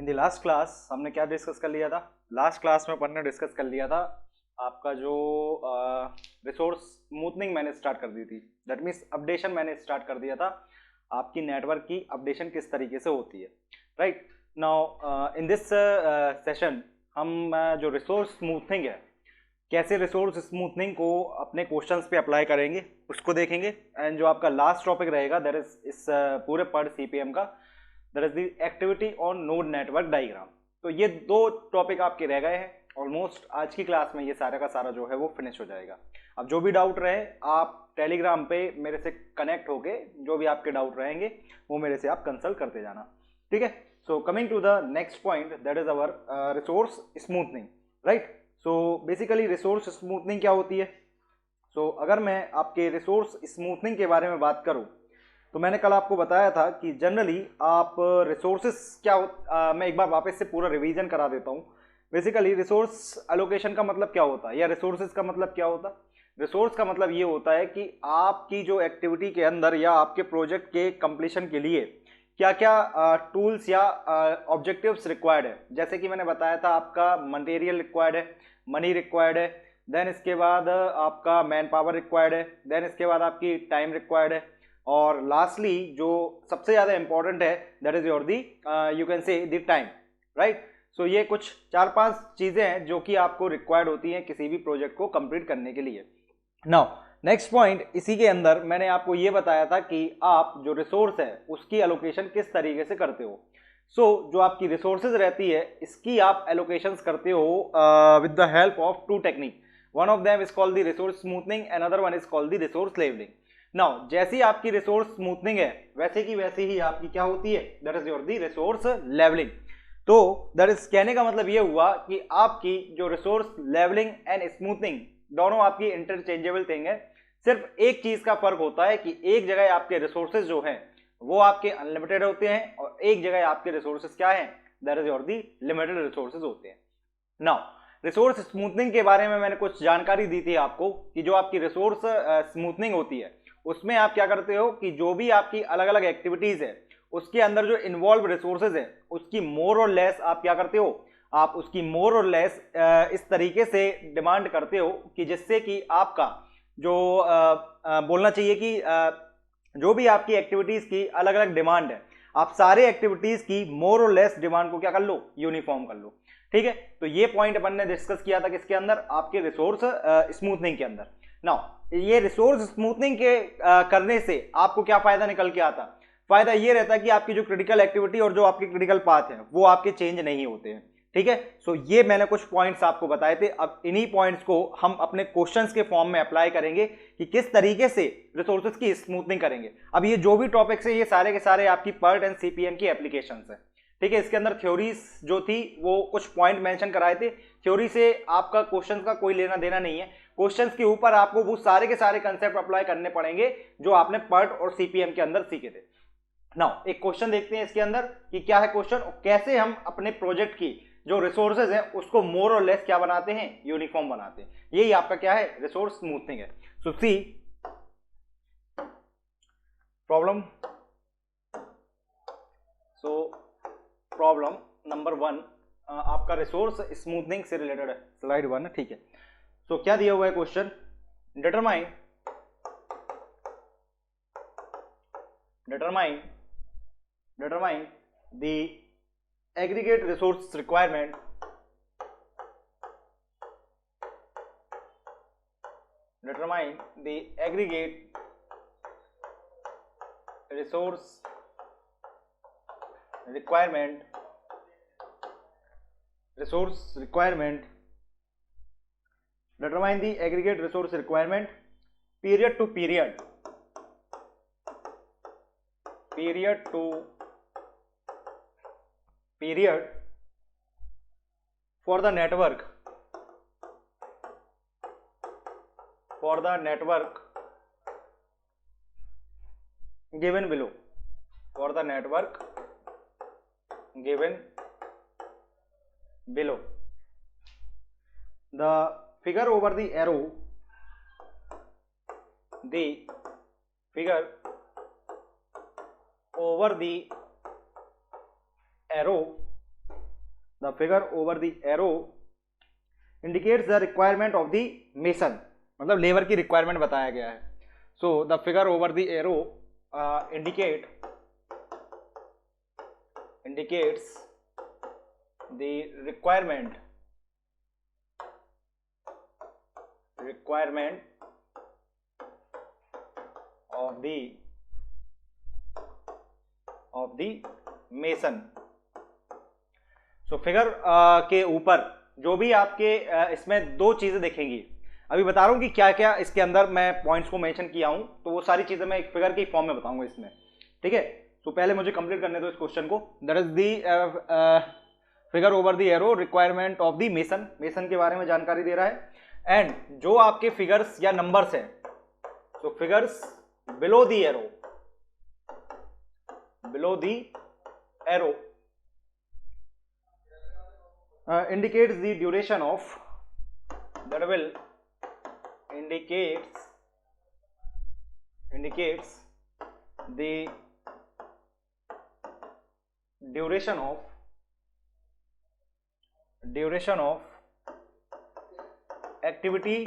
In the last class हमने क्या discuss कर लिया था? लास्ट क्लास में अपन ने डिस्कस कर लिया था आपका जो रिसोर्स स्मूथनिंग मैंने स्टार्ट कर दी थी। दैट मीन्स अपडेशन मैंने स्टार्ट कर दिया था, आपकी नेटवर्क की अपडेशन किस तरीके से होती है। Right now in this session हम जो रिसोर्स स्मूथनिंग है, कैसे रिसोर्स स्मूथनिंग को अपने क्वेश्चंस पे अप्लाई करेंगे उसको देखेंगे। एंड जो आपका लास्ट टॉपिक रहेगा दैट इज इस पूरे पर सीपीएम का, that is the activity on node network diagram. तो ये दो टॉपिक आपके रह गए हैं। ऑलमोस्ट आज की क्लास में ये सारा का सारा जो है वो फिनिश हो जाएगा। अब जो भी डाउट रहे आप टेलीग्राम पे मेरे से कनेक्ट होके जो भी आपके डाउट रहेंगे वो मेरे से आप कंसल्ट करते जाना, ठीक है। So coming to the next point that is our resource smoothening. Right, so basically resource smoothening क्या होती है? सो अगर मैं आपके रिसोर्स स्मूथनिंग के बारे में बात करूं तो मैंने कल आपको बताया था कि जनरली आप रिसोर्सेस मैं एक बार वापस से पूरा रिवीजन करा देता हूं। बेसिकली रिसोर्स एलोकेशन का मतलब क्या होता है या रिसोर्सेज का मतलब क्या होता है? रिसोर्स का मतलब ये होता है कि आपकी जो एक्टिविटी के अंदर या आपके प्रोजेक्ट के कंप्लीशन के लिए क्या क्या टूल्स या ऑब्जेक्टिव्स रिक्वायर्ड है। जैसे कि मैंने बताया था आपका मटेरियल रिक्वायर्ड है, मनी रिक्वायर्ड है, देन इसके बाद आपका मैन पावर रिक्वायर्ड है, देन इसके बाद आपकी टाइम रिक्वायर्ड है, और लास्टली जो सबसे ज्यादा इंपॉर्टेंट है that is your the you can say the time. Right, so ये कुछ 4-5 चीजें हैं जो कि आपको रिक्वायर्ड होती हैं किसी भी प्रोजेक्ट को कंप्लीट करने के लिए। नाउ नेक्स्ट पॉइंट, इसी के अंदर मैंने आपको ये बताया था कि आप जो रिसोर्स है उसकी एलोकेशन किस तरीके से करते हो। जो आपकी रिसोर्सेज रहती है इसकी आप एलोकेशंस करते हो with the help of two technique. One of them is called the resource smoothening and other one is called the resource levelling. Now जैसी आपकी रिसोर्स स्मूथनिंग है वैसे की वैसी ही आपकी क्या होती है, that is your the resource levelling. तो दैट इज कहने का मतलब ये हुआ कि आपकी जो रिसोर्स लेवलिंग एंड स्मूथनिंग दोनों आपकी इंटरचेंजेबल थिंग है। सिर्फ एक चीज का फर्क होता है कि एक जगह आपके रिसोर्सेज जो हैं वो आपके अनलिमिटेड होते हैं और एक जगह आपके रिसोर्सेज क्या है, that is your the limited resources होते हैं। नाउ रिसोर्स स्मूथनिंग के बारे में मैंने कुछ जानकारी दी थी आपको कि जो आपकी रिसोर्स स्मूथनिंग होती है उसमें आप क्या करते हो कि जो भी आपकी अलग अलग एक्टिविटीज है उसके अंदर जो इन्वॉल्व रिसोर्सेज है उसकी मोर और लेस आप क्या करते हो, आप उसकी मोर और लेस इस तरीके से डिमांड करते हो कि जिससे कि आपका जो बोलना चाहिए कि जो भी आपकी एक्टिविटीज की अलग अलग डिमांड है आप सारे एक्टिविटीज की मोर और लेस डिमांड को क्या कर लो, यूनिफॉर्म कर लो। ठीक है, तो ये पॉइंट अपन ने डिस्कस किया था किसके अंदर, आपके रिसोर्स स्मूथनिंग के अंदर। नाउ ये रिसोर्स स्मूथनिंग के करने से आपको क्या फायदा निकल के आता? फायदा ये रहता है कि आपकी जो क्रिटिकल एक्टिविटी और जो आपके क्रिटिकल पाथ है वो आपके चेंज नहीं होते हैं। ठीक है, सो ये मैंने कुछ पॉइंट्स आपको बताए थे। अब इन्हीं पॉइंट्स को हम अपने क्वेश्चंस के फॉर्म में अप्लाई करेंगे कि किस तरीके से रिसोर्सेज की स्मूथनिंग करेंगे। अब ये जो भी टॉपिक्स है ये सारे के सारे आपकी पर्ट एंड सीपीएम की एप्लीकेशंस है। ठीक है, इसके अंदर थ्योरीज जो थी वो कुछ पॉइंट मेंशन कराए थे। थ्योरी से आपका क्वेश्चन का कोई लेना देना नहीं है, क्वेश्चंस के ऊपर आपको वो सारे के सारे कंसेप्ट अप्लाई करने पड़ेंगे जो आपने पर्ट और सीपीएम के अंदर सीखे थे। नाउ एक क्वेश्चन देखते हैं इसके अंदर कि क्या है क्वेश्चन और कैसे हम अपने प्रोजेक्ट की जो रिसोर्सेज है उसको मोर और लेस क्या बनाते हैं, यूनिफॉर्म बनाते हैं। यही आपका क्या है, रिसोर्स स्मूथनिंग है। सो सी प्रॉब्लम, सो प्रॉब्लम नंबर 1 आपका रिसोर्स स्मूथनिंग से रिलेटेड है, स्लाइड 1 है। ठीक है, सो क्या दिया हुआ है question, determine the aggregate resource requirement determine the aggregate resource requirement determine the aggregate resource requirement period to period for the network given below, for the network given below. The figure over the arrow, the figure over the arrow the figure over the arrow indicates the requirement of the mason, मतलब labour की requirement बताया गया है. So the figure over the arrow indicates the requirement of the mason. So figure के ऊपर जो भी आपके इसमें दो चीजें दिखेंगी. अभी बता रहा हूं कि क्या क्या इसके अंदर मैं पॉइंट्स को मेंशन किया हूं, तो वो सारी चीजें मैं एक फिगर की फॉर्म में बताऊंगा इसमें. ठीक है, तो पहले मुझे कंप्लीट करने दो इस क्वेश्चन को. That is the figure over the arrow requirement of the mason. Mason के बारे में जानकारी दे रहा है. एंड जो आपके फिगर्स या नंबर्स हैं, तो figures below the arrow indicates the duration of, that will indicates the duration of activity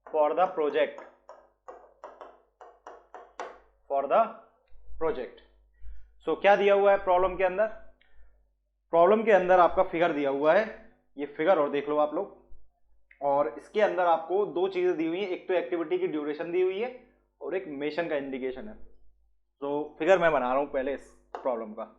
for the project. सो क्या दिया हुआ है प्रॉब्लम के अंदर? प्रॉब्लम के अंदर आपका फिगर दिया हुआ है, ये फिगर और देख लो आप लोग. और इसके अंदर आपको दो चीजें दी हुई है, एक तो एक्टिविटी की ड्यूरेशन दी हुई है और एक मेशन का इंडिकेशन है. तो फिगर मैं बना रहा हूं पहले इस प्रॉब्लम का.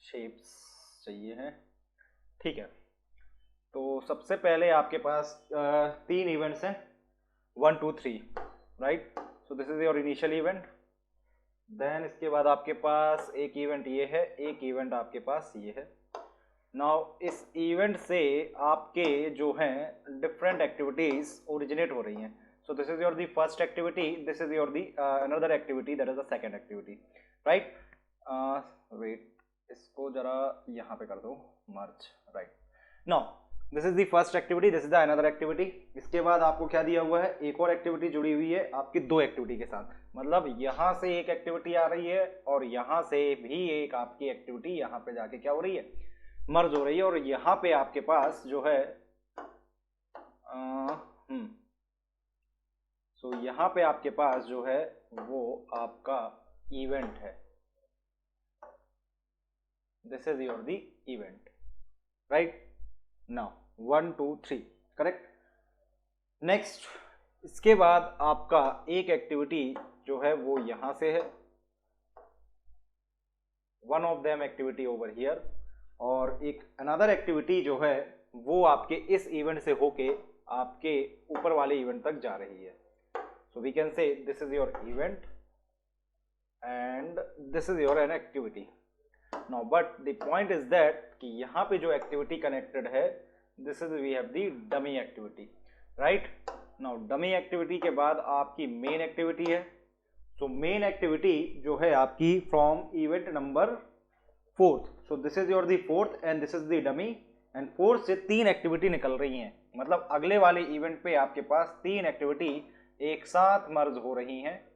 शेप्स चाहिए हैं, ठीक है. तो सबसे पहले आपके पास तीन इवेंट्स हैं, 1 2 3, right. So this is your initial event. Then इसके बाद आपके पास एक इवेंट ये है, एक इवेंट आपके पास ये है. नाउ इस इवेंट से आपके जो हैं डिफरेंट एक्टिविटीज ओरिजिनेट हो रही हैं. So this is your the first activity, this is your the another activity, that is the second activity, right. Wait, इसको जरा यहाँ पे कर दो merge, right. Now this is the first activity, this is the another activity. इसके बाद आपको क्या दिया हुआ है, एक और एक्टिविटी जुड़ी हुई है आपकी दो एक्टिविटी के साथ. मतलब यहां से एक एक्टिविटी आ रही है और यहां से भी एक आपकी एक्टिविटी यहां पे जाके क्या हो रही है, मर्ज हो रही है. और यहां पे आपके पास जो है सो यहां पे आपके पास जो है वो आपका इवेंट है. This is your the event, right. Now 1 2 3, correct. Next इसके बाद आपका एक एक्टिविटी जो है वो यहां से है, one of them activity over here. और एक अनदर एक्टिविटी जो है वो आपके इस इवेंट से होके आपके ऊपर वाले इवेंट तक जा रही है. So we can say this is your event and this is your an activity. Now but the point is that कि यहाँ पे जो एक्टिविटी कनेक्टेड है, this is we have the dummy activity, right. Now dummy activity के बाद आपकी main activity है. So main activity जो है आपकी from event number 4th. So this is your the 4th and this is the dummy. And 4th से तीन activity निकल रही हैं, मतलब अगले वाले इवेंट पे आपके पास तीन एक्टिविटी एक साथ मर्ज हो रही हैं.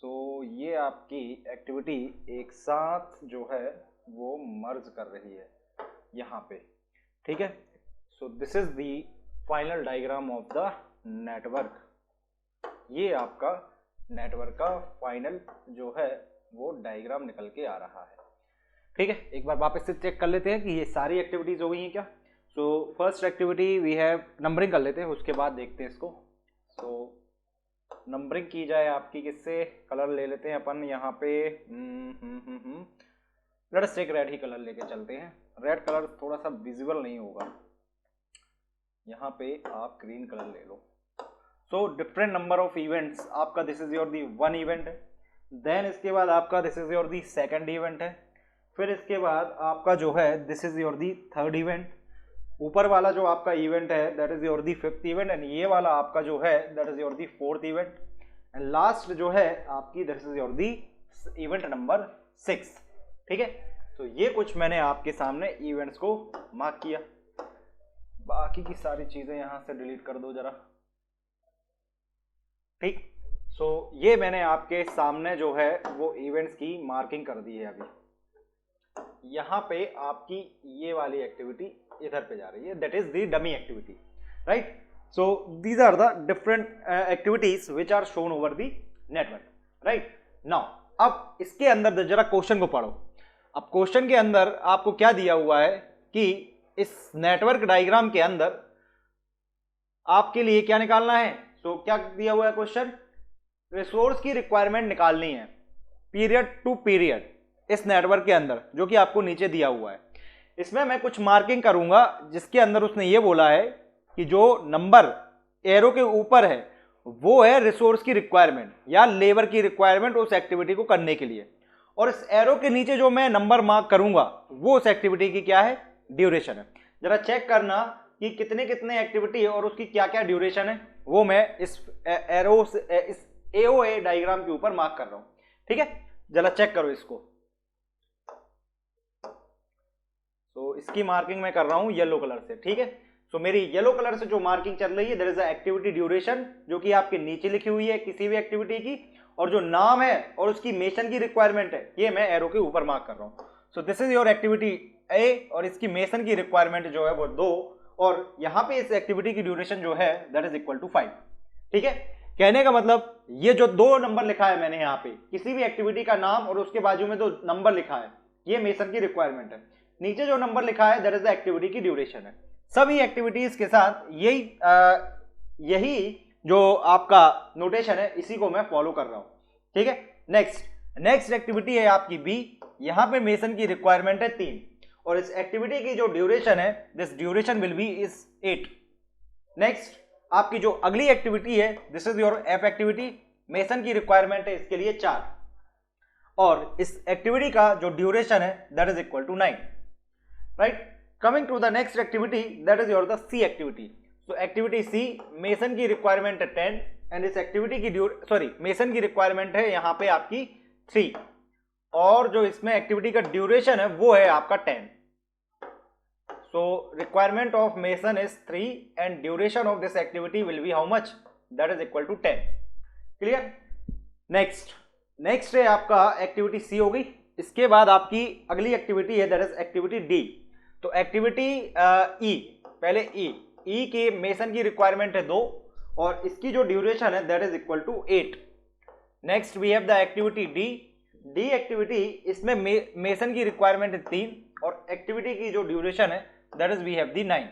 सो ये आपकी एक्टिविटी एक साथ जो है वो मर्ज कर रही है यहाँ पे, ठीक है. सो this is the final diagram of the network. ये आपका नेटवर्क का फाइनल जो है वो डायग्राम निकल के आ रहा है, ठीक है. एक बार वापस से चेक कर लेते हैं कि ये सारी एक्टिविटीज हो गई हैं क्या. So first activity we have, numbering कर लेते हैं उसके बाद देखते हैं इसको. सो नंबरिंग की जाए आपकी किससे, कलर ले लेते हैं अपन यहाँ पे. लेट्स टेक रेड ही कलर लेके चलते हैं. रेड कलर थोड़ा सा विजिबल नहीं होगा, यहाँ पे आप ग्रीन कलर ले लो. So different number of events आपका, this is your the one event है. देन इसके बाद आपका this is your the second event है. फिर इसके बाद आपका जो है this is your the third event. ऊपर वाला जो आपका इवेंट है that is your the fifth event. And ये वाला आपका जो है that is your the fourth event. And last जो है आपकी that is your the event number 6, ठीक है. तो ये कुछ मैंने आपके सामने इवेंट्स को मार्क किया. बाकी की सारी चीजें यहां से डिलीट कर दो जरा, ठीक। सो ये मैंने आपके सामने जो है वो इवेंट्स की मार्किंग कर दी है। अभी यहाँ पे आपकी ये वाली एक्टिविटी इधर पे जा रही है, that is the dummy activity, right. So these are the different activities which are shown over the network, right. Now अब इसके अंदर जरा क्वेश्चन को पढ़ो। अब क्वेश्चन के अंदर आपको क्या दिया हुआ है कि इस नेटवर्क डायग्राम के अंदर आपके लिए क्या निकालना है। सो क्या दिया हुआ है क्वेश्चन, रिसोर्स की रिक्वायरमेंट निकालनी है पीरियड टू पीरियड इस नेटवर्क के अंदर, जो कि आपको नीचे दिया हुआ है। इसमें मैं कुछ मार्किंग करूंगा जिसके अंदर उसने ये बोला है कि जो नंबर एरो के ऊपर है वो है रिसोर्स की रिक्वायरमेंट या लेबर की रिक्वायरमेंट उस एक्टिविटी को करने के लिए, और इस एरो के नीचे जो मैं नंबर मार्क करूंगा वो उस एक्टिविटी की क्या है, ड्यूरेशन है। जरा चेक करना कि कितने कितने एक्टिविटी है और उसकी क्या क्या ड्यूरेशन है, वो मैं इस एरो इस एओए डायग्राम के ऊपर मार्क कर रहा हूं, ठीक है। जरा चेक करो इसको। तो इसकी मार्किंग मैं कर रहा हूं येलो कलर से, ठीक है। सो मेरी येलो कलर से जो मार्किंग चल रही है there is a activity duration, जो कि आपके नीचे लिखी हुई है किसी भी एक्टिविटी की, और जो नाम है और उसकी मेसन की रिक्वायरमेंट है ये मैं एरो के ऊपर मार्क कर रहा हूं। सो दिस इज योर एक्टिविटी ए, और इसकी मेसन की रिक्वायरमेंट जो है वो 2, और यहां पे इस एक्टिविटी की ड्यूरेशन जो है दैट इज इक्वल टू 5, ठीक है। कहने का मतलब ये जो 2 नंबर लिखा है मैंने यहाँ पे, किसी भी एक्टिविटी का नाम और उसके बाजू में 2 नंबर लिखा है, ये मेसन की रिक्वायरमेंट है। नीचे जो नंबर लिखा है दैट इज द एक्टिविटी की ड्यूरेशन है। सभी एक्टिविटीज के साथ यही जो आपका नोटेशन है इसी को मैं फॉलो कर रहा हूं, ठीक है। नेक्स्ट एक्टिविटी है आपकी बी। यहां पे मेसन की रिक्वायरमेंट है 3, और इस एक्टिविटी की जो ड्यूरेशन है this duration will be is 8। Next आपकी जो अगली एक्टिविटी है this is your F activity, mason की रिक्वायरमेंट है इसके लिए 4, और इस एक्टिविटी का जो ड्यूरेशन है that is equal to 9, right. Coming to the next activity that is your the C activity. So activity C, mason की रिक्वायरमेंट है 10, एंड इस एक्टिविटी की मेसन की रिक्वायरमेंट है यहाँ पे आपकी 3, और जो इसमें एक्टिविटी का ड्यूरेशन है वो है आपका 10। So requirement of mason is 3 and duration of this activity will be how much? That is equal to 10. Clear? Next है आपका एक्टिविटी सी हो गई। इसके बाद आपकी अगली एक्टिविटी है दैट इज एक्टिविटी डी। तो एक्टिविटी ई, पहले ई के मेसन की रिक्वायरमेंट है 2, और इसकी जो ड्यूरेशन है that is equal to 8। Next we have the activity D activity, इसमें मेसन की रिक्वायरमेंट है 3, और एक्टिविटी की जो ड्यूरेशन है that is we have the 9।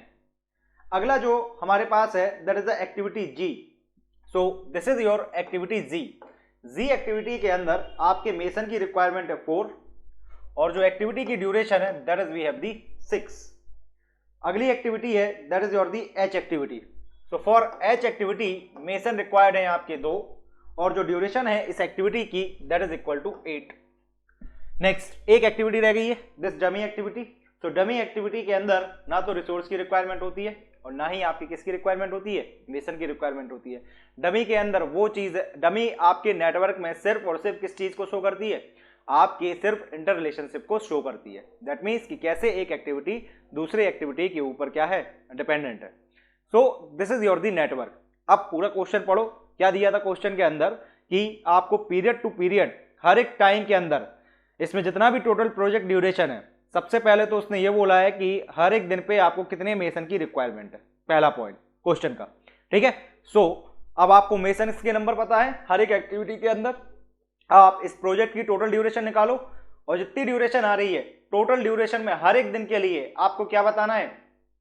अगला जो हमारे पास है that is the activity G। so this is your activity Z activity के अंदर आपके मेसन की रिक्वायरमेंट है 4, और जो एक्टिविटी की ड्यूरेशन है that is we have the 6। अगली एक्टिविटी है that is your the H activity. so for H activity mason required है आपके 2, और जो ड्यूरेशन है इस एक्टिविटी की that is equal to 8। Next एक एक्टिविटी रह गई है दिस डमी एक्टिविटी। तो डमी एक्टिविटी के अंदर ना तो रिसोर्स की रिक्वायरमेंट होती है और ना ही आपकी किसकी रिक्वायरमेंट होती है, मेसन की रिक्वायरमेंट होती है। डमी के अंदर वो चीज, डमी आपके नेटवर्क में सिर्फ और सिर्फ किस चीज को शो करती है, आपके सिर्फ इंटर रिलेशनशिप को शो करती है। दैट मीन्स कि कैसे एक एक्टिविटी दूसरे एक्टिविटी के ऊपर क्या है, डिपेंडेंट है। सो this is your the network. अब पूरा क्वेश्चन पढ़ो, क्या दिया था क्वेश्चन के अंदर कि आपको पीरियड टू पीरियड हर एक टाइम के अंदर इसमें जितना भी टोटल प्रोजेक्ट ड्यूरेशन है, सबसे पहले तो उसने ये बोला है कि हर एक दिन पे आपको कितने मेसन की रिक्वायरमेंट है, पहला पॉइंट क्वेश्चन का, ठीक है। सो अब आपको मेसन के नंबर पता है हर एक एक्टिविटी के अंदर, आप इस प्रोजेक्ट की टोटल ड्यूरेशन निकालो, और जितनी ड्यूरेशन आ रही है टोटल ड्यूरेशन में हर एक दिन के लिए आपको क्या बताना है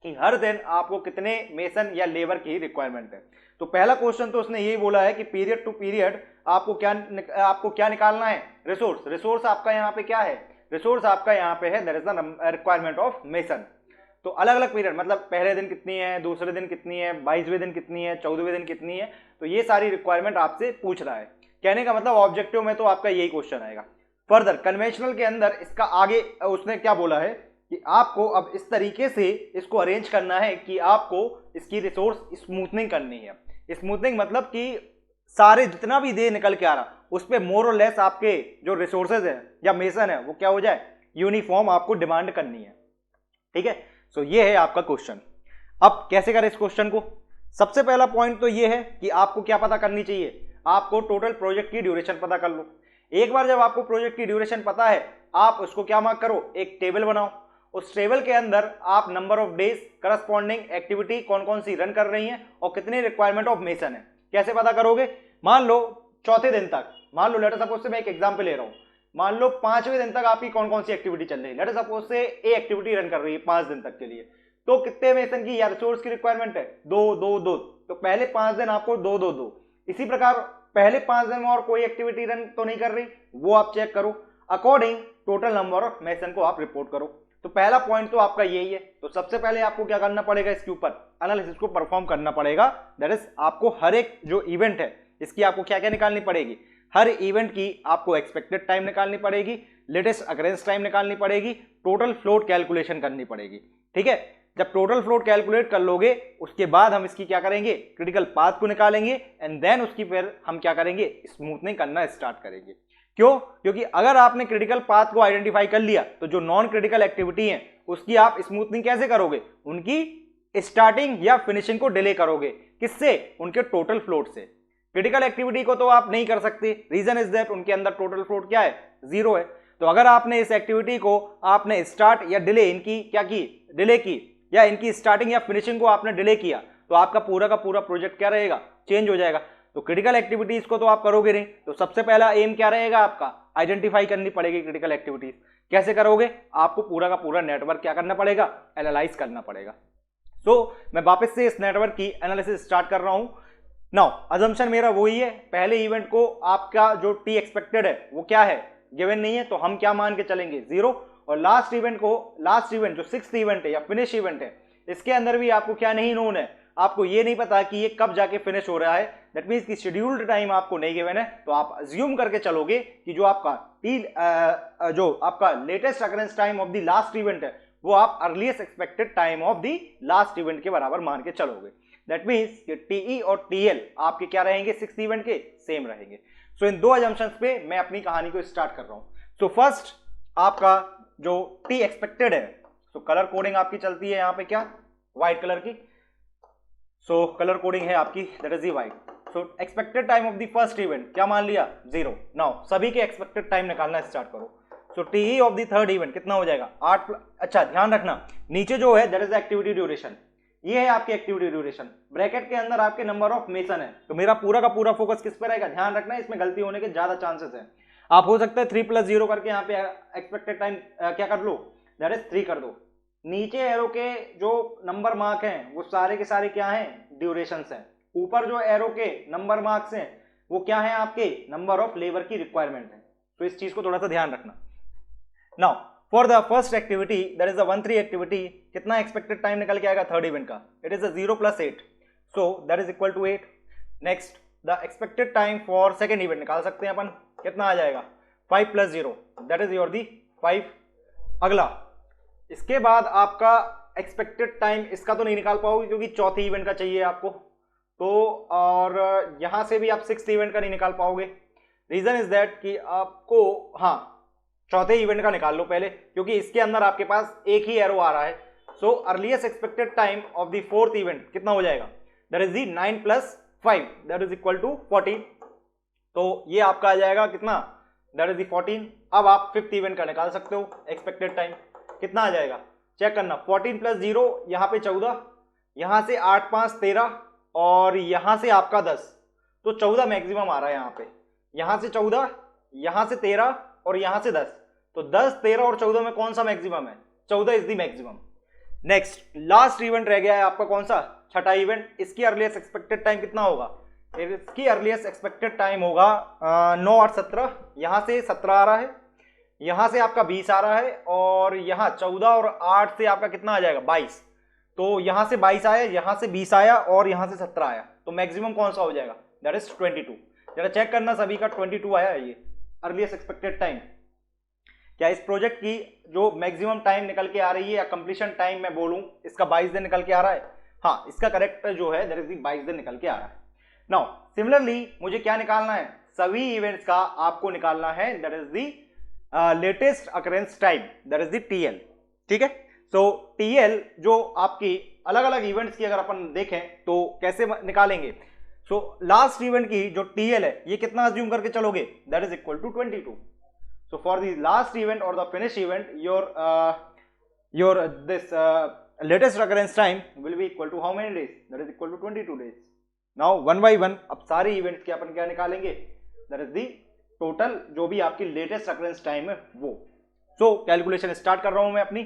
कि हर दिन आपको कितने मेसन या लेबर की रिक्वायरमेंट है। तो पहला क्वेश्चन तो उसने यही बोला है कि पीरियड टू पीरियड आपको क्या निकालना है, रिसोर्स आपका यहाँ पे क्या है, रिसोर्स आपका यहाँ पे है that is the requirement of mason. तो अलग अलग पीरियड मतलब पहले दिन कितनी है, दूसरे दिन कितनी है, 22वें दिन कितनी है, 14वें दिन कितनी है, तो ये सारी रिक्वायरमेंट आपसे पूछ रहा है। कहने का मतलब ऑब्जेक्टिव में तो आपका यही क्वेश्चन आएगा। फर्दर कन्वेंशनल के अंदर इसका आगे उसने क्या बोला है कि आपको अब इस तरीके से इसको अरेंज करना है कि आपको इसकी रिसोर्स स्मूथनिंग करनी है। स्मूथनिंग मतलब कि सारे जितना भी डे निकल के आ रहा उस पर मोर और लेस आपके जो रिसोर्सेज है या मेसन है वो क्या हो जाए, यूनिफॉर्म आपको डिमांड करनी है, ठीक है। सो ये है आपका क्वेश्चन। अब कैसे करें इस क्वेश्चन को? सबसे पहला पॉइंट तो ये है कि आपको क्या पता करनी चाहिए, आपको टोटल प्रोजेक्ट की ड्यूरेशन पता कर लो। एक बार जब आपको प्रोजेक्ट की ड्यूरेशन पता है, आप उसको क्या मार्क करो, एक टेबल बनाओ। उस टेबल के अंदर आप number of days, corresponding activity कौन कौन सी रन कर रही है और कितनी रिक्वायरमेंट ऑफ मेसन है। कैसे पता करोगे? मान लो चौथे दिन तक, मान लो लेट अस सपोज से मैं एक एग्जांपल ले रहा हूं, मान लो 5वें दिन तक आपकी कौन कौन सी एक्टिविटी चल रही है। लेट अस सपोज से ए एक्टिविटी रन कर रही है 5 दिन तक के लिए, तो कितने मेसन की या रिसोर्स की रिक्वायरमेंट है? 2 2 2। तो पहले 5 दिन आपको 2 2 2। इसी प्रकार पहले 5 दिन में और कोई एक्टिविटी रन तो नहीं कर रही, वो आप चेक करो। According total number of mason को आप रिपोर्ट करो। तो पहला पॉइंट तो आपका यही है। तो सबसे पहले आपको क्या करना पड़ेगा, इसके ऊपर एनालिसिस को परफॉर्म करना पड़ेगा। दैट इज आपको हर एक जो इवेंट है इसकी आपको क्या क्या निकालनी पड़ेगी, हर इवेंट की आपको एक्सपेक्टेड टाइम निकालनी पड़ेगी, लेटेस्ट अकरेंस टाइम निकालनी पड़ेगी, टोटल फ्लोट कैलकुलेशन करनी पड़ेगी। ठीक है, जब टोटल फ्लोट कैलकुलेट कर लोगे उसके बाद हम इसकी क्या करेंगे, क्रिटिकल पाथ को निकालेंगे एंड देन उसकी फिर हम क्या करेंगे, स्मूथनिंग करना स्टार्ट करेंगे। क्यों? क्योंकि अगर आपने क्रिटिकल पाथ को आइडेंटिफाई कर लिया तो जो नॉन क्रिटिकल एक्टिविटी है उसकी आप स्मूथनिंग कैसे करोगे, उनकी स्टार्टिंग या फिनिशिंग को डिले करोगे। किससे? उनके टोटल फ्लोट से। क्रिटिकल एक्टिविटी को तो आप नहीं कर सकते, रीजन इज दैट उनके अंदर टोटल फ्लोट क्या है, 0 है। तो अगर आपने इस एक्टिविटी को आपने स्टार्ट या डिले, इनकी क्या की, डिले की, या इनकी स्टार्टिंग या फिनिशिंग को आपने डिले किया, तो आपका पूरा का पूरा प्रोजेक्ट क्या रहेगा, चेंज हो जाएगा। तो क्रिटिकल एक्टिविटीज को तो आप करोगे नहीं। तो सबसे पहला एम क्या रहेगा आपका, आइडेंटिफाई करनी पड़ेगी क्रिटिकल एक्टिविटीज। कैसे करोगे? आपको पूरा का पूरा नेटवर्क क्या करना पड़ेगा, एनालाइज करना पड़ेगा। तो मैं वापस से इस नेटवर्क की एनालिसिस स्टार्ट कर रहा हूं। नाउ अजम्पशन मेरा वही है, पहले इवेंट को आपका जो टी एक्सपेक्टेड है वो क्या है, गिवन नहीं है, तो हम क्या मान के चलेंगे, 0। और लास्ट इवेंट को, लास्ट इवेंट जो 6th इवेंट है या फिनिश इवेंट है, इसके अंदर भी आपको क्या नहीं नोन है, आपको ये नहीं पता कि ये कब जाके फिनिश हो रहा है। दैट मीन्स कि शेड्यूल्ड टाइम आपको नहीं गिवन है। तो आप अज्यूम करके चलोगे कि जो आपका जो आपका latest occurrence time of the last event है वो आप earliest expected time of the last event के बराबर मान के चलोगे। दैट मीन्स कि टीई और टीएल आपके क्या रहेंगे, 6th इवेंट के सेम रहेंगे। सो इन 2 अजम्पशंस पे मैं अपनी कहानी को स्टार्ट कर रहा हूं। सो फर्स्ट आपका जो टी एक्सपेक्टेड है, तो कलर कोडिंग आपकी चलती है यहाँ पे क्या, व्हाइट कलर की। सो कलर कोडिंग है आपकी, that is the white. So expected time of the first event क्या मान लिया, 0। नाउ सभी के एक्सपेक्टेड टाइम निकालना स्टार्ट करो। So TE of the third event कितना हो जाएगा, 8। अच्छा ध्यान रखना नीचे जो है that is the activity duration, ये है आपकी एक्टिविटी ड्यूरेशन, ब्रैकेट के अंदर आपके नंबर ऑफ मेसन है। तो मेरा पूरा का पूरा फोकस किस पे रहेगा, ध्यान रखना इसमें गलती होने के ज्यादा चांसेस है। आप हो सकता है 3 + 0 करके यहाँ पे एक्सपेक्टेड टाइम क्या कर लो, दैट इज 3 कर दो। नीचे एरो के जो नंबर मार्क हैं वो सारे के सारे क्या हैं, ड्यूरेशंस हैं। ऊपर जो एरो के नंबर मार्क्स हैं वो क्या है, आपके नंबर ऑफ लेबर की रिक्वायरमेंट है। तो इस चीज को थोड़ा सा ध्यान रखना। Now for the first activity that is the 1-3 activity, कितना एक्सपेक्टेड टाइम निकल के आएगा थर्ड इवेंट का, it is 0 + 8, so that is equal to 8। Next the expected time for second event निकाल सकते हैं अपन, कितना आ जाएगा, 5 + 0, दैट इज योर दी 5। अगला इसके बाद आपका एक्सपेक्टेड टाइम, इसका तो नहीं निकाल पाओगे क्योंकि चौथे इवेंट का चाहिए आपको, तो और यहां से भी आप 6th इवेंट का नहीं निकाल पाओगे। रीजन इज दैट कि आपको, हाँ चौथे इवेंट का निकाल लो पहले, क्योंकि इसके अंदर आपके पास एक ही एरो आ रहा है। So earliest expected time of the 4th event कितना हो जाएगा, that is the 9 + 5, that is equal to 14। तो ये आपका आ जाएगा कितना, दैट इज दी 14। अब आप 5th इवेंट का निकाल सकते हो एक्सपेक्टेड टाइम, कितना आ जाएगा, चेक करना, 14 + 0 यहाँ पे 14, यहाँ से 8 5 13 और यहाँ से आपका 10, तो 14 मैक्सिमम आ रहा है यहाँ पे, यहाँ से 14, यहाँ से 13 और यहाँ से 10, तो 10 13 और 14 में कौन सा मैक्सिमम है, 14 is the maximum. Next last event रह गया है आपका कौन सा, छठा इवेंट, इसकी अर्लीस्ट एक्सपेक्टेड टाइम कितना होगा, इसकी अर्लीस्ट एक्सपेक्टेड टाइम होगा 9 8 17, यहाँ से 17 आ रहा है, यहां से आपका 20 आ रहा है और यहां 14 और 8 से आपका कितना आ जाएगा 22, तो यहां से 22 आया, यहां से 20 आया और यहां से 17 आया, तो मैक्सिमम कौन सा हो जाएगा, दैट इज 22। जरा चेक करना सभी का 22 आया है ये अर्लीस्ट एक्सपेक्टेड टाइम। क्या इस प्रोजेक्ट की जो मैक्सिमम टाइम निकल के आ रही है या कंप्लीशन टाइम मैं बोलूं इसका 22 दिन निकल के आ रहा है, हाँ इसका करेक्ट जो है दैट इज 22 दिन निकल के आ रहा है। नाउ सिमिलरली मुझे क्या निकालना है, सभी इवेंट्स का आपको निकालना है that is the latest occurrence time, that is the TL. ठीक है, सो टीएल जो आपकी अलग अलग इवेंट्स की अगर अपन देखें तो कैसे निकालेंगे। सो लास्ट इवेंट की जो टीएल है ये कितना अज्यूम करके चलोगे, that is equal to 22। So for the last event और the finish event your this latest recurrence time will be equal to how many days, that is equal to 22 days. now one by one अब सारे events के अपन क्या निकालेंगे, that is the total जो भी आपकी latest recurrence time है वो। so कैलकुलेशन स्टार्ट कर रहा हूं मैं अपनी।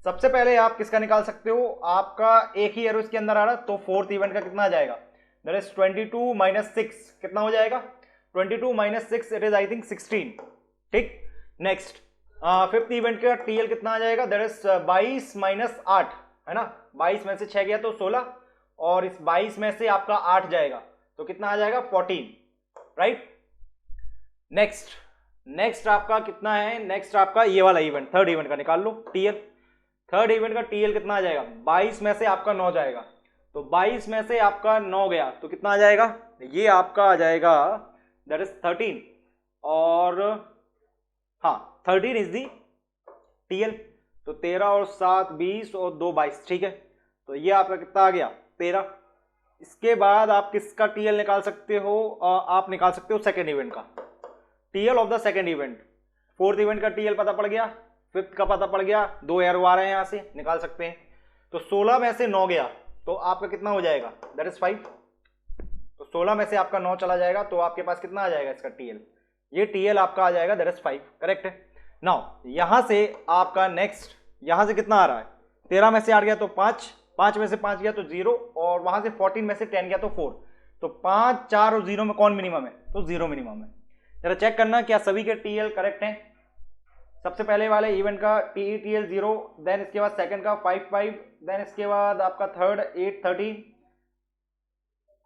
सबसे पहले आप किसका निकाल सकते हो, आपका एक ही एरो इसके अंदर आ रहा, तो फोर्थ इवेंट का कितना आ जाएगा, that is 22 minus 6 कितना हो जाएगा, 22 minus 6 it is I think 16। ठीक, नेक्स्ट फिफ्थ इवेंट का टीएल कितना आ जाएगा, दैट इज 22 माइनस 8 है ना, 22 में से 6 गया तो 16 और इस 22 में से आपका 8 जाएगा तो कितना आ जाएगा 14, राइट। नेक्स्ट आपका कितना है, नेक्स्ट आपका ये वाला इवेंट थर्ड इवेंट का निकाल लो टीएल। थर्ड इवेंट का टीएल कितना आ जाएगा, 22 में से आपका 9 जाएगा, तो 22 में से आपका 9 गया तो कितना आ जाएगा, ये आपका आ जाएगा दैट इज 13 और हाँ 13 इज दी टीएल। तो 13 और 7 20 और 2 22, ठीक है, तो ये आपका कितना आ गया 13। इसके बाद आप किसका टीएल निकाल सकते हो, आप निकाल सकते हो सेकेंड इवेंट का TL of the second event. Fourth event का टीएल पता पड़ गया, फिफ्थ का पता पड़ गया, 2 एरो आ रहे हैं यहां से निकाल सकते हैं। तो 16 में से 9 गया तो आपका कितना हो जाएगा, दैट इज 5। तो 16 में से आपका 9 चला जाएगा तो आपके पास कितना आ जाएगा इसका टीएल, ये टीएल आपका आ जाएगा दैट इज 5, करेक्ट है। नाउ यहां से आपका नेक्स्ट यहां से कितना आ रहा है, 13 में से 8 गया तो 5, 5 में से 5 गया तो 0 और वहां से 14 में से 10 गया तो 4। तो 5 4 और 0 में कौन मिनिमम है, तो 0 मिनिमम है। जरा चेक करना क्या सभी के टीएल करेक्ट हैं। सबसे पहले वाले इवेंट का टीएल 0, देन इसके बाद सेकंड का 5 5, देन इसके बाद आपका थर्ड 8 13,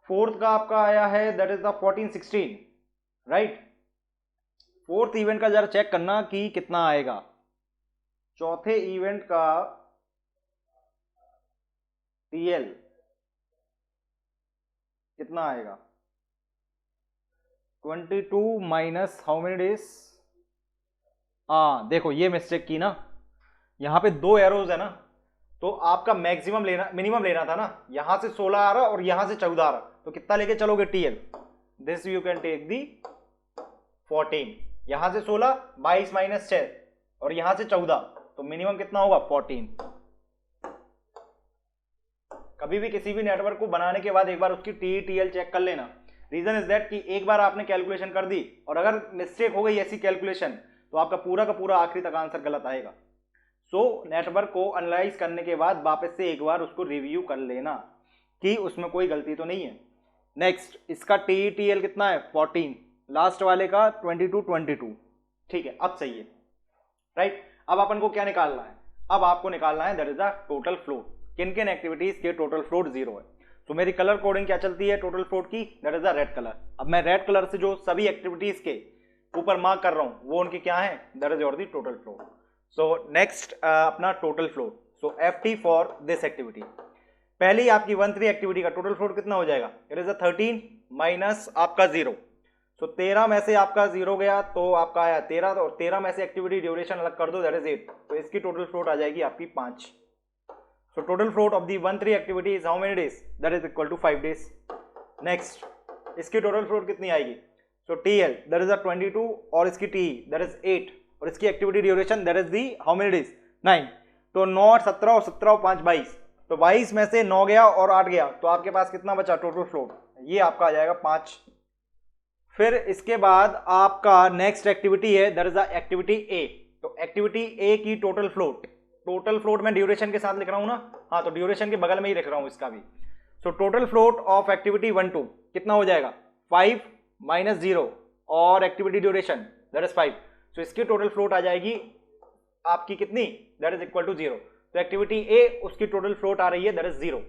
फोर्थ का आपका आया है that is the 14 16, right. Fourth event का जरा चेक करना कि कितना आएगा। चौथे इवेंट का टीएल कितना आएगा, 22 माइनस हाउ मेनी डेज। देखो ये मिस्टेक की ना, यहां पे 2 एरोज है ना, तो आपका मैक्सिमम लेना मिनिमम लेना था ना, यहां से 16 आ रहा और यहां से 14 आ रहा, तो कितना लेके चलोगे TL, this you can take the 14। यहां से 16 22 माइनस 6 और यहां से 14, तो मिनिमम कितना होगा 14। कभी भी किसी भी नेटवर्क को बनाने के बाद एक बार उसकी टीएल चेक कर लेना। रीजन इज दैट कि एक बार आपने कैलकुलेशन कर दी और अगर मिस्टेक हो गई ऐसी कैलकुलेशन तो आपका पूरा का पूरा आखिरी तक आंसर गलत आएगा। सो नेटवर्क को एनालाइज करने के बाद वापस से एक बार उसको रिव्यू कर लेना कि उसमें कोई गलती तो नहीं है। नेक्स्ट इसका टीएल कितना है 14, लास्ट वाले का 22 ठीक है, अब सही है, राइट। अब अपन को क्या निकालना है, अब आपको निकालना है that is the total float. किन किन एक्टिविटीज के टोटल फ्लोट 0 है। तो मेरी कलर कोडिंग क्या चलती है टोटल फ्लोट की, that is the red colour. अब मैं रेड कलर से जो सभी एक्टिविटीज के ऊपर मार्क कर रहा हूं वो उनके क्या है, that is your the total float. So next अपना total float, so FT for this activity. पहली आपकी 1 3 एक्टिविटी का टोटल फ्लोट कितना हो जाएगा, इट इज 13 माइनस आपका 0। तो 13 में से आपका 0 गया तो आपका आया 13 और 13 में से एक्टिविटी ड्यूरेशन अलग कर दो दैट इज 8, तो इसकी टोटल फ्लोट आ जाएगी आपकी 5। So total float of the 1 3 activity is how many days, that is equal to 5 days. Next इसकी टोटल फ्लोट कितनी आएगी, सो टीएल दैट इज 22 और इसकी टी दैट इज 8 और इसकी activity duration that is the how many days 9। तो 9 और 17 और 17 और 5 22, तो 22 में से 9 गया और 8 गया तो आपके पास कितना बचा टोटल फ्लोट, ये आपका आ जाएगा 5। फिर इसके बाद आपका नेक्स्ट एक्टिविटी है दैट इज द एक्टिविटी ए। तो एक्टिविटी ए की टोटल फ्लोट मैं ड्यूरेशन के साथ लिख रहा हूं ना, हाँ तो ड्यूरेशन के बगल में ही लिख रहा हूं इसका भी। सो टोटल फ्लोट ऑफ एक्टिविटी 1 2 कितना हो जाएगा 5 माइनस 0 और एक्टिविटी ड्यूरेशन दैट इज 5। सो इसकी टोटल फ्लोट आ जाएगी आपकी कितनी, दैट इज इक्वल टू 0। तो एक्टिविटी ए उसकी टोटल फ्लोट आ रही है दैट इज 0।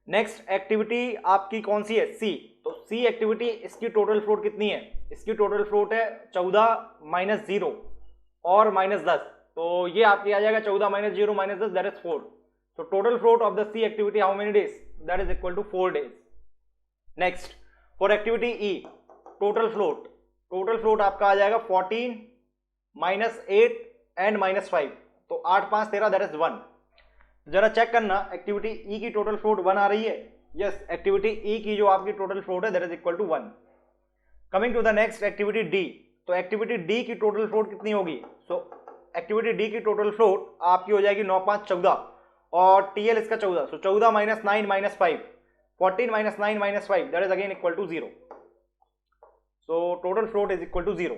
नेक्स्ट एक्टिविटी आपकी कौन सी है, सी। तो सी एक्टिविटी इसकी टोटल फ्लोट कितनी है, इसकी टोटल फ्लोट है 14 माइनस 0 और माइनस 10, तो ये आपकी आ जाएगा 14 minus 0 minus 10 that is 4। So total float of the C activity how many days, that is equal to 4 days. Next for activity E total float आपका आ जाएगा 14 माइनस 8 एंड माइनस 5, तो 8 5 13 दैट इज 1। जरा चेक करना, activity ई की total float 1 आ रही है। Yes, activity ई की जो आपकी टोटल फ्लोट है that is equal to 1। Coming to the next activity D, तो एक्टिविटी डी की टोटल फ्लोट कितनी होगी? सो एक्टिविटी डी की टोटल फ्लोट आपकी हो जाएगी 9 5 14 और टीएल इसका 14, सो 14 minus 9 minus 5, 14 minus 9 minus 5 that is again equal to 0। So total float is equal to 0।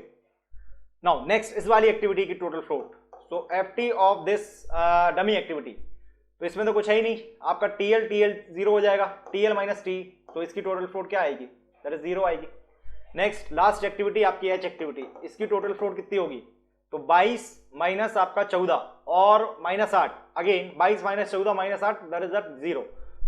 Now next इस वाली एक्टिविटी की total float, so FT of this dummy activity, तो इसमें तो कुछ है ही नहीं, आपका टीएल 0 हो जाएगा, टीएल माइनस टी, तो इसकी टोटल फ्लोट क्या आएगी? दैट इज 0 आएगी। नेक्स्ट लास्ट एक्टिविटी आपकी एच एक्टिविटी, इसकी टोटल फ्लोट कितनी होगी? तो 22 माइनस आपका 14 और minus 8, again 22 minus 14 minus 8 that is 0।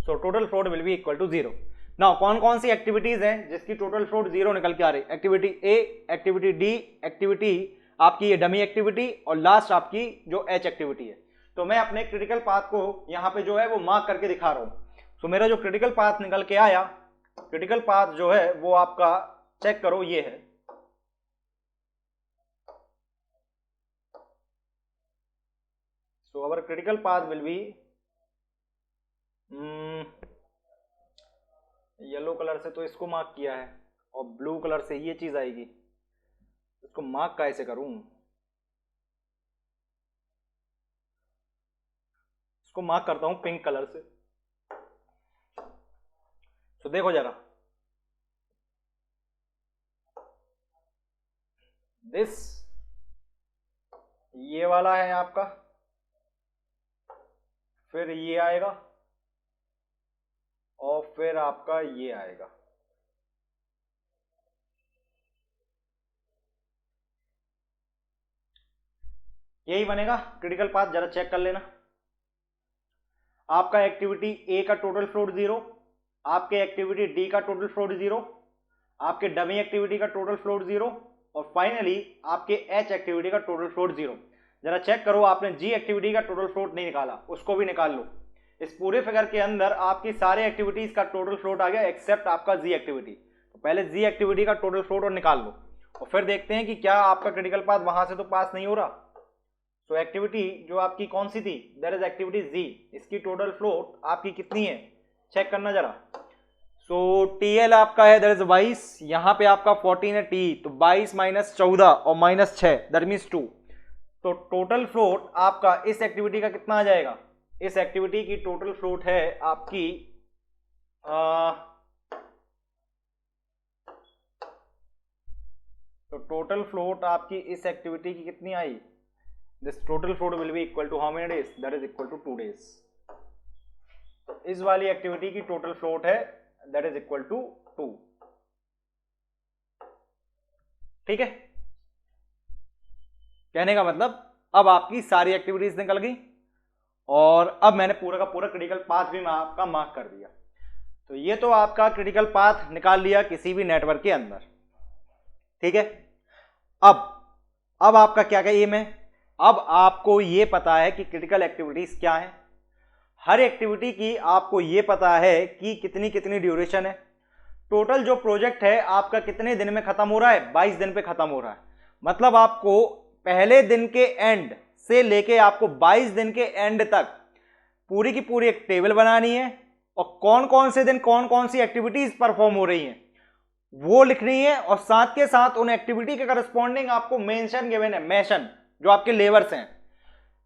So total float will be equal to 0। Now कौन कौन सी एक्टिविटीज हैं जिसकी टोटल फ्लोट 0 निकल के आ रही? एक्टिविटी ए, एक्टिविटी डी, एक्टिविटी आपकी ये डमी एक्टिविटी और लास्ट आपकी जो एच एक्टिविटी है। तो मैं अपने क्रिटिकल पाथ को यहाँ पे जो है वो मार्क करके दिखा रहा हूँ। सो मेरा जो क्रिटिकल पाथ निकल के आया, क्रिटिकल पाथ जो है वो आपका चेक करो ये है। So our critical path will be, yellow colour से तो इसको मार्क किया है और ब्लू कलर से ये चीज आएगी, इसको मार्क कैसे करूं? इसको मार्क करता हूं पिंक कलर से। तो देखो जरा, दिस ये वाला है आपका, फिर ये आएगा और फिर आपका ये आएगा। यही बनेगा क्रिटिकल पाथ। जरा चेक कर लेना, आपका एक्टिविटी ए का टोटल फ्लोट 0, आपके एक्टिविटी डी का टोटल फ्लोट 0, आपके डमी एक्टिविटी का टोटल फ्लोट 0 और फाइनली आपके एच एक्टिविटी का टोटल फ्लोट 0। जरा चेक करो, आपने जी एक्टिविटी का टोटल फ्लोट नहीं निकाला, उसको भी निकाल लो। इस पूरे फिगर के अंदर आपकी सारे एक्टिविटीज का टोटल फ्लोट आ गया एक्सेप्ट आपका जी एक्टिविटी। तो पहले जी एक्टिविटी का टोटल फ्लोट और निकाल लो और फिर देखते हैं कि क्या आपका क्रिटिकल पाथ वहां से तो पास नहीं हो रहा। सो एक्टिविटी जो आपकी कौन सी थी, दैट इज एक्टिविटी जी, इसकी टोटल फ्लोट आपकी कितनी है चेक करना जरा। सो टीएल आपका है दैट इज 22, यहां पे आपका 14 है टी, तो 22 माइनस 14 और माइनस 6 दैट मीन्स 2। तो टोटल फ्लोट आपका इस एक्टिविटी का कितना आ जाएगा? इस एक्टिविटी की टोटल फ्लोट है आपकी तो टोटल फ्लोट आपकी इस एक्टिविटी की कितनी आई? This total float will be equal to how many days? That is equal to 2 days. तो इस वाली एक्टिविटी की टोटल फ्लोट है दैट इज इक्वल टू 2। ठीक है, कहने का मतलब अब आपकी सारी एक्टिविटीज निकल गई और अब मैंने पूरा का पूरा क्रिटिकल पाथ भी आपका मार्क कर दिया। तो ये तो आपका क्रिटिकल पाथ निकाल लिया किसी भी नेटवर्क के अंदर। ठीक है, अब आपका क्या क्या एम है? अब आपको ये पता है कि क्रिटिकल एक्टिविटीज क्या है, हर एक्टिविटी की आपको ये पता है कि कितनी कितनी ड्यूरेशन है, टोटल जो प्रोजेक्ट है आपका कितने दिन में खत्म हो रहा है? 22 दिन पे खत्म हो रहा है। मतलब आपको पहले दिन के एंड से लेके आपको 22 दिन के एंड तक पूरी की पूरी एक टेबल बनानी है और कौन कौन से दिन कौन कौन सी एक्टिविटीज परफॉर्म हो रही हैं वो लिखनी है और साथ के साथ उन एक्टिविटी के करस्पॉन्डिंग आपको मेंशन गिवन है, मेंशन जो आपके लेबर्स हैं।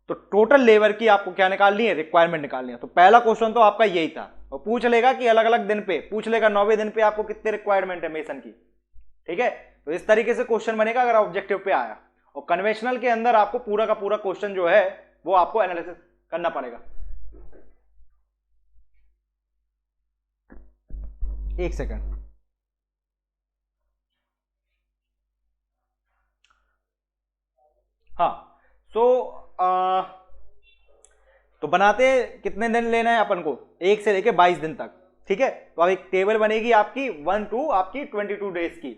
तो टोटल लेबर की आपको क्या निकालनी है? रिक्वायरमेंट निकालनी है। तो पहला क्वेश्चन तो आपका यही था और पूछ लेगा कि अलग अलग दिन पे, पूछ लेगा 9वें दिन पे आपको कितने रिक्वायरमेंट है मेसन की। ठीक है, तो इस तरीके से क्वेश्चन बनेगा अगर ऑब्जेक्टिव पे आया। और कन्वेंशनल के अंदर आपको पूरा का पूरा क्वेश्चन जो है वो आपको एनालिसिस करना पड़ेगा। एक सेकंड, हाँ। सो तो बनाते कितने दिन लेना है अपन को? 1 से लेके 22 दिन तक। ठीक है, तो अब एक टेबल बनेगी आपकी 1 टू आपकी 22 डेज की।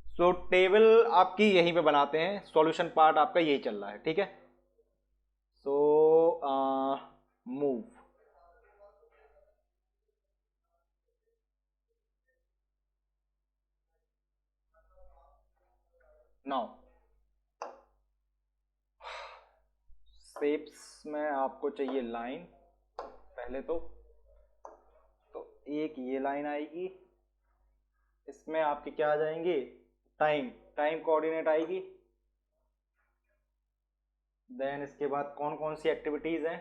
सो टेबल आपकी यहीं पे बनाते हैं, सॉल्यूशन पार्ट आपका यही चल रहा है। ठीक है, सो मूव, नाउ शेप्स में आपको चाहिए लाइन पहले तो एक ये लाइन आएगी, इसमें आपके क्या आ जाएंगे, टाइम कोऑर्डिनेट आएगी। देन इसके बाद कौन कौन सी एक्टिविटीज हैं,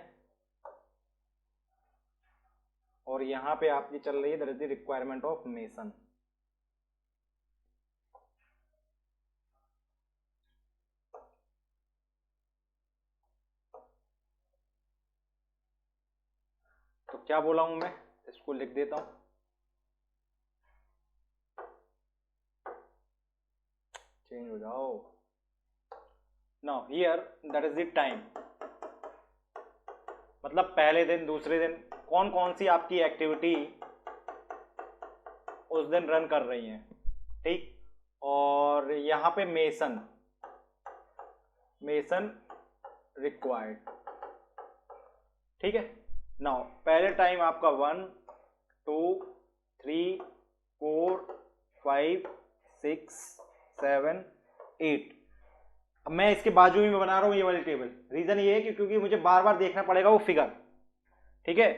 और यहाँ पे आपकी चल रही है that is the requirement of mason. तो क्या बोला हूं मैं, इसको लिख देता हूं, चेंज हो जाओ। Now here that is the time, मतलब पहले दिन दूसरे दिन कौन कौन सी आपकी एक्टिविटी उस दिन रन कर रही हैं, ठीक। और यहां पे मेसन रिक्वायर्ड, ठीक है। नाउ पहले टाइम आपका 1 2 3 4 5 6 7 8। अब मैं इसके बाजू में बना रहा हूं ये वाली टेबल, रीजन ये है कि क्योंकि मुझे बार बार देखना पड़ेगा वो फिगर, ठीक है।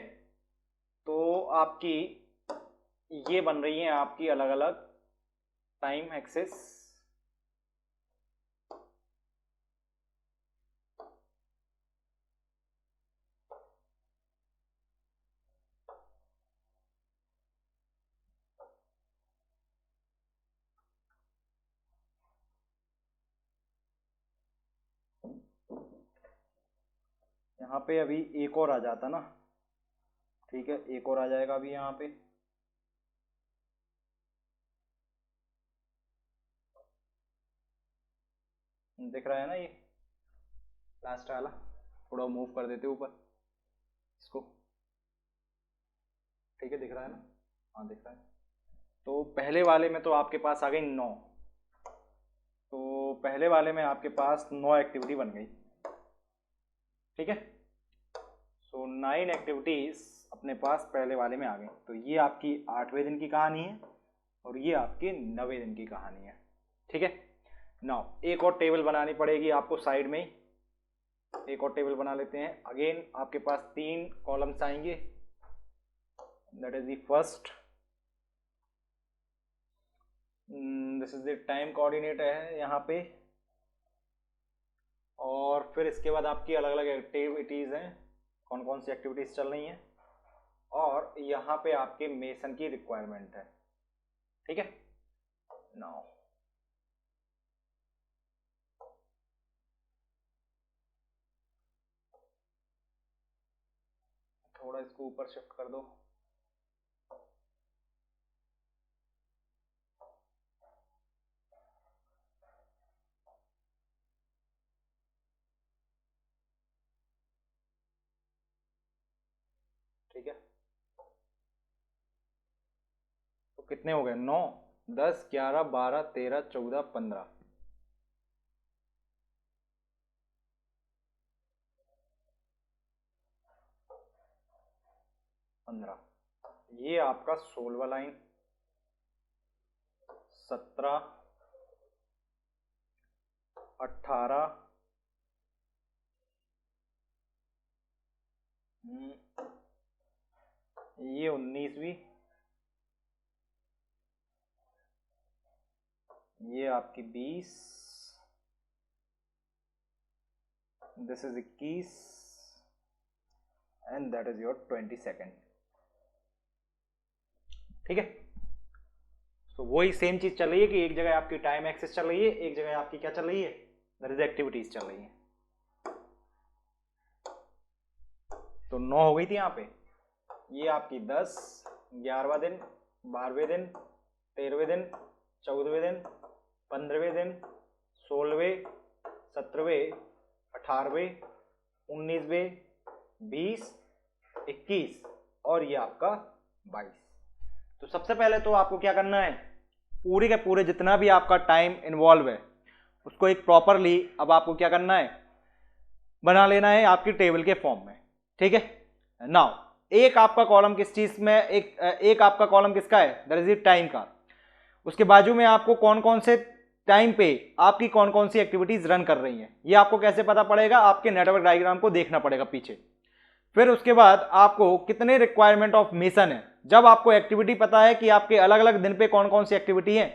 तो आपकी ये बन रही है आपकी अलग अलग टाइम एक्सेस। यहाँ पे अभी एक और आ जाता ना, ठीक है, एक और आ जाएगा अभी यहाँ पे। दिख रहा है ना ये लास्ट वाला, थोड़ा मूव कर देते ऊपर इसको, ठीक है, दिख रहा है ना, हाँ दिख रहा है। तो पहले वाले में तो आपके पास आ गई 9, तो पहले वाले में आपके पास 9 एक्टिविटी बन गई, ठीक है। सो 9 एक्टिविटीज अपने पास पहले वाले में आ गई। तो ये आपकी 8वें दिन की कहानी है और ये आपके 9वें दिन की कहानी है, ठीक है। नाउ एक और टेबल बनानी पड़ेगी आपको साइड में ही, एक और टेबल बना लेते हैं। अगेन आपके पास 3 कॉलम्स आएंगे, that is the first, this is the time coordinate है यहाँ पे, और फिर इसके बाद आपकी अलग अलग एक्टिविटीज हैं, कौन कौन सी एक्टिविटीज चल रही हैं, और यहाँ पे आपके मेसन की रिक्वायरमेंट है, ठीक है। नाउ थोड़ा इसको ऊपर शिफ्ट कर दो, ठीक है। तो कितने हो गए, 9 10 11 12 13 14 15, ये आपका 16वां लाइन, 17 18 ये 19वीं, ये आपकी 20, this is 21 and that is your 22nd, ठीक है। तो वही सेम चीज चल रही है कि एक जगह आपकी टाइम एक्सेस चल रही है, एक जगह आपकी क्या चल रही है, दैट इज एक्टिविटीज चल रही है। तो 9 हो गई थी यहाँ पे, ये आपकी 10 11वां दिन 12वें दिन 13वें दिन 14वें दिन 15वें दिन 16वें 17वें 18वें 19वें 20 21 और ये आपका 22। तो सबसे पहले तो आपको क्या करना है, पूरे के पूरे जितना भी आपका टाइम इन्वॉल्व है उसको एक प्रॉपरली अब आपको क्या करना है, बना लेना है आपकी टेबल के फॉर्म में, ठीक है। नाउ एक आपका कॉलम किस चीज में, एक आपका कॉलम किसका है, दैट इज टाइम का। उसके बाजू में आपको कौन कौन से टाइम पे आपकी कौन कौन सी एक्टिविटीज रन कर रही हैं, ये आपको कैसे पता पड़ेगा, आपके नेटवर्क डायग्राम को देखना पड़ेगा पीछे। फिर उसके बाद आपको कितने रिक्वायरमेंट ऑफ मिशन है, जब आपको एक्टिविटी पता है कि आपके अलग अलग दिन पे कौन कौन सी एक्टिविटी है,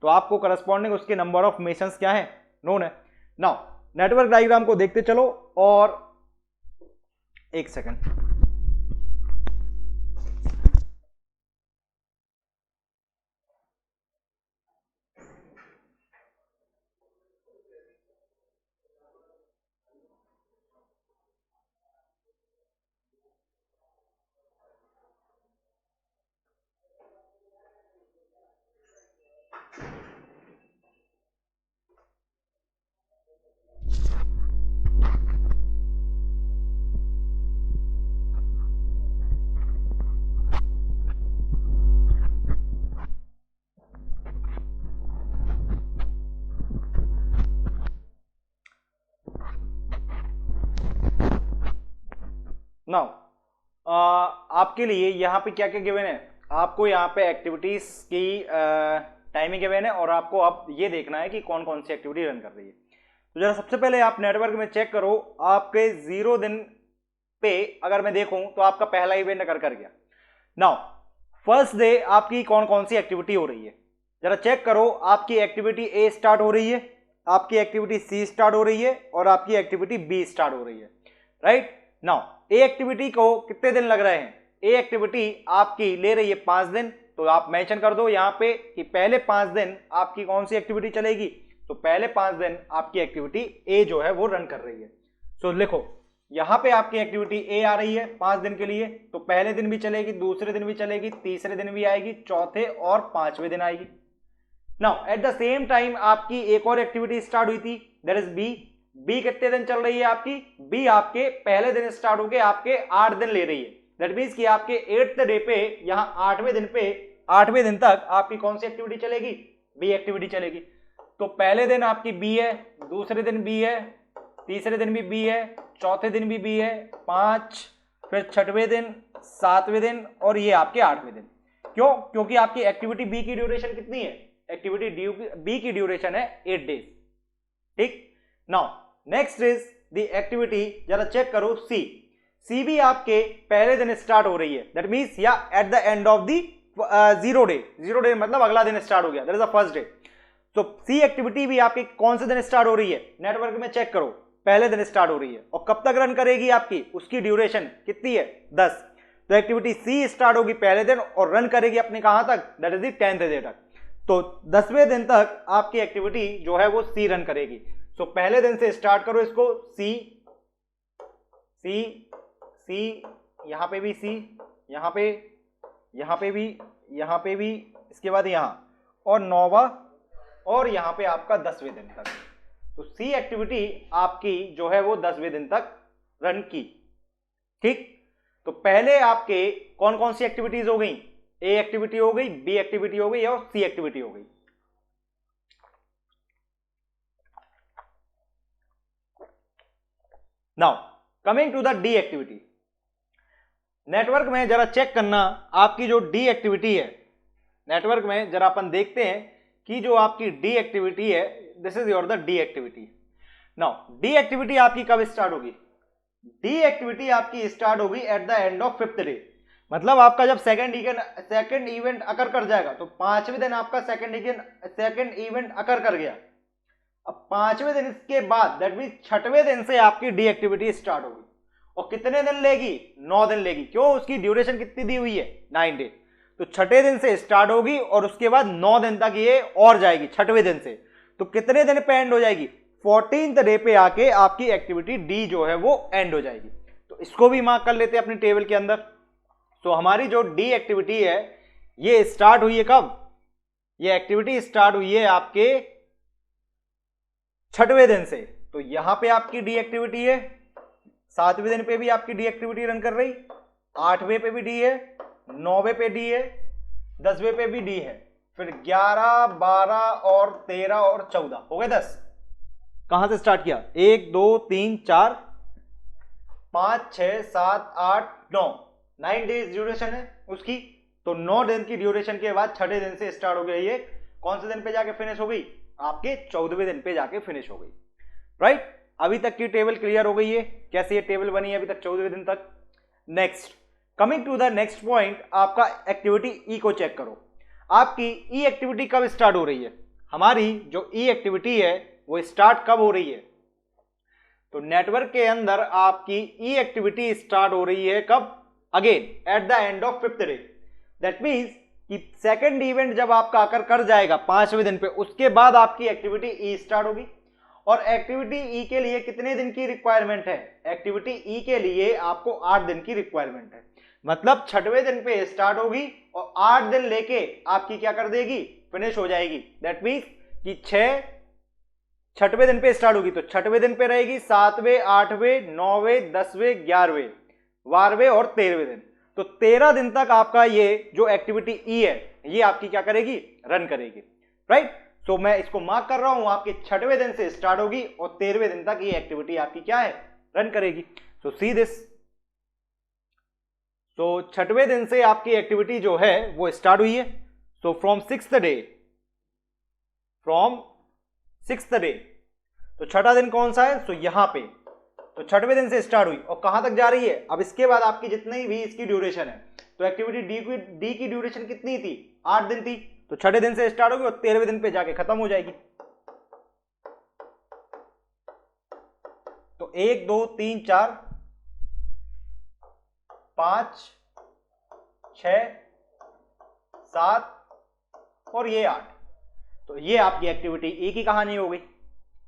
तो आपको करस्पॉन्डिंग उसके नंबर ऑफ मिशंस क्या है, नोन है। नाउ नेटवर्क डायग्राम को देखते चलो, और एक सेकंड, नाउ आपके लिए यहाँ पे क्या क्या गिवन है, आपको यहाँ पे एक्टिविटीज की टाइमिंग गिवन है, और आपको अब ये देखना है कि कौन कौन सी एक्टिविटी रन कर रही है। तो जरा सबसे पहले आप नेटवर्क में चेक करो, आपके 0 दिन पे अगर मैं देखूं तो आपका पहला इवेंट अगर कर गया। नाउ फर्स्ट डे आपकी कौन कौन सी एक्टिविटी हो रही है, जरा चेक करो, आपकी एक्टिविटी ए स्टार्ट हो रही है, आपकी एक्टिविटी सी स्टार्ट हो रही है, और आपकी एक्टिविटी बी स्टार्ट हो रही है, राइट। नाउ ए एक्टिविटी को कितने दिन लग रहे हैं, ए एक्टिविटी आपकी ले रही है 5 दिन, तो आप मेंशन कर दो यहाँ पे कि पहले 5 दिन आपकी कौन सी एक्टिविटी चलेगी, तो पहले 5 दिन आपकी एक्टिविटी ए जो है वो रन कर रही है। सो लिखो यहाँ पे आपकी एक्टिविटी ए आ रही है 5 दिन के लिए, तो पहले दिन भी चलेगी, दूसरे दिन भी चलेगी, तीसरे दिन भी आएगी, चौथे और 5वें दिन आएगी। Now at the same time आपकी एक और एक्टिविटी स्टार्ट हुई थी, दैट इज बी। बी कितने दिन चल रही है आपकी, बी आपके पहले दिन स्टार्ट होके आपके 8 दिन ले रही है, दैट मींस कि आपके 8th डे पे यहाँ 8वें दिन पे 8वें दिन तक आपकी कौन सी एक्टिविटी चलेगी, बी एक्टिविटी चलेगी। तो पहले दिन आपकी बी है, दूसरे दिन बी है, तीसरे दिन भी बी है, चौथे दिन भी बी है, 5, फिर 6वें दिन, 7वें दिन, और ये आपके 8वें दिन। क्यों, क्योंकि आपकी एक्टिविटी बी की ड्यूरेशन कितनी है, एक्टिविटी बी की ड्यूरेशन है 8 डेज, ठीक। Now next is the activity, जरा चेक करो सी। सी भी आपके पहले दिन स्टार्ट हो रही है, दैट मींस या at the end of the 0 day, 0 day मतलब अगला दिन स्टार्ट हो गया, that is the first day. तो सी एक्टिविटी भी आपकी कौन से दिन स्टार्ट हो रही है, नेटवर्क में चेक करो, पहले दिन स्टार्ट हो रही है, और कब तक रन करेगी आपकी, उसकी ड्यूरेशन कितनी है, 10। तो एक्टिविटी सी स्टार्ट होगी पहले दिन और रन करेगी अपने कहां तक, that is the 10th day तक। तो 10वें दिन तक आपकी एक्टिविटी जो है वो सी रन करेगी। तो पहले दिन से स्टार्ट करो इसको, सी सी सी, यहां पे भी सी, यहां पे भी, यहां पे भी, इसके बाद यहां, और 9वां, और यहां पे आपका 10वें दिन तक। तो सी एक्टिविटी आपकी जो है वो 10वें दिन तक रन की, ठीक। तो पहले आपके कौन कौन सी एक्टिविटीज हो गई, ए एक्टिविटी हो गई, बी एक्टिविटी हो गई, और सी एक्टिविटी हो गई। Now coming to the D activity, network में जरा चेक करना, आपकी जो डी एक्टिविटी है, नेटवर्क में जरा अपन देखते हैं कि जो आपकी डी एक्टिविटी है, this is your the D activity. Now D activity आपकी कब स्टार्ट होगी, डी एक्टिविटी आपकी स्टार्ट होगी at the end of 5th day, मतलब आपका जब सेकंड इवेंट अकर कर जाएगा, तो 5वें दिन आपका सेकंड इवेंट अकर कर गया। अब 5वें दिन के बाद दैट मीन 6वें दिन से आपकी डी एक्टिविटी स्टार्ट होगी, और कितने दिन लेगी, 9 दिन लेगी। क्यों, उसकी ड्यूरेशन कितनी दी हुई है, 9 डे। तो 6ठे दिन से स्टार्ट होगी और उसके बाद 9 दिन तक ये और जाएगी 6वें दिन से। तो कितने दिन पे एंड हो जाएगी, 14th डे पे आके आपकी एक्टिविटी डी जो है वो एंड हो जाएगी। तो इसको भी मार्क कर लेते हैं अपनी टेबल के अंदर। तो हमारी जो डी एक्टिविटी है ये स्टार्ट हुई है कब, ये एक्टिविटी स्टार्ट हुई है आपके 6वें दिन से। तो यहां पे आपकी डी एक्टिविटी है, 7वें दिन पे भी आपकी डी एक्टिविटी रन कर रही, 8वें पे भी डी है, 9वें पे डी है, 10वें पे भी डी है, फिर 11, 12 और 13 और 14 हो गए 10। कहां से स्टार्ट किया, 1 2 3 4 5 6 7 8 9 डेज ड्यूरेशन है उसकी। तो 9 दिन की ड्यूरेशन के बाद 6ठे दिन से स्टार्ट हो गया, ये कौन से दिन पे जाके फिनिश हो गई, आपके 14वें दिन पे जाके फिनिश हो गई। राइट, अभी तक की टेबल क्लियर हो गई है कैसे ये टेबल बनी है अभी तक 14वें दिन तक। Next, coming to the next point, आपका एक्टिविटी ई को चेक करो। आपकी ई एक्टिविटी कब स्टार्ट हो रही है? हमारी जो ई एक्टिविटी है वो स्टार्ट कब हो रही है? तो नेटवर्क के अंदर आपकी ई एक्टिविटी स्टार्ट हो रही है कब? Again at the end of 5th day. That means कि सेकंड इवेंट जब आपका आकर कर जाएगा 5वें दिन पे, उसके बाद आपकी एक्टिविटी ई स्टार्ट होगी। और एक्टिविटी ई के लिए कितने दिन की रिक्वायरमेंट है? एक्टिविटी ई के लिए आपको 8 दिन की रिक्वायरमेंट है। मतलब 6वें दिन पे स्टार्ट होगी और 8 दिन लेके आपकी क्या कर देगी? फिनिश हो जाएगी। दैट मीन्स कि 6वें दिन पे स्टार्ट होगी तो 6वें दिन पे रहेगी, 7वें, 8वें, 9वें, 10वें, 11वें, 12वें और 13वें दिन। तो 13 दिन तक आपका ये जो एक्टिविटी ई है ये आपकी क्या करेगी? रन करेगी। राइट, तो मैं इसको मार्क कर रहा हूं, आपके 6वें दिन से स्टार्ट होगी और 13वें दिन तक ये एक्टिविटी आपकी क्या है? रन करेगी। सो सी दिस। तो 6वें दिन से आपकी एक्टिविटी जो है वो स्टार्ट हुई है। सो फ्रॉम 6th डे, तो 6वां दिन कौन सा है? सो यहां पे, तो 6वें दिन से स्टार्ट हुई और कहां तक जा रही है? अब इसके बाद आपकी जितनी भी इसकी ड्यूरेशन है, तो एक्टिविटी डी की ड्यूरेशन कितनी थी? 8 दिन थी। तो 6वें दिन से स्टार्ट होगी और 13वें दिन पे जाके खत्म हो जाएगी। तो 1 2 3 4 5 6 7 और ये 8। तो ये आपकी एक्टिविटी ई की कहानी हो गई।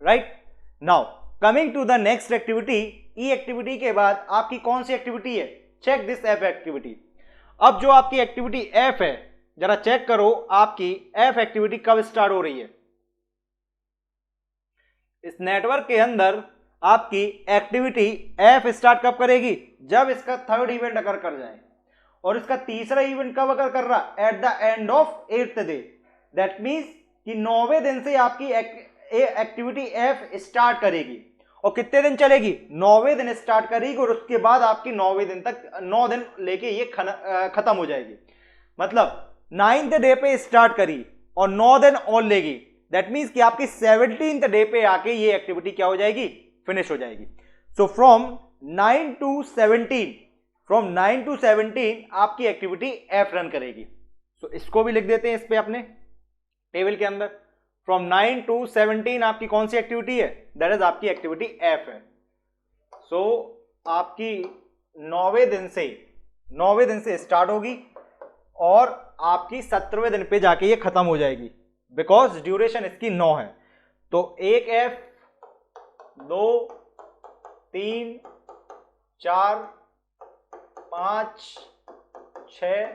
Right, now coming to the next activity, E activity के बाद आपकी कौन सी एक्टिविटी है? Check this F activity. अब जो आपकी एक्टिविटी एफ है, जरा चेक करो आपकी एफ एक्टिविटी कब स्टार्ट हो रही है। इस नेटवर्क के अंदर आपकी एक्टिविटी एफ स्टार्ट कब करेगी? जब इसका 3rd इवेंट अगर कर जाए। और इसका तीसरा इवेंट कब अगर कर रहा? At the end of 8th day. That means कि 9वें दिन से आपकी एक्टिविटी एफ स्टार्ट करेगी और कितने दिन चलेगी? 9वें दिन स्टार्ट करेगी और उसके बाद आपकी 9वें दिन तक 9 दिन लेके ये खत्म हो जाएगी। मतलब 9th डे पे स्टार्ट करी और 9 दिन और लेगी। दैट मीन्स कि आपकी 17th डे पे आके ये एक्टिविटी क्या हो जाएगी? फिनिश हो जाएगी। सो फ्रॉम 9 टू 17 आपकी एक्टिविटी एफ रन करेगी। सो इसको भी लिख देते हैं इस पे अपने टेबल के अंदर। फ्रॉम 9 टू 17 आपकी कौन सी एक्टिविटी है? दैट इज आपकी एक्टिविटी एफ है। सो आपकी 9वें दिन से स्टार्ट होगी और आपकी 17वें दिन पे जाके ये खत्म हो जाएगी, बिकॉज ड्यूरेशन इसकी 9 है। तो 1 एफ 2 3 4 5 6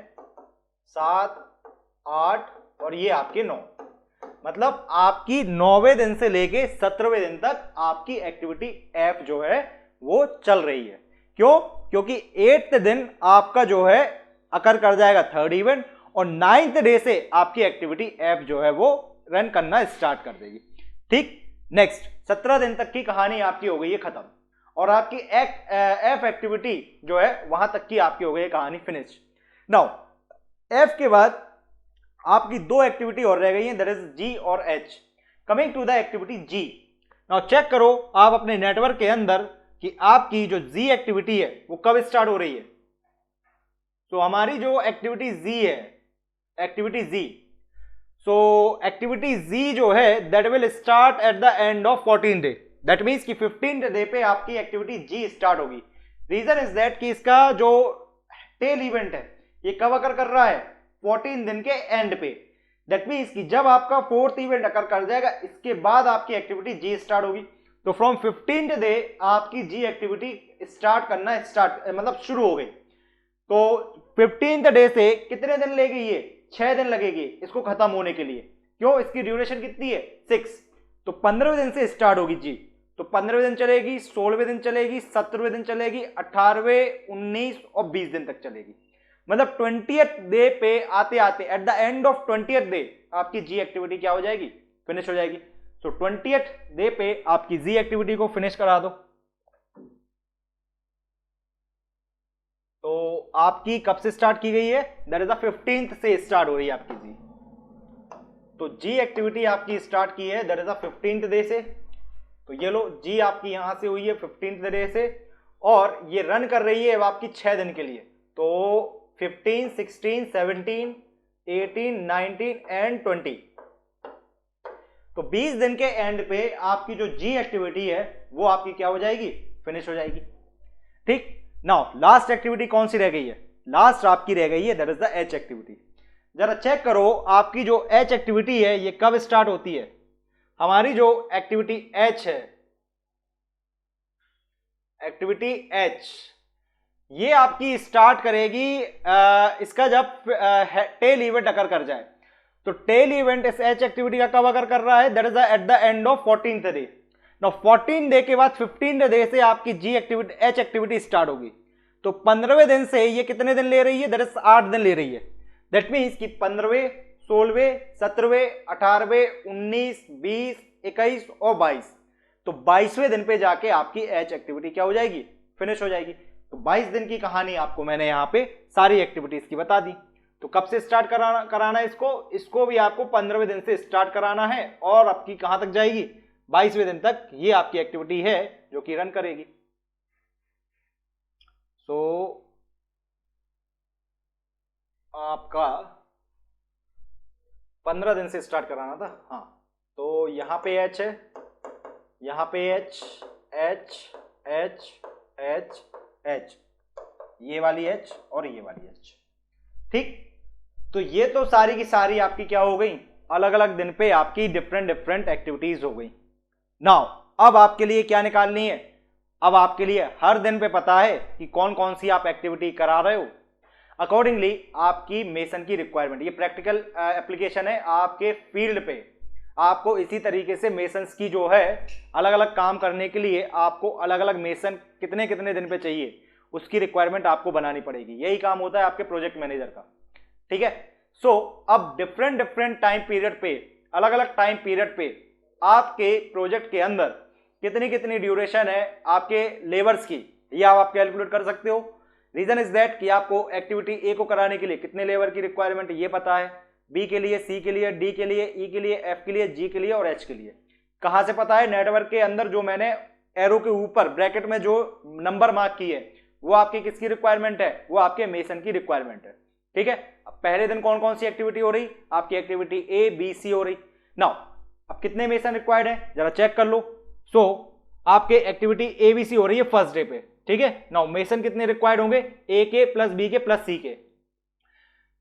7 8 और ये आपके 9। मतलब आपकी 9वें दिन से लेके 17वें दिन तक आपकी एक्टिविटी एफ जो है वो चल रही है। क्यों? क्योंकि 8th दिन आपका जो है अकर कर जाएगा 3rd इवेंट और 9th डे से आपकी एक्टिविटी एफ जो है वो रन करना स्टार्ट कर देगी। ठीक, नेक्स्ट 17 दिन तक की कहानी आपकी हो गई है खत्म और आपकी एफ एक्टिविटी जो है वहां तक की आपकी हो गई है कहानी फिनिश। नाउ एफ के बाद आपकी 2 एक्टिविटी और रह गई हैं, दैट इज जी और H. Coming to the activity G. Now check करो आप अपने नेटवर्क के अंदर कि आपकी जो जी एक्टिविटी है वो कब स्टार्ट हो रही है। तो हमारी जो एक्टिविटी जी है, एक्टिविटी जी, सो एक्टिविटी जी जो है that will start at the end of 14 day. That means कि 15th डे पे आपकी एक्टिविटी जी स्टार्ट होगी। रीजन इज दैट कि इसका जो टेल इवेंट है ये कब अकर कर रहा है? 14 दिन के एंड पे। दैट मीन्स कि जब आपका 4th इवेंट अकर कर जाएगा इसके बाद आपकी एक्टिविटी जी स्टार्ट होगी। तो फ्रॉम 15th डे आपकी जी एक्टिविटी स्टार्ट करना मतलब शुरू हो गई। तो 15th डे से कितने दिन लेगी ये? 6 दिन लगेगी इसको खत्म होने के लिए। क्यों? इसकी ड्यूरेशन कितनी है? 6। तो 15वें दिन से स्टार्ट होगी जी। तो 15वें दिन चलेगी, 16वें दिन चलेगी, 17वें दिन चलेगी, 18वें, 19 और 20 दिन तक चलेगी। मतलब 20th डे पे आते आते at the end of 20th day आपकी जी एक्टिविटी क्या हो जाएगी? फिनिश हो जाएगी। तो 20th डे पे आपकी जी एक्टिविटी को फिनिश करा दो। तो आपकी कब से स्टार्ट की गई है? दैट इज द 15th से स्टार्ट हो रही है आपकी जी। तो जी एक्टिविटी आपकी स्टार्ट की है that is the 15th day से। तो ये लो जी आपकी यहां से हुई है 15th डे से, और ये रन कर रही है अब आपकी 6 दिन के लिए। तो 15, 16, 17, 18, 19 एंड 20। तो 20 दिन के एंड पे आपकी जो जी एक्टिविटी है वो आपकी क्या हो जाएगी, फिनिश हो जाएगी। ठीक, नाउ लास्ट एक्टिविटी कौन सी रह गई है, लास्ट आपकी रह गई है that is the H activity. जरा चेक करो आपकी जो एच एक्टिविटी है ये कब स्टार्ट होती है। हमारी जो एक्टिविटी एच है, एक्टिविटी एच, ये आपकी स्टार्ट करेगी इसका जब टेल इवेंट अकर कर जाए। तो टेल इवेंट इस एच एक्टिविटी का कब अकर कर रहा है, that is at the end of 14th day. Now 14 day के बाद 15th डे से आपकी जी एक्टिविटी एच एक्टिविटी स्टार्ट होगी। तो 15वें दिन से ये कितने दिन ले रही है, दैट इज 8 दिन ले रही है। दैट मीन्स कि 15वें, 16वें, 17वें, 18वें, 19, 20, 21 और 22। तो 22वें दिन पे जाके आपकी एच एक्टिविटी क्या हो जाएगी, फिनिश हो जाएगी। तो 22 दिन की कहानी आपको मैंने यहाँ पे सारी एक्टिविटीज की बता दी। तो कब से स्टार्ट कराना है इसको भी आपको 15वें दिन से स्टार्ट कराना है, और आपकी कहां तक जाएगी, 22वें दिन तक ये आपकी एक्टिविटी है जो कि रन करेगी। सो आपका 15 दिन से स्टार्ट कराना था। हाँ, तो यहां पे एच है, यहां पे H, H, H, H, H, ये वाली एच और ये वाली एच। ठीक, तो ये तो सारी की सारी आपकी क्या हो गई, अलग अलग दिन पे आपकी डिफरेंट डिफरेंट एक्टिविटीज हो गई। नाउ अब आपके लिए क्या निकालनी है, अब आपके लिए हर दिन पे पता है कि कौन कौन सी आप एक्टिविटी करा रहे हो। अकॉर्डिंगली आपकी मेसन की रिक्वायरमेंट, ये प्रैक्टिकल एप्लीकेशन है आपके फील्ड पे। आपको इसी तरीके से मेसन्स की जो है अलग अलग काम करने के लिए आपको अलग अलग मेसन कितने कितने दिन पे चाहिए उसकी रिक्वायरमेंट आपको बनानी पड़ेगी। यही काम होता है आपके प्रोजेक्ट मैनेजर का। ठीक है, सो अब डिफरेंट डिफरेंट टाइम पीरियड पे, अलग अलग टाइम पीरियड पे आपके प्रोजेक्ट के अंदर कितनी कितनी ड्यूरेशन है आपके लेबर्स की, ये आप कैलकुलेट कर सकते हो। रीजन इज दैट कि आपको एक्टिविटी ए को कराने के लिए कितने लेबर की रिक्वायरमेंट ये पता है, बी के लिए, सी के लिए, डी के लिए, ई के लिए, एफ के लिए, जी के लिए और एच के लिए। कहां से पता है, नेटवर्क के अंदर जो मैंने एरो के ऊपर ब्रैकेट में जो नंबर मार्क की है वो आपकी किसकी रिक्वायरमेंट है, वो आपके मेसन की रिक्वायरमेंट है। ठीक है, अब पहले दिन कौन कौन सी एक्टिविटी हो रही, आपकी एक्टिविटी ए बी सी हो रही। नाउ अब कितने मेसन रिक्वायर्ड है जरा चेक कर लो। सो आपके एक्टिविटी ए बी सी हो रही है फर्स्ट डे पे। ठीक है, नाउ मेसन कितने रिक्वायर्ड होंगे, ए के प्लस बी के प्लस सी के।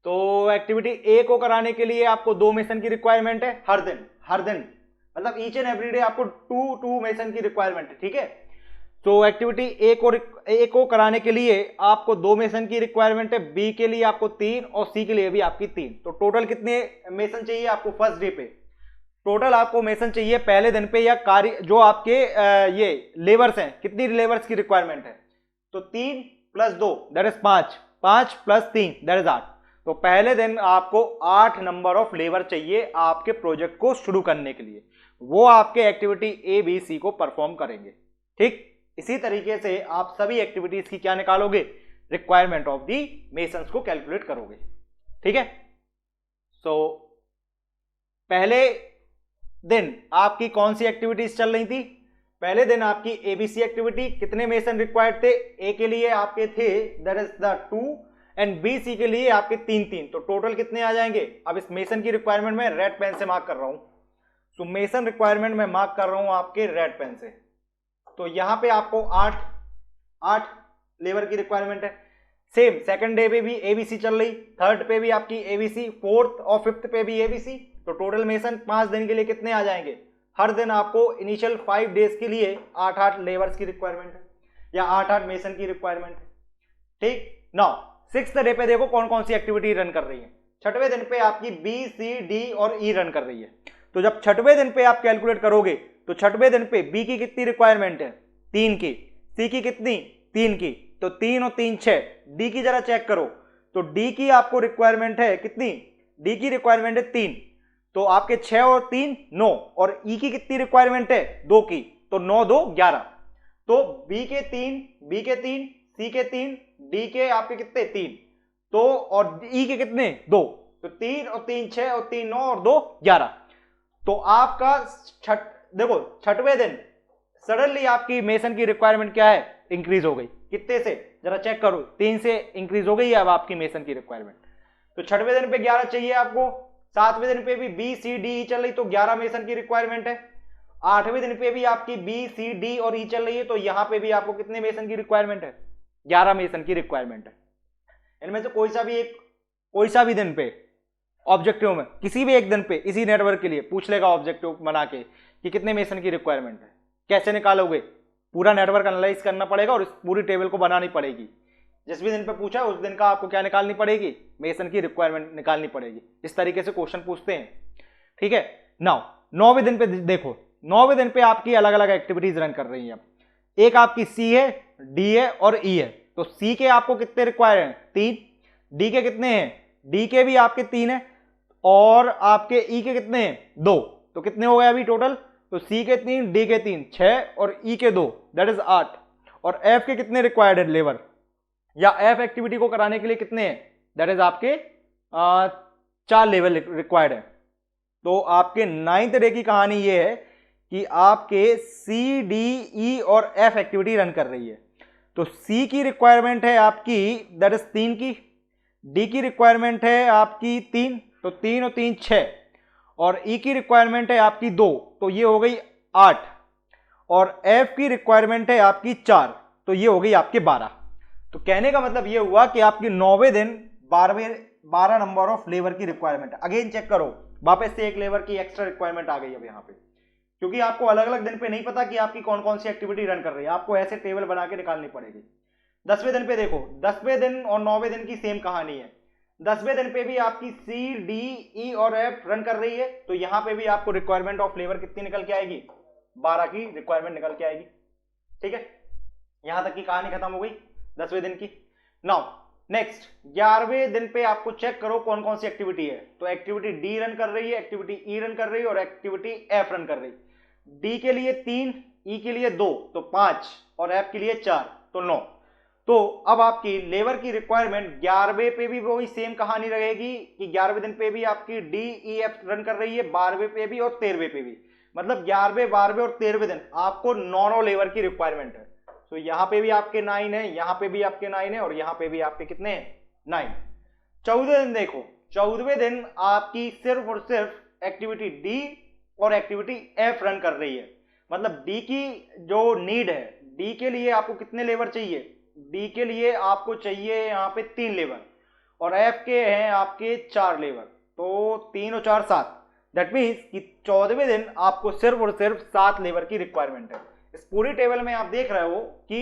तो एक्टिविटी ए को कराने के लिए आपको 2 मेसन की रिक्वायरमेंट है हर दिन मतलब ईच एंड एवरी डे आपको 2 मेसन की रिक्वायरमेंट है। ठीक है, तो एक्टिविटी ए को कराने के लिए आपको 2 मेसन की रिक्वायरमेंट है, बी के लिए आपको 3 और सी के लिए भी आपकी 3। तो टोटल कितने मेसन चाहिए आपको फर्स्ट डे पे, टोटल आपको मेसन चाहिए पहले दिन पे या कार्य जो आपके ये लेबर्स हैं, कितनी लेबर्स की रिक्वायरमेंट है, तो 3 + 2 दैट इज 5, 5 + 3 दैट इज 8। तो पहले दिन आपको 8 नंबर ऑफ लेबर चाहिए आपके प्रोजेक्ट को शुरू करने के लिए, वो आपके एक्टिविटी ए बी सी को परफॉर्म करेंगे। ठीक, इसी तरीके से आप सभी एक्टिविटीज की क्या निकालोगे, रिक्वायरमेंट ऑफ दी मेसन्स को कैलकुलेट करोगे। ठीक है, सो पहले दिन आपकी कौन सी एक्टिविटीज चल रही थी, पहले दिन आपकी एबीसी एक्टिविटी, कितने मेसन रिक्वायर्ड थे, ए के लिए आपके थे that is the 2 and B C के लिए आपके 3, तो टोटल कितने आ जाएंगे। अब इस मेसन की रिक्वायरमेंट में रेड पेन से मार्क कर रहा हूं, तो मेसन रिक्वायरमेंट में मार्क कर रहा हूं आपके रेड पेन से। तो यहां पे आपको 8 लेबर की रिक्वायरमेंट है। सेम सेकंड डे पे भी एबीसी चल रही, थर्ड पे भी आपकी एबीसी, फोर्थ और फिफ्थ पे भी एबीसी। तो टोटल मेसन 5 दिन के लिए कितने आ जाएंगे, हर दिन आपको इनिशियल 5 डेज के लिए 8 लेबर्स की रिक्वायरमेंट है या 8 मेसन की रिक्वायरमेंट है। ठीक, नाउ 6th डे पे देखो कौन कौन सी एक्टिविटी रन कर रही है। 6वें दिन पे आपकी बी सी डी और ई रन कर रही है। तो जब 6वें दिन पे आप कैलकुलेट करोगे तो 6वें दिन पे बी की कितनी रिक्वायरमेंट है, 3 की, सी की कितनी, 3 की, तो 3 और 3 6। डी की जरा चेक करो, तो डी की आपको रिक्वायरमेंट है कितनी, डी की रिक्वायरमेंट है 3, तो आपके 6 और 3 9, और ई की कितनी रिक्वायरमेंट है 2 की, तो 9 2 11। तो बी के 3, सी के 3, डी के आपके कितने 3, तो और ई के कितने 2, तो 3 और 3 6 और 3 9 और 2 11। तो आपका देखो छठवें दिन सडनली आपकी मेसन की रिक्वायरमेंट क्या है, इंक्रीज हो गई। कितने से, जरा चेक करो, 3 से इंक्रीज हो गई है अब आपकी मेसन की रिक्वायरमेंट। तो छठवें दिन पे 11 चाहिए आपको, सातवें दिन पे भी बी सी डी ई चल रही तो 11 मेसन की रिक्वायरमेंट है, आठवें दिन पे भी आपकी बी सी डी और ई चल रही है तो यहां पे भी आपको कितने मेसन की रिक्वायरमेंट है, 11 मेसन की रिक्वायरमेंट है। इनमें से कोई सा भी दिन पे ऑब्जेक्टिव में किसी भी एक दिन पे इसी नेटवर्क के लिए पूछ लेगा ऑब्जेक्टिव बना के कि कितने मेसन की रिक्वायरमेंट है। कैसे निकालोगे, पूरा नेटवर्क एनालाइज करना पड़ेगा और इस पूरी टेबल को बनानी पड़ेगी। जिस भी दिन पे पूछा है उस दिन का आपको क्या निकालनी पड़ेगी, मेसन की रिक्वायरमेंट निकालनी पड़ेगी। इस तरीके से क्वेश्चन पूछते हैं, ठीक है। नाउ 9वें दिन पे देखो, 9वें दिन पे आपकी अलग अलग एक्टिविटीज रन कर रही हैं। एक आपकी सी है, डी है और ई है। तो सी के आपको कितने रिक्वायर हैं, 3। डी के कितने हैं, डी के भी आपके 3 है और आपके ई के कितने हैं, 2। तो कितने हो गए अभी टोटल, तो सी के 3, डी के 3 6 और ई के 2 दैट इज 8। और एफ के कितने रिक्वायर्ड है लेबर, या एफ एक्टिविटी को कराने के लिए कितने हैं, दैट इज आपके 4 लेवल रिक्वायर्ड है। तो आपके 9th डे की कहानी ये है कि आपके सी डी ई और एफ एक्टिविटी रन कर रही है। तो सी की रिक्वायरमेंट है आपकी दैट इज 3 की, डी की रिक्वायरमेंट है आपकी 3, तो 3 और 3 6, और ई की रिक्वायरमेंट है आपकी 2, तो ये हो गई 8, और एफ की रिक्वायरमेंट है आपकी 4, तो ये हो गई आपके 12। तो कहने का मतलब ये हुआ कि आपकी 9वें दिन 12 नंबर ऑफ लेबर की रिक्वायरमेंट है। अगेन चेक करो, वापस से एक लेबर की एक्स्ट्रा रिक्वायरमेंट आ गई अब यहाँ पे, क्योंकि आपको अलग अलग दिन पे नहीं पता कि आपकी कौन कौन सी एक्टिविटी रन कर रही है, आपको ऐसे टेबल बना के निकालनी पड़ेगी। 10वें दिन पे देखो, 10वें दिन और 9वें दिन की सेम कहानी है। 10वें दिन पे भी आपकी सी डी ई और एफ रन कर रही है, तो यहां पे भी आपको रिक्वायरमेंट ऑफ लेबर कितनी निकल के आएगी, 12 की रिक्वायरमेंट निकल के आएगी। ठीक है, यहां तक की कहानी खत्म हो गई 10वें दिन की। नाउ नेक्स्ट 11वें दिन पे आपको चेक करो कौन कौन सी एक्टिविटी है। तो एक्टिविटी डी रन कर रही है, एक्टिविटी ई रन कर रही है और एक्टिविटी एफ रन कर रही है। डी के लिए 3, ई के लिए 2 तो 5, और एफ के लिए 4 तो 9। तो अब आपकी लेबर की रिक्वायरमेंट 11वें पे भी वही सेम कहानी रहेगी कि 11वें दिन पे भी आपकी डी ई एफ रन कर रही है, 12वें पे भी और 13वें पे भी। मतलब 11वें 12वें और 13वें दिन आपको 9 लेबर की रिक्वायरमेंट है। तो यहां पे भी आपके 9 है, यहां पे भी आपके 9 है और यहां पे भी आपके कितने हैं, 9। 14वें दिन देखो, 14वें दिन आपकी सिर्फ और सिर्फ एक्टिविटी डी और एक्टिविटी एफ रन कर रही है। मतलब डी की जो नीड है, डी के लिए आपको कितने लेबर चाहिए, डी के लिए आपको चाहिए यहाँ पे 3 लेबर, और एफ के हैं आपके 4 लेबर, तो 3 और 4 7। दैट मीन्स कि 14वें दिन आपको सिर्फ और सिर्फ 7 लेबर की रिक्वायरमेंट है। इस पूरी टेबल में आप देख रहे हो कि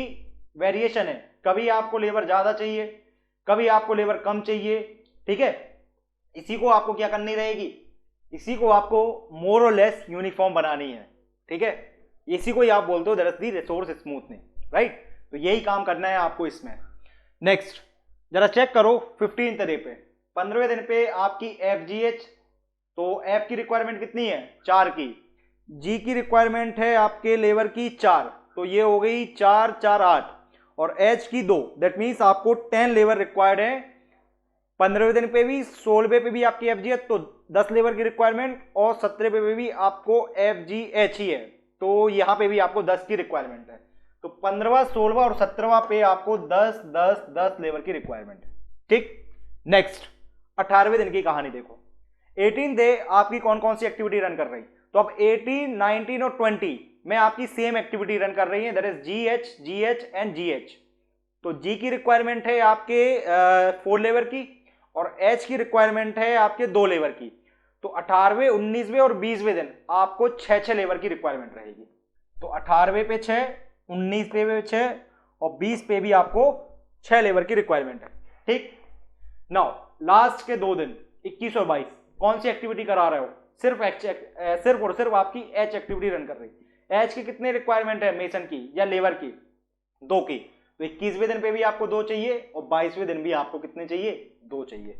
वेरिएशन है, कभी आपको लेबर ज्यादा चाहिए, कभी आपको लेबर कम चाहिए। ठीक है, इसी को आपको क्या करनी रहेगी, इसी को आपको मोर और लेस यूनिफॉर्म बनानी है। ठीक है, इसी को ही आप बोलते हो that is the resource smoothening, right. तो यही काम करना है आपको इसमें। नेक्स्ट जरा चेक करो 15th डे पे, 15वें दिन पे आपकी एफ जी एच। तो एफ की रिक्वायरमेंट कितनी है, 4 की। जी की रिक्वायरमेंट है आपके लेबर की 4, तो ये हो गई 4 4 8, और एच की 2। दैट मीन्स आपको 10 लेबर रिक्वायर्ड है 15वें दिन पे भी। 16वें पे भी आपकी एफ जी एच, तो 10 लेबर की रिक्वायरमेंट, और 17वें पे भी आपको एफ जी एच ही है, तो यहां पे भी आपको 10 की रिक्वायरमेंट है। तो 15वां 16वां और 17वां पे आपको 10 10 10 लेबर की रिक्वायरमेंट है। ठीक, नेक्स्ट 18वें दिन की कहानी देखो। 18 डे आपकी कौन कौन सी एक्टिविटी रन कर रही, तो अब 18 19 और 20 में आपकी सेम एक्टिविटी रन कर रही है, that is ji H and ji H. तो जी की रिक्वायरमेंट है आपके 4 लेबर की, और एच की रिक्वायरमेंट है आपके 2 लेबर की। तो 18वें 19वें और 20वें दिन आपको 6 लेबर की रिक्वायरमेंट रहेगी। तो 18वें पे 6, 19 पे 6 और 20 पे भी आपको 6 लेबर की रिक्वायरमेंट है। ठीक, नाउ लास्ट के 2 दिन 21 और 22 कौन सी एक्टिविटी करा रहे हो, सिर्फ और सिर्फ आपकी एच एक्टिविटी रन कर रही है। एच की कितने रिक्वायरमेंट है, मेसन की या लेबर की, 2 की। तो 21वें दिन पे भी आपको 2 चाहिए और 22वें दिन भी आपको कितने चाहिए, 2 चाहिए।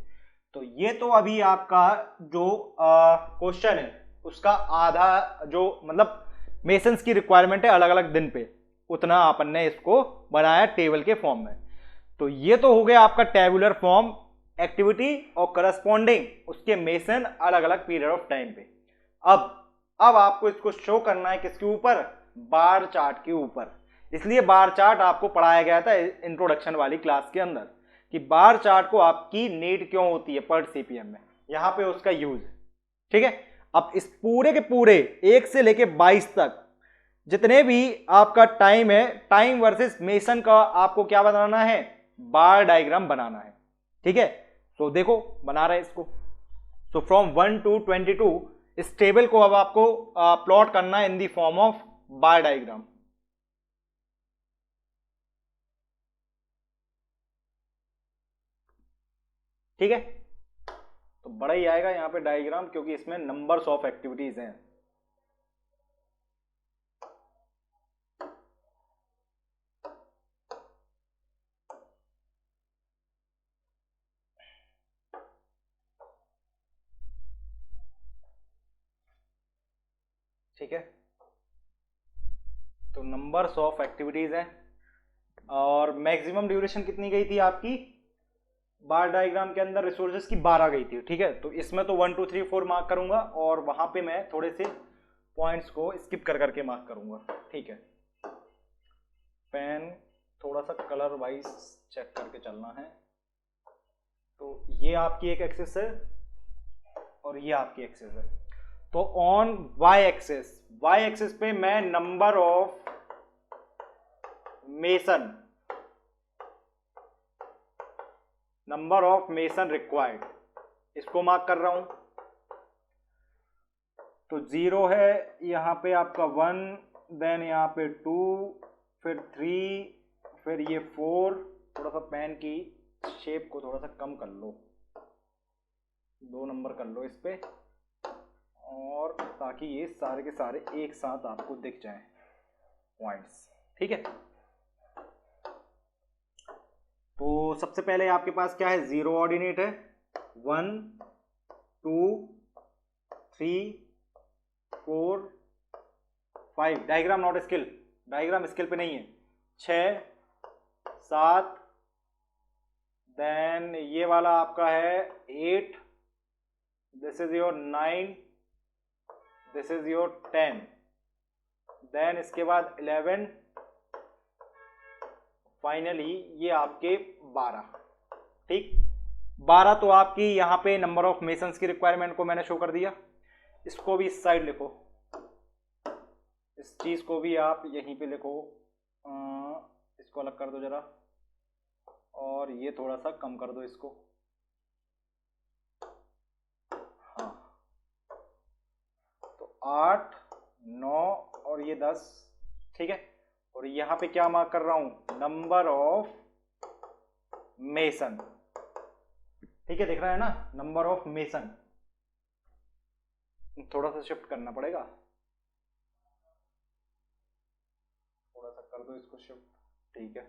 तो ये तो अभी आपका जो क्वेश्चन है उसका आधा जो मतलब मेसन्स की रिक्वायरमेंट है अलग अलग दिन पे, उतना अपन ने इसको बनाया टेबल के फॉर्म में। तो ये तो हो गया आपका टेबुलर फॉर्म एक्टिविटी और करस्पॉन्डिंग उसके मेसन अलग अलग पीरियड ऑफ टाइम पे। अब आपको इसको शो करना है किसके ऊपर, बार चार्ट के ऊपर। इसलिए बार चार्ट आपको पढ़ाया गया था इंट्रोडक्शन वाली क्लास के अंदर कि बार चार्ट को आपकी नीड क्यों होती है पर सीपीएम में, यहां पे उसका यूज। ठीक है, अब इस पूरे के पूरे 1 से लेके 22 तक जितने भी आपका टाइम है, टाइम वर्सेस मेसन का आपको क्या बनाना है, बार डायग्राम बनाना है। ठीक है, तो देखो बना रहे हैं इसको। सो फ्रॉम 1 to 22 इस टेबल को अब आपको प्लॉट करना है in the form of bar diagram. ठीक है, तो बड़ा ही आएगा यहां पे डायग्राम, क्योंकि इसमें नंबर्स ऑफ एक्टिविटीज हैं। ठीक है, तो नंबर्स ऑफ एक्टिविटीज हैं और मैक्सिमम ड्यूरेशन कितनी गई थी आपकी बार डायग्राम के अंदर, रिसोर्सेज की 12 गई थी। ठीक है, तो इसमें तो 1 2 3 4 मार्क करूंगा और वहां पे मैं थोड़े से पॉइंट्स को स्किप कर करके मार्क करूंगा। ठीक है, पेन थोड़ा सा कलर वाइज चेक करके चलना है। तो ये आपकी एक एक्सिस है और ये आपकी एक्सिस है। तो ऑन वाई एक्सिस पे मैं नंबर ऑफ मेसन रिक्वायर्ड इसको मार्क कर रहा हूं। तो 0 है यहां पे आपका 1, देन यहां पे 2, फिर 3, फिर ये 4। थोड़ा सा पेन की शेप को थोड़ा सा कम कर लो, 2 नंबर कर लो इस पे, और ताकि ये सारे के सारे एक साथ आपको दिख जाएं पॉइंट्स। ठीक है, तो सबसे पहले आपके पास क्या है, 0 ऑर्डिनेट है, 1 2 3 4 5। Diagram not skill, diagram skill पे नहीं है। 6 7, देन ये वाला आपका है 8, this is your 9, this is your 10, then इसके बाद 11, फाइनली ये आपके 12। ठीक, 12 तो आपकी यहां पे नंबर ऑफ मेसन्स की रिक्वायरमेंट को मैंने शो कर दिया। इसको भी इस साइड लिखो, इस चीज को भी आप यहीं पे लिखो। इसको अलग कर दो जरा, और ये थोड़ा सा कम कर दो इसको। हाँ, तो 8 9 और ये 10। ठीक है, और यहां पे क्या मार्क कर रहा हूं, नंबर ऑफ मेसन। ठीक है, दिख रहा है ना, नंबर ऑफ मेसन। थोड़ा सा शिफ्ट करना पड़ेगा, थोड़ा सा कर दो इसको शिफ्ट। ठीक है,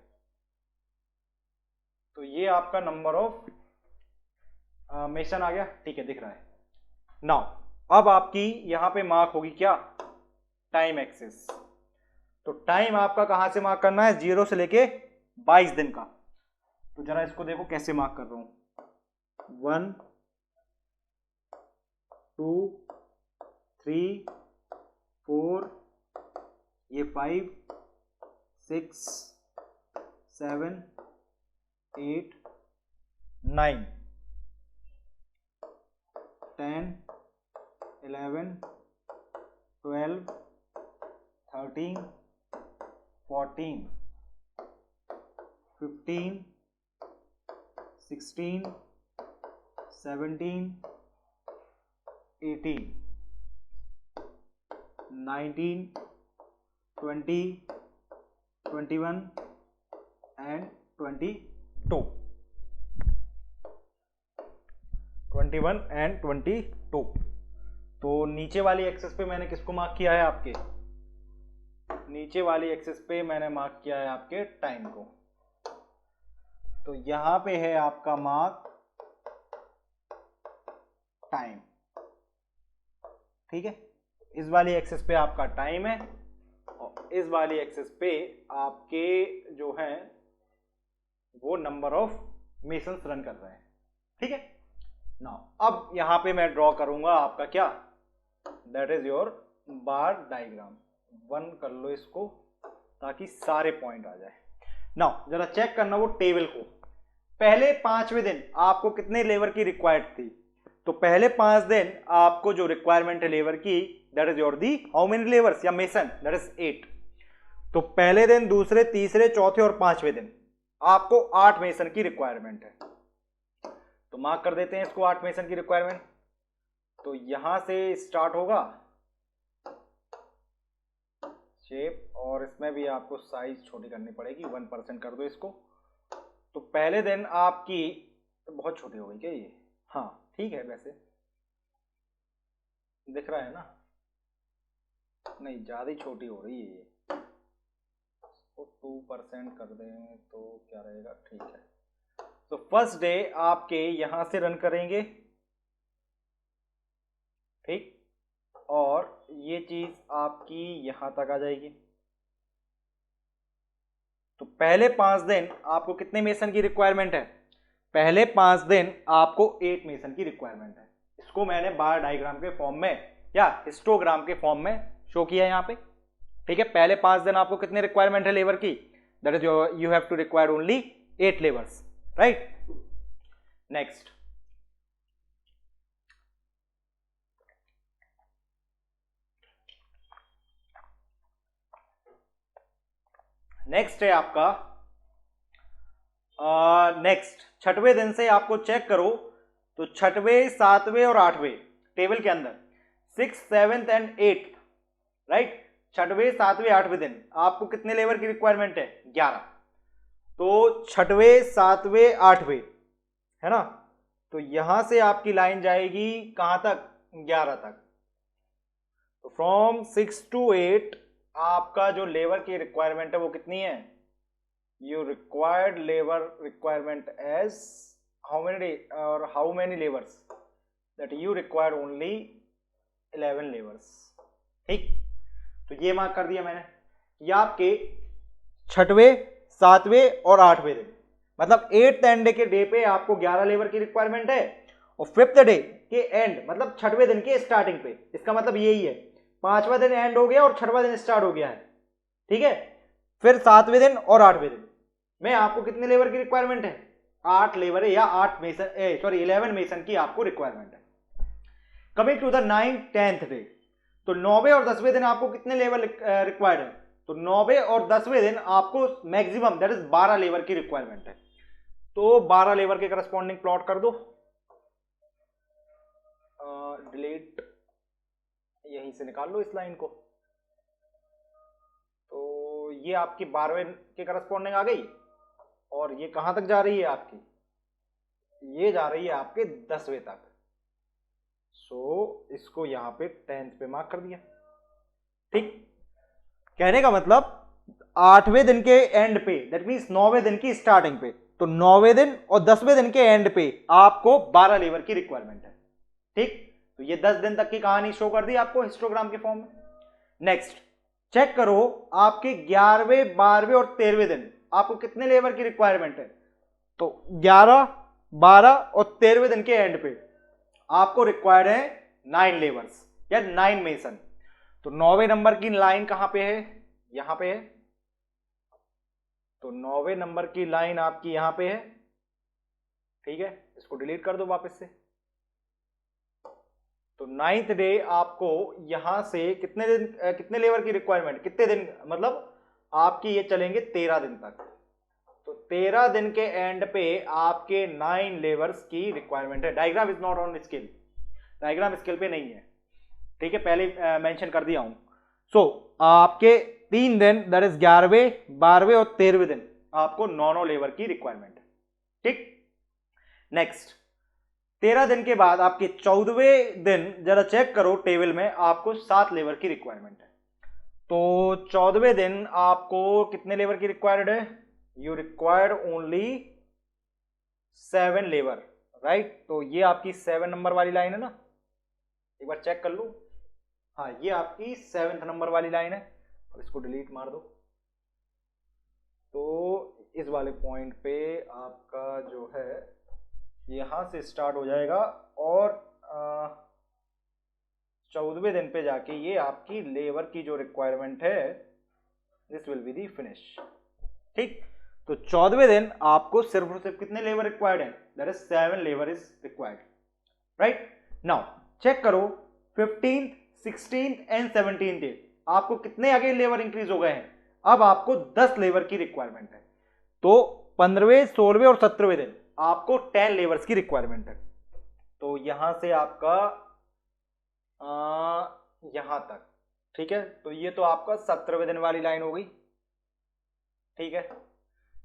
तो ये आपका नंबर ऑफ मेसन आ गया। ठीक है, दिख रहा है। नाउ अब आपकी यहां पे मार्क होगी क्या, टाइम एक्सिस। तो टाइम आपका कहां से मार्क करना है, 0 से लेके 22 दिन का। तो जरा इसको देखो कैसे मार्क कर रहा हूं, 1 2 3 4, ये 5 6 7 8 9 10 11 12 13 14 15 16 17 18 19 20 21 and 22 21 and 22। तो नीचे वाली एक्सिस पे मैंने किसको मार्क किया है, आपके नीचे वाली एक्सिस पे मैंने मार्क किया है आपके टाइम को। तो यहां पे है आपका मार्क टाइम। ठीक है, इस वाली एक्सिस पे आपका टाइम है और इस वाली एक्सिस पे आपके जो हैं वो नंबर ऑफ मेसन्स रन कर रहे हैं। ठीक है नाउ अब यहां पे मैं ड्रॉ करूंगा आपका क्या, that is your bar diagram. 1 कर लो इसको ताकि सारे पॉइंट आ जाए। नाउ जरा चेक करना वो टेबल को, पहले 5वें दिन आपको कितने लेबर की रिक्वायर्ड थी, तो पहले 5 दिन आपको जो रिक्वायरमेंट है लेबर की, that is your the how many labours या मेसन, दैट इज 8। तो पहले दिन, दूसरे, तीसरे, चौथे और 5वें दिन आपको 8 मेसन की रिक्वायरमेंट है। तो मार्क कर देते हैं इसको 8 मेसन की रिक्वायरमेंट। तो यहां से स्टार्ट होगा शेप, और इसमें भी आपको साइज छोटी करनी पड़ेगी, 1% कर दो इसको। तो पहले दिन आपकी तो बहुत छोटी हो गई क्या ये, हाँ ठीक है, वैसे दिख रहा है ना, नहीं ज्यादा ही छोटी हो रही है ये, तो 2% कर दें तो क्या रहेगा, ठीक है। तो फर्स्ट डे आपके यहां से रन करेंगे, ठीक, और ये चीज आपकी यहां तक आ जाएगी। तो पहले 5 दिन आपको कितने मेसन की रिक्वायरमेंट है, पहले 5 दिन आपको 8 मेसन की रिक्वायरमेंट है। इसको मैंने बार डायग्राम के फॉर्म में या हिस्टोग्राम के फॉर्म में शो किया है यहां पे, ठीक है। पहले 5 दिन आपको कितने रिक्वायरमेंट है लेबर की, that is you have to require only 8 labours, right. Next next है आपका नेक्स्ट 6वें दिन से आपको चेक करो, तो 6वें, 7वें और 8वें टेबल के अंदर 6th, 7th and 8th, right. 6वें, 7वें, 8वें दिन आपको कितने लेबर की रिक्वायरमेंट है, 11। तो 6वें, 7वें, 8वें है ना, तो यहां से आपकी लाइन जाएगी कहां तक, 11 तक। तो फ्रॉम 6 to 8 आपका जो लेबर की रिक्वायरमेंट है वो कितनी है, you required labor requirement as how many labors, that you require only 11 labors, ठीक। तो ये मार्क कर दिया मैंने, ये आपके 6वें, 7वें और 8वें दिन, मतलब 8th एंड के डे पे आपको 11 लेबर की रिक्वायरमेंट है, और 5th डे के एंड मतलब 6वें दिन के स्टार्टिंग पे, इसका मतलब यही है 5वां दिन एंड हो गया और 6वां दिन स्टार्ट हो गया है, ठीक है। फिर 7वें दिन और 8वें दिन में आपको कितने लेबर की रिक्वायरमेंट है, 8 लेबर है, या 8 मेसन, 11 मेसन की आपको रिक्वायरमेंट है। Coming to the 9th, 10th day, तो 9वें और 10वें दिन आपको कितने लेबर रिक्वायर्ड है, तो 9वें और 10वें दिन आपको मैक्सिमम दैट इज 12 लेबर की रिक्वायरमेंट है। तो 12 लेबर के करस्पॉन्डिंग प्लॉट कर दो, डिलीट, यहीं से निकाल लो इस लाइन को। तो ये आपकी 12वें के करस्पॉन्डिंग आ गई, और ये कहां तक जा रही है आपकी, ये जा रही है आपके 10वें तक। सो इसको यहां पे 10th पे मार्क कर दिया, ठीक। कहने का मतलब 8वें दिन के एंड पे, दैट मींस 9वें दिन की स्टार्टिंग पे, तो 9वें दिन और 10वें दिन के एंड पे आपको 12 लेबर की रिक्वायरमेंट है, ठीक। तो ये 10 दिन तक की कहानी शो कर दी आपको हिस्टोग्राम के फॉर्म में। नेक्स्ट चेक करो, आपके 11वें, 12वें और 13वें दिन आपको कितने लेबर की रिक्वायरमेंट है, तो 11, 12 और 13वें दिन के एंड पे आपको रिक्वायर्ड है 9 लेबर्स या 9 मेसन। तो 9वें नंबर की लाइन कहां पे है, यहां पे है, तो 9वें नंबर की लाइन आपकी यहां पे है, ठीक है। इसको डिलीट कर दो वापस से। तो 9th डे आपको यहां से कितने दिन, कितने लेबर की रिक्वायरमेंट, कितने दिन, मतलब आपकी ये चलेंगे 13 दिन तक। तो 13 दिन के एंड पे आपके 9 लेबर्स की रिक्वायरमेंट है। Diagram is not on scale, diagram scale पे नहीं है, ठीक है, पहले मेंशन कर दिया हूं। सो आपके 3 दिन दैट इज 11वें, 12वें और 13वें दिन आपको 9 लेबर की रिक्वायरमेंट है, ठीक। नेक्स्ट 13 दिन के बाद आपके 14वें दिन जरा चेक करो टेबल में, आपको 7 लेबर की रिक्वायरमेंट है। तो 14वें दिन आपको कितने लेबर की रिक्वायर्ड है, you required only 7 labour, right. तो ये आपकी 7 नंबर वाली लाइन है ना, एक बार चेक कर लो, हाँ ये आपकी 7th नंबर वाली लाइन है, और इसको डिलीट मार दो। तो इस वाले पॉइंट पे आपका जो है यहाँ से स्टार्ट हो जाएगा और 14वें दिन पे जाके ये आपकी लेबर की जो रिक्वायरमेंट है this will be the finish. ठीक, तो 14वें दिन आपको सिर्फ और सिर्फ कितने लेबर रिक्वायर्ड है, that is 7 labour is required, right. Now check करो 15th 16th and 17th day आपको कितने आगे लेबर इंक्रीज हो गए हैं, अब आपको 10 लेबर की रिक्वायरमेंट है। तो 15वें 16वें और 17वें दिन आपको 10 लेबर्स की रिक्वायरमेंट है। तो यहां से आपका यहां तक, ठीक है, तो ये तो आपका 17वें दिन वाली लाइन हो गई, ठीक है।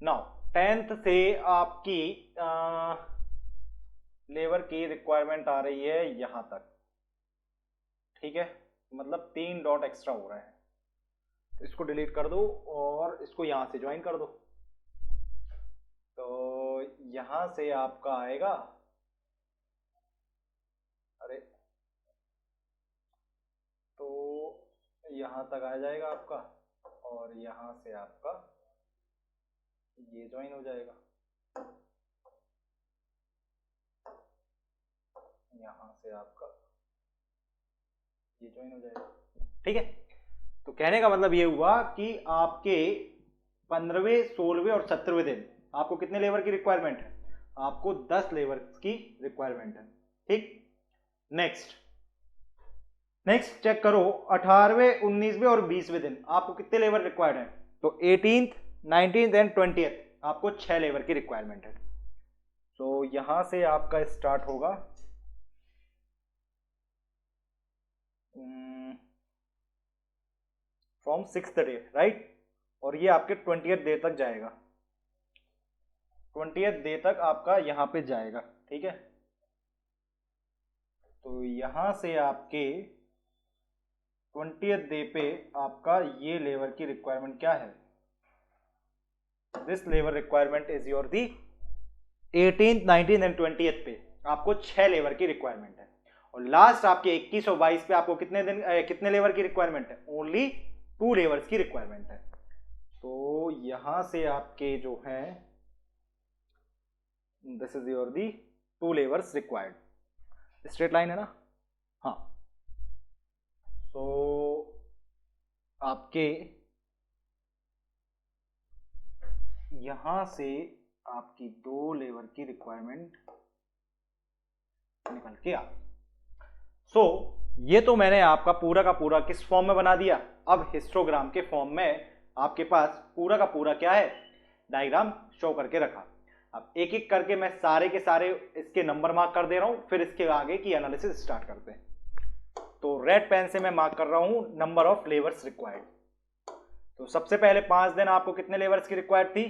नाउ 10th से आपकी लेबर की रिक्वायरमेंट आ रही है यहां तक, ठीक है, मतलब 3 डॉट एक्स्ट्रा हो रहे हैं, तो इसको डिलीट कर दो और इसको यहां से ज्वाइन कर दो। तो यहां से आपका आएगा, अरे तो यहां तक आ जाएगा आपका और यहां से आपका ये ज्वाइन हो जाएगा, यहां से आपका ये ज्वाइन हो जाएगा, ठीक है। तो कहने का मतलब ये हुआ कि आपके 15वें 16वें और 17वें दिन आपको कितने लेबर की रिक्वायरमेंट है, आपको 10 लेबर की रिक्वायरमेंट है, ठीक। नेक्स्ट चेक करो 18वें 19वें और 20वें दिन आपको कितने लेबर रिक्वायर्ड है, तो 18th 19th एंड 20th आपको 6 लेबर की रिक्वायरमेंट है। तो यहां से आपका स्टार्ट होगा फ्रॉम 6th डे, राइट, और ये आपके 20th डे तक जाएगा, 20th डे तक आपका यहां पे जाएगा, ठीक है। तो यहां से आपके 20th डे पे आपका ये लेबर की रिक्वायरमेंट क्या है, this labour requirement is your the 18th 19th and 20th पे आपको 6 लेबर की रिक्वायरमेंट है, और लास्ट आपके 21 और 22 पे आपको कितने लेबर की रिक्वायरमेंट है, ओनली 2 लेबर्स की रिक्वायरमेंट है। तो यहां से आपके जो है this is your the 2 labours required, straight line है ना, हाँ। तो आपके यहां से आपकी 2 लेबर की रिक्वायरमेंट निकल के आ, सो ये तो मैंने आपका पूरा का पूरा किस फॉर्म में बना दिया, अब हिस्टोग्राम के फॉर्म में आपके पास पूरा का पूरा क्या है, डायग्राम शो करके रखा। अब एक एक करके मैं सारे के सारे इसके नंबर मार्क कर दे रहा हूं, फिर इसके आगे की एनालिसिस स्टार्ट करते हैं। तो रेड पेन से मैं मार्क कर रहा हूं नंबर ऑफ लेबर्स रिक्वायर्ड। तो सबसे पहले 5 दिन आपको कितने लेबर्स की रिक्वायर्ड थी,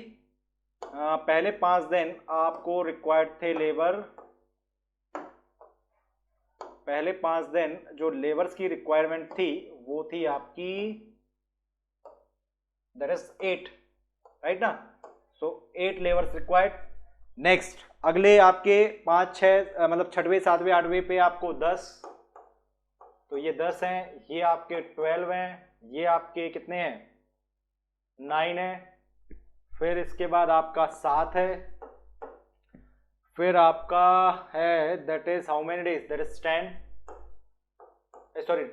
पहले 5 दिन आपको रिक्वायर्ड थे लेबर, पहले 5 दिन जो लेबर्स की रिक्वायरमेंट थी वो थी आपकी दैट इज 8, राइट ना, सो 8 लेबर्स रिक्वायर्ड। नेक्स्ट अगले आपके 5 6 मतलब 6वें 7वें 8वें पे आपको 10, तो ये 10 हैं, ये आपके 12 हैं, ये आपके कितने हैं 9 है, फिर इसके बाद आपका 7 है, फिर आपका है that is how many days, that is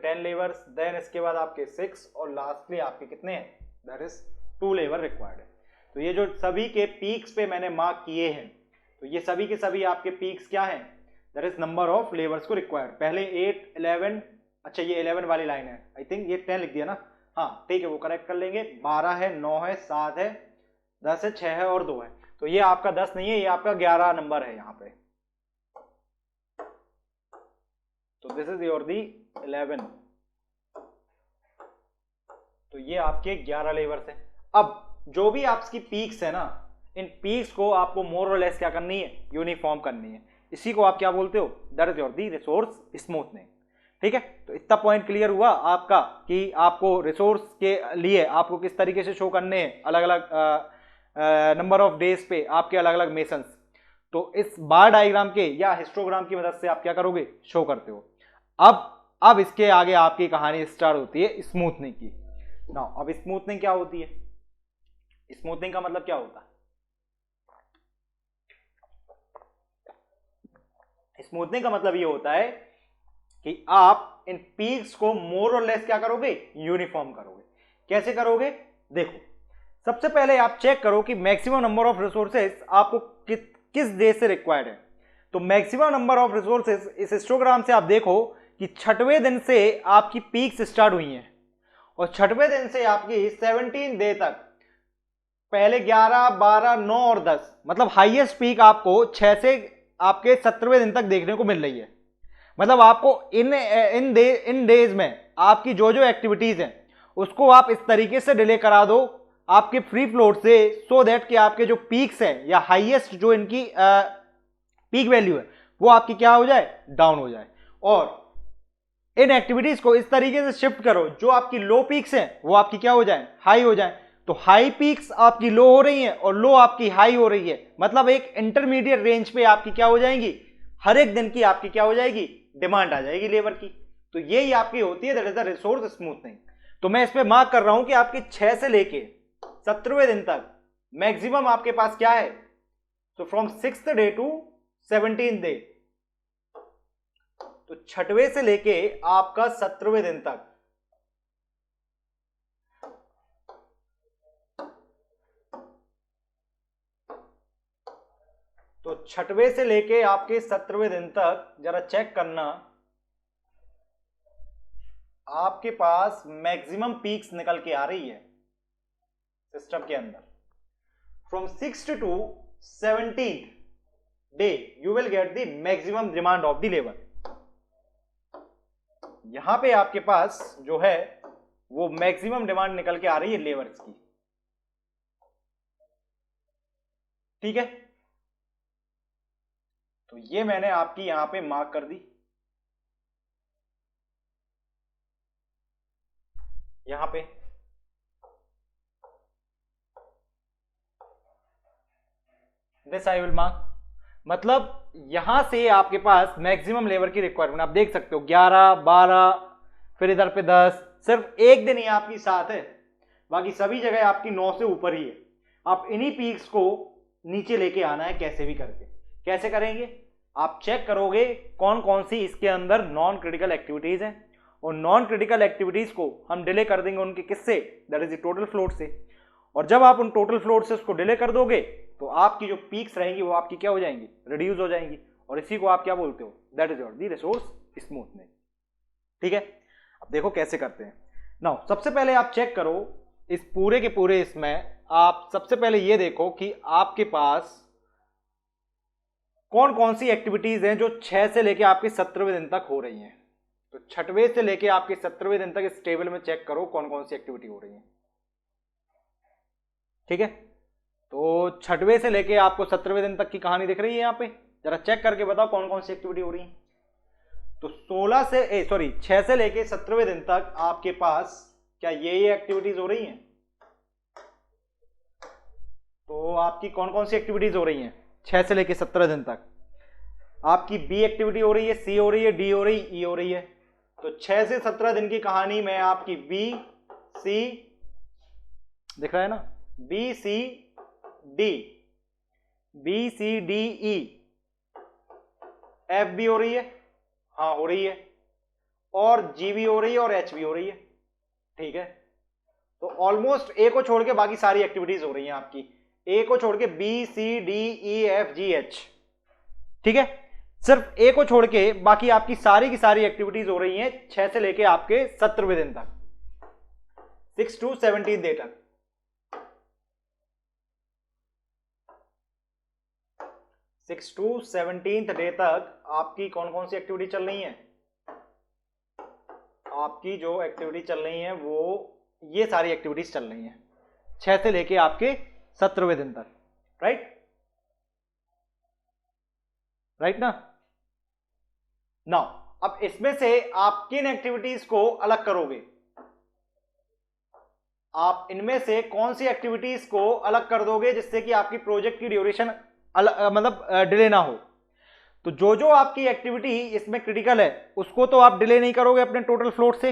10 labours, then इसके बाद आपके 6 और लास्टली आपके कितने हैं, दैट इज 2 लेबर रिक्वायर्ड है। तो ये जो सभी के पीक्स पे मैंने मार्क किए हैं, तो ये सभी के सभी आपके पीक्स क्या हैं, that is number of labours को रिक्वायर्ड। पहले 8 11, अच्छा ये 11 वाली लाइन है, आई थिंक ये 10 लिख दिया ना, हाँ ठीक है वो करेक्ट कर लेंगे, 12 है 9 है 7 है 10 है 6 है और 2 है, तो ये आपका 10 नहीं है, ये आपका 11 नंबर है यहाँ पे। तो दिस इज योर दी 11, तो ये आपके 11 लेबर्स हैं। अब जो भी आपकी पीक्स है ना, इन पीक्स को आपको मोर और लेस क्या करनी है, यूनिफॉर्म करनी है, इसी को आप क्या बोलते हो, that is your the resource smoothening, ठीक है। तो इतना पॉइंट क्लियर हुआ आपका कि आपको रिसोर्स के लिए आपको किस तरीके से शो करने हैं, अलग अलग नंबर ऑफ डेज पे आपके अलग अलग मेसन्स। तो इस बार डायग्राम के या हिस्टोग्राम की मदद से आप क्या करोगे, शो करते हो। अब इसके आगे आपकी कहानी स्टार्ट होती है स्मूथनिंग की। नाउ अब स्मूथनिंग क्या होती है, स्मूथनिंग का मतलब क्या होता है, स्मूथनिंग का मतलब ये होता है कि आप इन पीक्स को मोर और लेस क्या करोगे, यूनिफॉर्म करोगे। कैसे करोगे, देखो सबसे पहले आप चेक करो कि मैक्सिमम नंबर ऑफ रिसोर्सेज आपको किस देश से रिक्वायर्ड है। तो मैक्सिमम नंबर ऑफ रिसोर्सेज इस हिस्टोग्राम से आप देखो कि 6वें दिन से आपकी पीक्स स्टार्ट हुई हैं और 6वें दिन से आपकी 17 डे तक, पहले 11, 12, 9 और 10, मतलब हाईएस्ट पीक आपको 6 से आपके 17वें दिन तक देखने को मिल रही है। मतलब आपको इन डेज में आपकी जो जो एक्टिविटीज हैं उसको आप इस तरीके से डिले करा दो आपके फ्री फ्लोट से, सो दैट कि आपके जो पीक्स हैं या हाईएस्ट जो इनकी पीक वैल्यू है वो आपकी क्या हो जाए, डाउन हो जाए। और इन एक्टिविटीज को इस तरीके से शिफ्ट करो जो आपकी लो पीक्स हैं वो आपकी क्या हो जाए, हाई हो जाए। तो हाई पीक्स आपकी लो हो रही हैं और लो आपकी हाई हो रही है, मतलब एक इंटरमीडिएट रेंज पे आपकी क्या हो जाएंगी, हर एक दिन की आपकी क्या हो जाएगी, डिमांड आ जाएगी लेबर की। तो यही आपकी होती है that is the resource smoothening. तो मैं इस पे मार्क कर रहा हूं कि आपके 6 से लेके 17वें दिन तक मैक्सिमम आपके पास क्या है। So from 6th day to 17th day, तो 6वें से लेके आपका 17वें दिन तक, तो 6वें से लेके आपके 17वें दिन तक जरा चेक करना, आपके पास मैक्सिमम पीक्स निकल के आ रही है सिस्टम के अंदर। From 6th to 17th day you will get the maximum demand of the labour. यहां पे आपके पास जो है वो मैक्सिमम डिमांड निकल के आ रही है लेबर्स की, ठीक है। तो ये मैंने आपकी यहां पे मार्क कर दी, यहां पे दिस आई विल मार्क। मतलब यहां से आपके पास मैक्सिमम लेबर की रिक्वायरमेंट आप देख सकते हो 11, 12, फिर इधर पे 10, सिर्फ एक दिन ही आपकी 7 है, बाकी सभी जगह आपकी 9 से ऊपर ही है। आप इन्हीं पीक्स को नीचे लेके आना है कैसे भी करके। कैसे करेंगे, आप चेक करोगे कौन कौन सी इसके अंदर नॉन क्रिटिकल एक्टिविटीज हैं, और नॉन क्रिटिकल एक्टिविटीज को हम डिले कर देंगे उनके किससे, that is the total float से। और जब आप उन टोटल फ्लोट से उसको डिले कर दोगे तो आपकी जो पीक्स रहेंगी वो आपकी क्या हो जाएंगी, रिड्यूस हो जाएंगी, और इसी को आप क्या बोलते हो, that is your the resource smoothening, ठीक है। अब देखो कैसे करते हैं। नाउ सबसे पहले आप चेक करो इस पूरे के पूरे इसमें, आप सबसे पहले ये देखो कि आपके पास कौन कौन सी एक्टिविटीज हैं जो 6 से लेके आपके 17वें दिन तक हो रही हैं। तो 6वें से लेके आपके 17वें दिन तक इस टेबल में चेक करो कौन कौन सी एक्टिविटी हो रही है, ठीक है। तो 6वें से लेके आपको 17वें दिन तक की कहानी दिख रही है यहाँ पे, जरा चेक करके बताओ कौन कौन सी एक्टिविटी हो रही है। तो 6 से लेके 17वें दिन तक आपके पास क्या ये एक्टिविटीज हो रही हैं। तो आपकी कौन कौन सी एक्टिविटीज हो रही हैं 6 से लेके 17 दिन तक, आपकी बी एक्टिविटी हो रही है, सी हो रही है, डी हो रही है, ई हो रही है। तो 6 से 17 दिन की कहानी में आपकी बी सी दिख रहा है ना, B C D, B C D E, F भी हो रही है, हाँ हो रही है, और जी भी हो रही है और एच भी हो रही है, ठीक है। तो ऑलमोस्ट ए को छोड़ के बाकी सारी एक्टिविटीज हो रही हैं आपकी, ए को छोड़ के B C D E F G H, ठीक है। सिर्फ ए को छोड़ के बाकी आपकी सारी की सारी एक्टिविटीज हो रही हैं 6 से लेके आपके 17वें दिन तक, 6 to 17 डे तक। 6 to 17th डे तक आपकी कौन कौन सी एक्टिविटी चल रही है, आपकी जो एक्टिविटी चल रही है वो ये सारी एक्टिविटीज चल रही हैं 6 से लेके आपके 17वें दिन तक, राइट ना। नाउ अब इसमें से आप किन एक्टिविटीज को अलग करोगे, आप इनमें से कौन सी एक्टिविटीज को अलग कर दोगे जिससे कि आपकी प्रोजेक्ट की ड्यूरेशन मतलब डिले ना हो। तो जो जो आपकी एक्टिविटी इसमें क्रिटिकल है उसको तो आप डिले नहीं करोगे अपने टोटल फ्लोट से,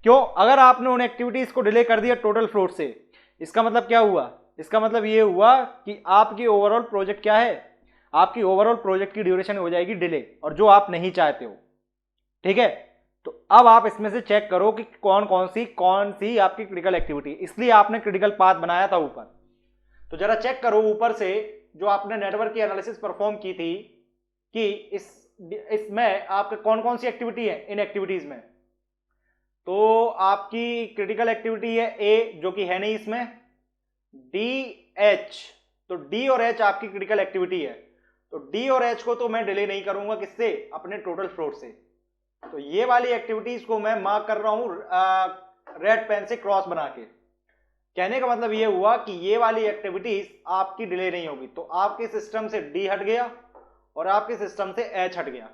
क्यों, अगर आपने उन एक्टिविटीज को डिले कर दिया टोटल फ्लोट से, इसका मतलब क्या हुआ, इसका मतलब ये हुआ कि आपकी ओवरऑल प्रोजेक्ट क्या है, आपकी ओवरऑल प्रोजेक्ट की ड्यूरेशन हो जाएगी डिले, और जो आप नहीं चाहते हो। ठीक है, तो अब आप इसमें से चेक करो कि कौन कौन सी आपकी क्रिटिकल एक्टिविटी, इसलिए आपने क्रिटिकल पाथ बनाया था ऊपर। तो जरा चेक करो ऊपर से जो आपने नेटवर्क की एनालिसिस परफॉर्म की थी कि इसमें आपके कौन कौन सी एक्टिविटी है इन एक्टिविटीज में। तो आपकी क्रिटिकल एक्टिविटी है ए, जो कि है नहीं इसमें, डी, एच। तो डी और एच आपकी क्रिटिकल एक्टिविटी है। तो डी और एच को तो मैं डिले नहीं करूंगा, किससे, अपने टोटल फ्लोट से। तो ये वाली एक्टिविटीज को मैं मार्क कर रहा हूं रेड पेन से क्रॉस बना के। कहने का मतलब ये हुआ कि ये वाली एक्टिविटीज आपकी डिले नहीं होगी। तो आपके सिस्टम से डी हट गया और आपके सिस्टम से एच हट गया।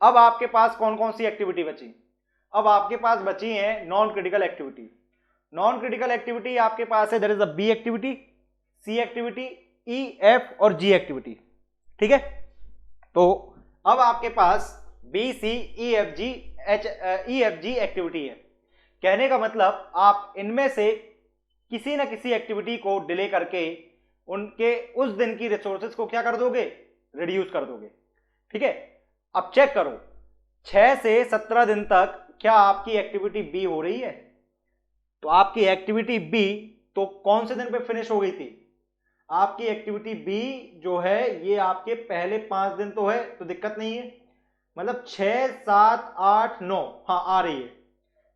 अब आपके पास कौन कौन सी एक्टिविटी बची? अब आपके पास बची है non critical activity. Non critical activity आपके पास है, there is a B activity, C activity, E, F और जी एक्टिविटी। ठीक है, तो अब आपके पास B, C, E, F, G, activity है। कहने का मतलब आप इनमें से किसी ना किसी एक्टिविटी को डिले करके उनके उस दिन की रिसोर्सेज को क्या कर दोगे, रिड्यूस कर दोगे। ठीक है, अब चेक करो 6 से 17 दिन तक क्या आपकी एक्टिविटी बी हो रही है? तो आपकी एक्टिविटी बी तो कौन से दिन पे फिनिश हो गई थी? आपकी एक्टिविटी बी जो है ये आपके पहले 5 दिन तो है, तो दिक्कत नहीं है। मतलब 6, 7, 8, 9, हाँ आ रही है।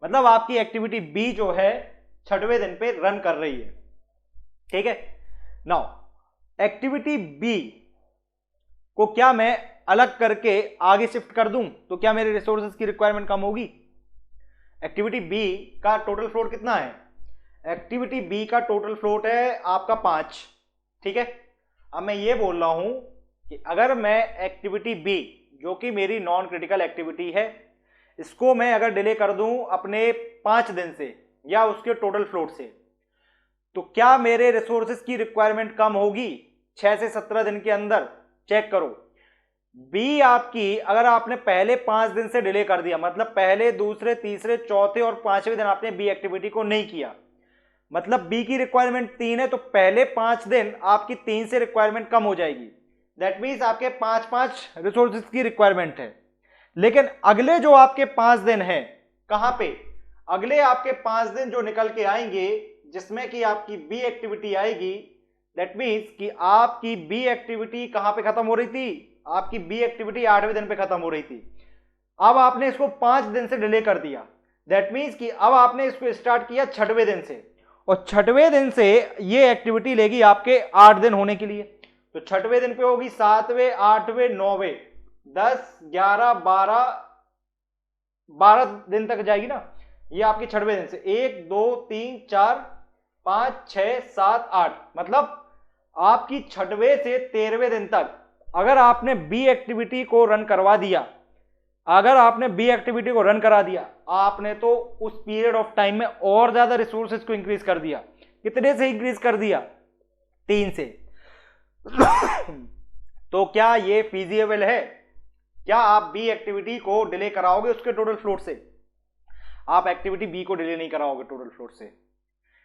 मतलब आपकी एक्टिविटी बी जो है 6वें दिन पे रन कर रही है। ठीक है, नाउ एक्टिविटी बी को क्या मैं अलग करके आगे शिफ्ट कर दूं तो क्या मेरे रिसोर्सेज की रिक्वायरमेंट कम होगी? एक्टिविटी बी का टोटल फ्लोट कितना है? एक्टिविटी बी का टोटल फ्लोट है आपका 5। ठीक है, अब मैं ये बोल रहा हूं कि अगर मैं एक्टिविटी बी जो कि मेरी नॉन क्रिटिकल एक्टिविटी है, इसको मैं अगर डिले कर दूं अपने 5 दिन से या उसके टोटल फ्लोट से, तो क्या मेरे रिसोर्सेज की रिक्वायरमेंट कम होगी 6 से 17 दिन के अंदर? चेक करो, बी आपकी अगर आपने पहले 5 दिन से डिले कर दिया, मतलब पहले, दूसरे, तीसरे, चौथे और 5वें दिन आपने बी एक्टिविटी को नहीं किया, मतलब बी की रिक्वायरमेंट 3 है, तो पहले 5 दिन आपकी 3 से रिक्वायरमेंट कम हो जाएगी। दैट मीन्स आपके 5-5 रिसोर्सेज की रिक्वायरमेंट है। लेकिन अगले जो आपके 5 दिन है, कहां पे? अगले आपके 5 दिन जो निकल के आएंगे जिसमें कि आपकी बी एक्टिविटी आएगी, दैट मीन्स कि आपकी बी एक्टिविटी कहां पे खत्म हो रही थी? आपकी बी एक्टिविटी 8वें दिन पे खत्म हो रही थी। अब आपने इसको 5 दिन से डिले कर दिया, दैट मीन्स कि अब आपने इसको स्टार्ट किया 6वें दिन से, और 6वें दिन से ये एक्टिविटी लेगी आपके 8 दिन होने के लिए। तो 6वें दिन पे होगी 7वें, 8वें, 9वें, 10, 11, 12 दिन तक जाएगी ना ये आपके 6वें दिन से। 1, 2, 3, 4, 5, 6, 7, 8, मतलब आपकी 6वें से 13वें दिन तक अगर आपने बी एक्टिविटी को रन करवा दिया, अगर आपने बी एक्टिविटी को रन करा दिया, आपने तो उस पीरियड ऑफ टाइम में और ज्यादा रिसोर्सेज को इंक्रीज कर दिया। कितने से इंक्रीज कर दिया? 3 से। तो क्या ये फीजिबल है? क्या आप बी एक्टिविटी को डिले कराओगे उसके टोटल फ्लोट से? आप एक्टिविटी बी को डिले नहीं कराओगे टोटल फ्लोट से।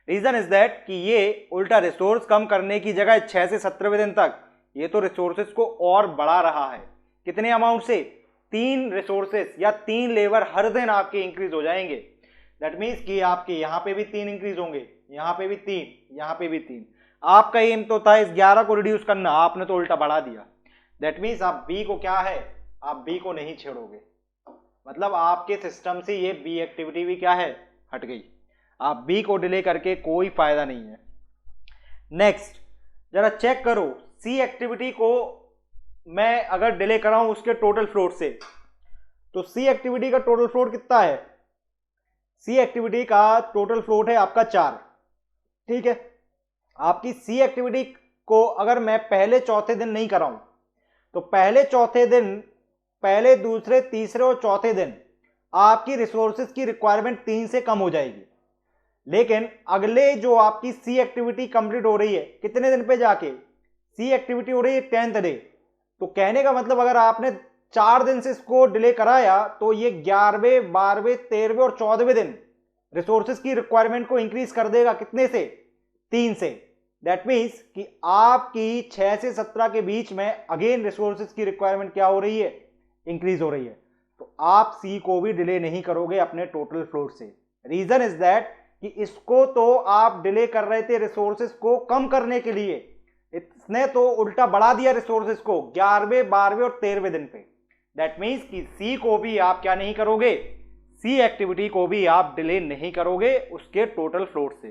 रीजन इज दैट कि ये उल्टा रिसोर्स कम करने की जगह 6 से 17वें दिन तक ये तो रिसोर्सेज को और बढ़ा रहा है। कितने अमाउंट से? 3 रिसोर्सेज या 3 लेबर हर दिन आपके इंक्रीज हो जाएंगे। दैट मीन्स कि आपके यहां पे भी 3 इंक्रीज होंगे, यहां पे भी 3, यहां पे भी 3। आपका एम तो था इस 11 को रिड्यूस करना, आपने तो उल्टा बढ़ा दिया। दैट मीन्स आप बी को क्या है, आप बी को नहीं छेड़ोगे, मतलब आपके सिस्टम से ये बी एक्टिविटी भी क्या है, हट गई। आप बी को डिले करके कोई फायदा नहीं है। नेक्स्ट जरा चेक करो, सी एक्टिविटी को मैं अगर डिले कराऊं उसके टोटल फ्लोट से, तो सी एक्टिविटी का टोटल फ्लोट कितना है? सी एक्टिविटी का टोटल फ्लोट है आपका 4। ठीक है, आपकी सी एक्टिविटी को अगर मैं पहले चौथे दिन नहीं कराऊं, तो पहले चौथे दिन, पहले, दूसरे, तीसरे और चौथे दिन आपकी रिसोर्सेज की रिक्वायरमेंट 3 से कम हो जाएगी। लेकिन अगले जो आपकी सी एक्टिविटी कंप्लीट हो रही है कितने दिन पे जाके? सी एक्टिविटी हो रही है 10th डे। तो कहने का मतलब अगर आपने 4 दिन से इसको डिले कराया तो ये 11वें, 12वें, 13वें और 14वें दिन रिसोर्सेज की रिक्वायरमेंट को इंक्रीज कर देगा। कितने से? 3 से। दैट मीन्स कि आपकी 6 से 17 के बीच में अगेन रिसोर्सेज की रिक्वायरमेंट क्या हो रही है, इंक्रीज हो रही है। तो आप सी को भी डिले नहीं करोगे अपने टोटल फ्लोट से। रीजन इज दैट कि इसको तो आप डिले कर रहे थे रिसोर्सेज को कम करने के लिए, इसने तो उल्टा बढ़ा दिया रिसोर्सेज को 11वें 12वें और 13वें दिन पे। दैट मीन्स कि सी को भी आप क्या नहीं करोगे, सी एक्टिविटी को भी आप डिले नहीं करोगे उसके टोटल फ्लोट से,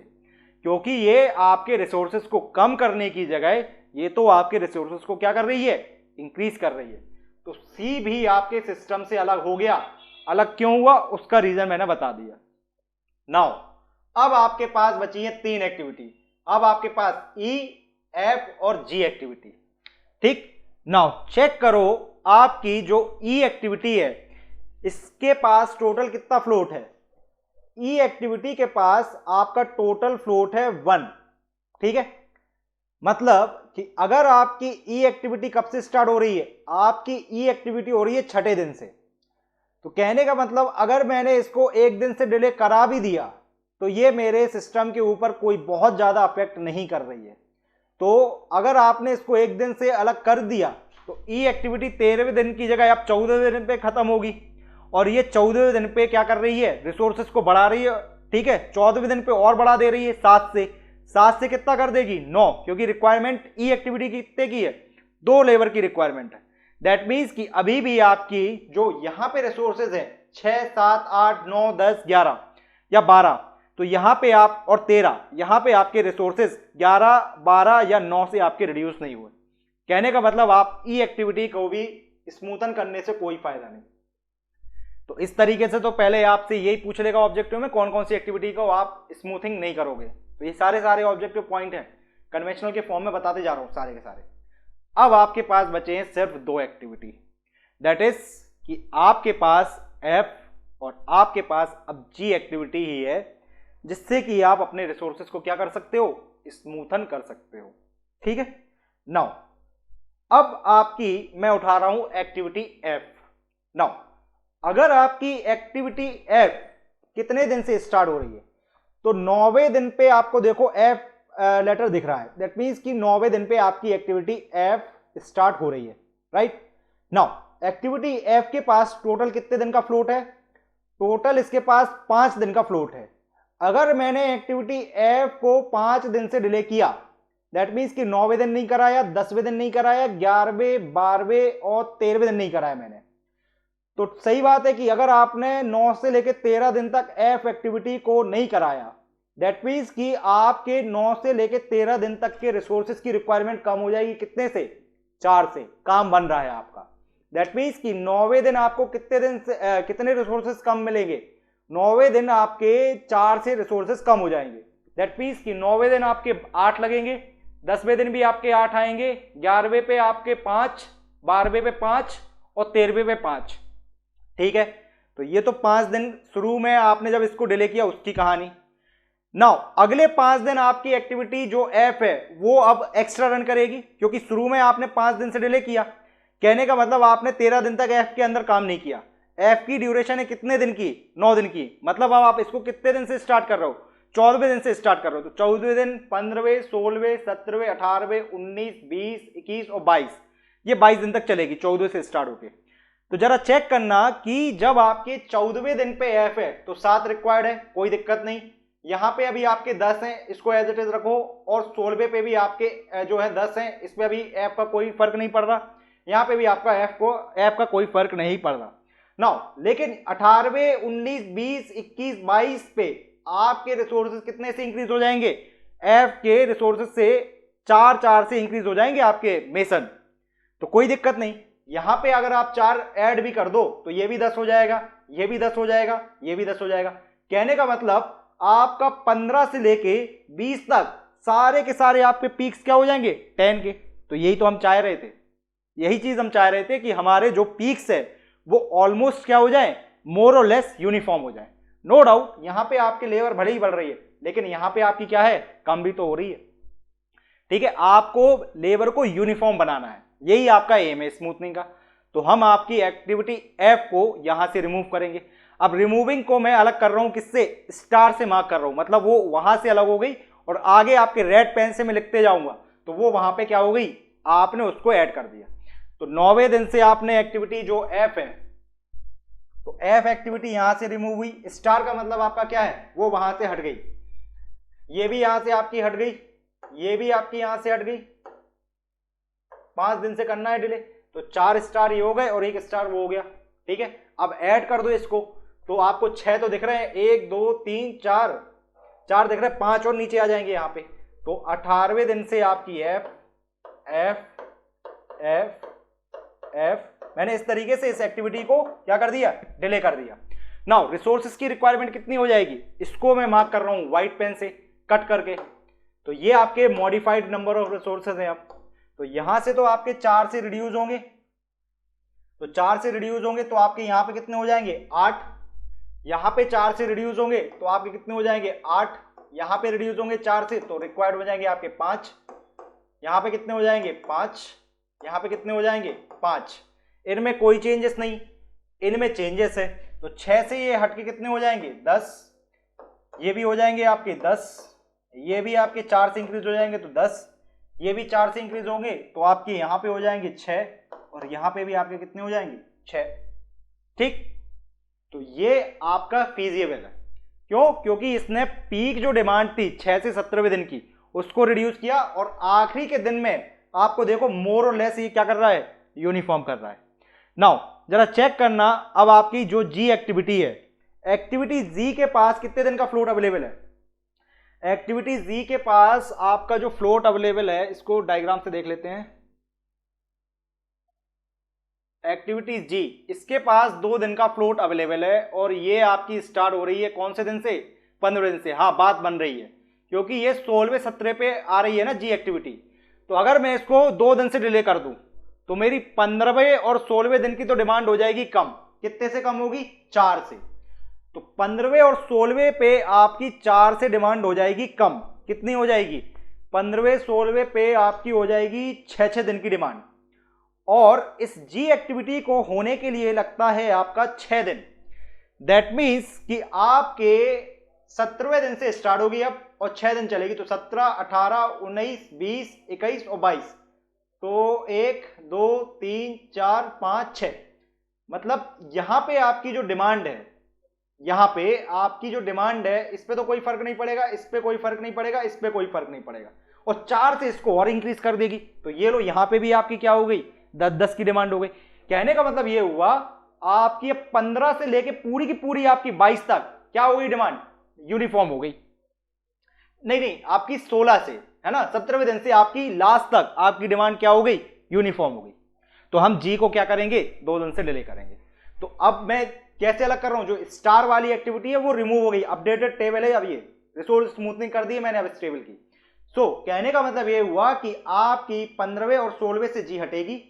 क्योंकि ये आपके रिसोर्सेज को कम करने की जगह ये तो आपके रिसोर्सेज को क्या कर रही है, इंक्रीज कर रही है। तो सी भी आपके सिस्टम से अलग हो गया। अलग क्यों हुआ उसका रीजन मैंने बता दिया। नाउ अब आपके पास बची है 3 एक्टिविटी। अब आपके पास ई, एफ और जी एक्टिविटी। ठीक, नाउ चेक करो आपकी जो ई एक्टिविटी है इसके पास टोटल कितना फ्लोट है। ई एक्टिविटी के पास आपका टोटल फ्लोट है 1। ठीक है, मतलब कि अगर आपकी ई एक्टिविटी कब से स्टार्ट हो रही है, आपकी ई एक्टिविटी हो रही है 6ठे दिन से। तो कहने का मतलब अगर मैंने इसको 1 दिन से डिले करा भी दिया तो ये मेरे सिस्टम के ऊपर कोई बहुत ज्यादा अफेक्ट नहीं कर रही है। तो अगर आपने इसको 1 दिन से अलग कर दिया तो ई एक्टिविटी 13वें दिन की जगह अब 14वें दिन पे खत्म होगी, और ये 14वें दिन पे क्या कर रही है, रिसोर्सेज को बढ़ा रही है। ठीक है, 14वें दिन पे और बढ़ा दे रही है 7 से कितना कर देगी, 9, क्योंकि रिक्वायरमेंट ई एक्टिविटी कितने की है, 2 लेबर की रिक्वायरमेंट है। दैट मीन्स कि अभी भी आपकी जो यहां पे रिसोर्सेज है 6, 7, 8, 9, 10, 11 या 12, तो यहां पे आप और 13, यहां पे आपके रिसोर्सेज 11, 12 या 9 से आपके रिड्यूस नहीं हुए। कहने का मतलब आप ई एक्टिविटी को भी स्मूथन करने से कोई फायदा नहीं। तो इस तरीके से तो पहले आपसे यही पूछ लेगा ऑब्जेक्टिव में कौन कौन सी एक्टिविटी को आप स्मूथिंग नहीं करोगे। तो ये सारे ऑब्जेक्टिव पॉइंट हैं, कन्वेंशनल के फॉर्म में बताते जा रहा हूं सारे के सारे। अब आपके पास बचे हैं सिर्फ 2 एक्टिविटी, दैट इज कि आपके पास एफ और आपके पास अब जी एक्टिविटी ही है, जिससे कि आप अपने रिसोर्सेज को क्या कर सकते हो, स्मूथन कर सकते हो। ठीक है, नाउ अब आपकी मैं उठा रहा हूं एक्टिविटी एफ। नाउ अगर आपकी एक्टिविटी एफ कितने दिन से स्टार्ट हो रही है, तो 9वें दिन पे आपको देखो एफ लेटर दिख रहा है। दैट मीन्स कि 9वें दिन पे आपकी एक्टिविटी एफ स्टार्ट हो रही है, राइट। नाउ एक्टिविटी एफ के पास टोटल कितने दिन का फ्लोट है, टोटल इसके पास 5 दिन का फ्लोट है। अगर मैंने एक्टिविटी एफ को 5 दिन से डिले किया, दैट मीन्स कि 9वें दिन नहीं कराया, 10वें दिन नहीं कराया, 11वें 12वें और 13वें दिन नहीं कराया मैंने, तो सही बात है कि अगर आपने 9 से लेकर 13 दिन तक एफ एक्टिविटी को नहीं कराया, दैट मीन्स कि आपके 9 से लेकर 13 दिन तक के रिसोर्सेज की रिक्वायरमेंट कम हो जाएगी। कितने से, 4 से काम बन रहा है आपका। दैट मीन्स कि 9वें दिन आपको कितने दिन से कितने रिसोर्सेज कम मिलेंगे, 9वें दिन आपके 4 से रिसोर्सेज कम हो जाएंगे। दैट मीन्स कि 9वें दिन आपके 8 लगेंगे, 10वें दिन भी आपके 8 आएंगे, 11वें पे आपके 5, 12वें पे 5 और 13वें पे 5। ठीक है, तो ये तो 5 दिन शुरू में आपने जब इसको डिले किया उसकी कहानी। नाउ अगले 5 दिन आपकी एक्टिविटी जो एफ है वो अब एक्स्ट्रा रन करेगी, क्योंकि शुरू में आपने 5 दिन से डिले किया। कहने का मतलब आपने 13 दिन तक एफ के अंदर काम नहीं किया। एफ की ड्यूरेशन है कितने दिन की, 9 दिन की। मतलब अब आप इसको कितने दिन से स्टार्ट कर रहे हो, 14वें दिन से स्टार्ट कर रहे हो। तो 14वें दिन, 15वें, 16वें, 17वें, 18वें, 19, 20, 21 और 22, ये 22 दिन तक चलेगी 14वें से स्टार्ट होके। तो जरा चेक करना कि जब आपके 14वें दिन पे एफ है तो 7 रिक्वायर्ड है, कोई दिक्कत नहीं। यहां पे अभी आपके 10 हैं, इसको एज इट इज रखो, और 16वें पे भी आपके जो है 10 हैं, इसमें अभी एफ का कोई फर्क नहीं पड़ रहा। यहां पे भी आपका एफ का कोई फर्क नहीं पड़ रहा। नाउ लेकिन 18वें, 19, 20, 21, 22 पे आपके रिसोर्सेज कितने से इंक्रीज हो जाएंगे, एफ के रिसोर्सेज से 4 से इंक्रीज हो जाएंगे आपके मेसन। तो कोई दिक्कत नहीं, यहां पे अगर आप 4 ऐड भी कर दो तो ये भी 10 हो जाएगा, ये भी 10 हो जाएगा, ये भी 10 हो जाएगा। कहने का मतलब आपका 15 से लेके 20 तक सारे के सारे आपके पीक्स क्या हो जाएंगे, 10 के। तो यही तो हम चाह रहे थे, यही चीज हम चाह रहे थे कि हमारे जो पीक्स है वो ऑलमोस्ट क्या हो जाए, मोर और लेस यूनिफॉर्म हो जाए। नो डाउट यहां पे आपकी लेबर भले ही बढ़ रही है, लेकिन यहां पे आपकी क्या है, कम भी तो हो रही है। ठीक है, आपको लेबर को यूनिफॉर्म बनाना है, यही आपका एम है स्मूथनिंग का। तो हम आपकी एक्टिविटी एफ को यहां से रिमूव करेंगे। अब रिमूविंग को मैं अलग कर रहा हूं, किससे, स्टार से मार्क कर रहा हूं, मतलब वो वहां से अलग हो गई और आगे आपके रेड पेन से मैं लिखते जाऊंगा तो वो वहां पे क्या हो गई, आपने उसको ऐड कर दिया। तो 9वें दिन से आपने एक्टिविटी जो एफ है, तो एफ एक्टिविटी यहां से रिमूव हुई। स्टार का मतलब आपका क्या है, वो वहां से हट गई, ये भी यहां से आपकी हट गई, ये भी आपकी यहां से हट गई। 5 दिन से करना है डिले, तो 4 स्टार ये हो गए और 1 स्टार वो हो गया। ठीक है, अब ऐड कर दो इसको, तो आपको 6 तो दिख रहे हैं, 1 2 3 4 4 दिख रहे हैं, 5 और नीचे आ जाएंगे यहाँ पे। तो 18वें दिन से आपकी एफ एफ एफ एफ, मैंने इस तरीके से इस एक्टिविटी को क्या कर दिया, डिले कर दिया। नाउ रिसोर्सेज की रिक्वायरमेंट कितनी हो जाएगी, इसको मैं मार्क कर रहा हूं व्हाइट पेन से कट करके। तो ये आपके मॉडिफाइड नंबर ऑफ रिसोर्सेज हैं। अब तो यहां से तो आपके 4 से रिड्यूस होंगे, तो 4 से रिड्यूस होंगे तो आपके यहां पे कितने हो जाएंगे, 8। यहां पे 4 से रिड्यूस होंगे तो आपके कितने हो जाएंगे, 8। यहां पे रिड्यूस होंगे 4 से तो रिक्वायर्ड हो जाएंगे आपके 5। यहां पे कितने हो जाएंगे, 5। यहां पे कितने हो जाएंगे, 5। इनमें कोई चेंजेस नहीं, इनमें चेंजेस है। तो 6 से ये हटके कितने हो जाएंगे, 10। ये भी हो जाएंगे आपके 10, ये भी आपके 4 से इंक्रीज हो जाएंगे तो 10, ये भी 4 से इंक्रीज होंगे तो आपके यहां पे हो जाएंगे 6, और यहां पे भी आपके कितने हो जाएंगे, 6। ठीक, तो ये आपका फीजिबल है। क्यों, क्योंकि इसने पीक जो डिमांड थी 6 से 17वें दिन की उसको रिड्यूस किया, और आखिरी के दिन में आपको देखो मोर और लेस ये क्या कर रहा है, यूनिफॉर्म कर रहा है। नाउ जरा चेक करना, अब आपकी जो जी एक्टिविटी है, एक्टिविटी जी के पास कितने दिन का फ्लोट अवेलेबल है। एक्टिविटी जी के पास आपका जो फ्लोट अवेलेबल है, इसको डायग्राम से देख लेते हैं। एक्टिविटी जी, इसके पास 2 दिन का फ्लोट अवेलेबल है, और ये आपकी स्टार्ट हो रही है कौन से दिन से, 15वें दिन से। हाँ, बात बन रही है, क्योंकि ये 16वें 17 पे आ रही है ना जी एक्टिविटी। तो अगर मैं इसको 2 दिन से डिले कर दूं तो मेरी 15वें और 16वें दिन की तो डिमांड हो जाएगी कम। कितने से कम होगी, 4 से। तो 15वें और 16वें पे आपकी 4 से डिमांड हो जाएगी कम। कितनी हो जाएगी, 15वें 16वें पे आपकी हो जाएगी 6 दिन की डिमांड, और इस जी एक्टिविटी को होने के लिए लगता है आपका 6 दिन। दैट मीन्स कि आपके 17वें दिन से स्टार्ट होगी अब, और 6 दिन चलेगी। तो 17 18 19 20 21 और 22, तो 1 2 3 4 5 6, मतलब यहां पे आपकी जो डिमांड है, यहां पे आपकी जो डिमांड है, इस पे तो कोई फर्क नहीं पड़ेगा, इस पे कोई फर्क नहीं पड़ेगा, इस पे कोई फर्क नहीं पड़ेगा, और 4 से इसको और इंक्रीज कर देगी। तो ये लो, यहां पे भी आपकी क्या हो गई, 10 की डिमांड हो गई। कहने का मतलब ये हुआ, आपकी 15 से लेके पूरी की पूरी आपकी 22 तक क्या हो गई, डिमांड यूनिफॉर्म हो गई। नहीं, आपकी 16 से, है ना, 17वें दिन से आपकी लास्ट तक आपकी डिमांड क्या हो गई, यूनिफॉर्म हो गई। तो हम जी को क्या करेंगे, 2 दिन से डिले करेंगे। तो अब मैं कैसे अलग कर रहा हूं, जो स्टार वाली एक्टिविटी है वो रिमूव हो गई, अपडेटेड टेबल है अब, ये रिसोर्स स्मूथनिंग कर दी है मैंने अब इस टेबल की। सो कहने का मतलब ये हुआ कि आपकी 15वें और 16वें से जी हटेगी,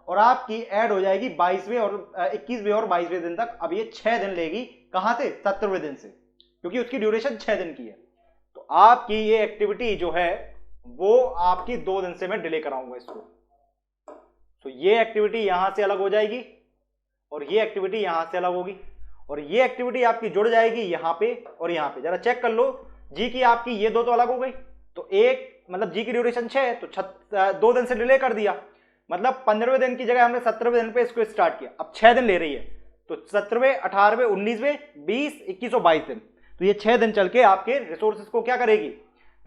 और आपकी ऐड हो जाएगी 22वें और 21वें और 22वें दिन तक। अब ये 6 दिन लेगी, कहां से, 17वें दिन से, क्योंकि उसकी ड्यूरेशन 6 दिन की है। तो आपकी ये एक्टिविटी जो है वो आपकी 2 दिन से मैं डिले कराऊंगा इसको। तो ये एक्टिविटी यहां से अलग हो जाएगी, और ये एक्टिविटी यहां से अलग होगी, और ये एक्टिविटी आपकी जुड़ जाएगी यहां पे और यहां पे। जरा चेक कर लो, जी की आपकी ये 2 तो अलग हो गई, तो एक मतलब जी की ड्यूरेशन 6 है, तो 2 दिन से डिले कर दिया, मतलब 15वें दिन की जगह हमने 17वें दिन पे इसको स्टार्ट किया। अब 6 दिन ले रही है, तो 17वें 18वें 19वें 20 21 और 22 दिन, तो ये 6 दिन चल के आपके रिसोर्सेज को क्या करेगी,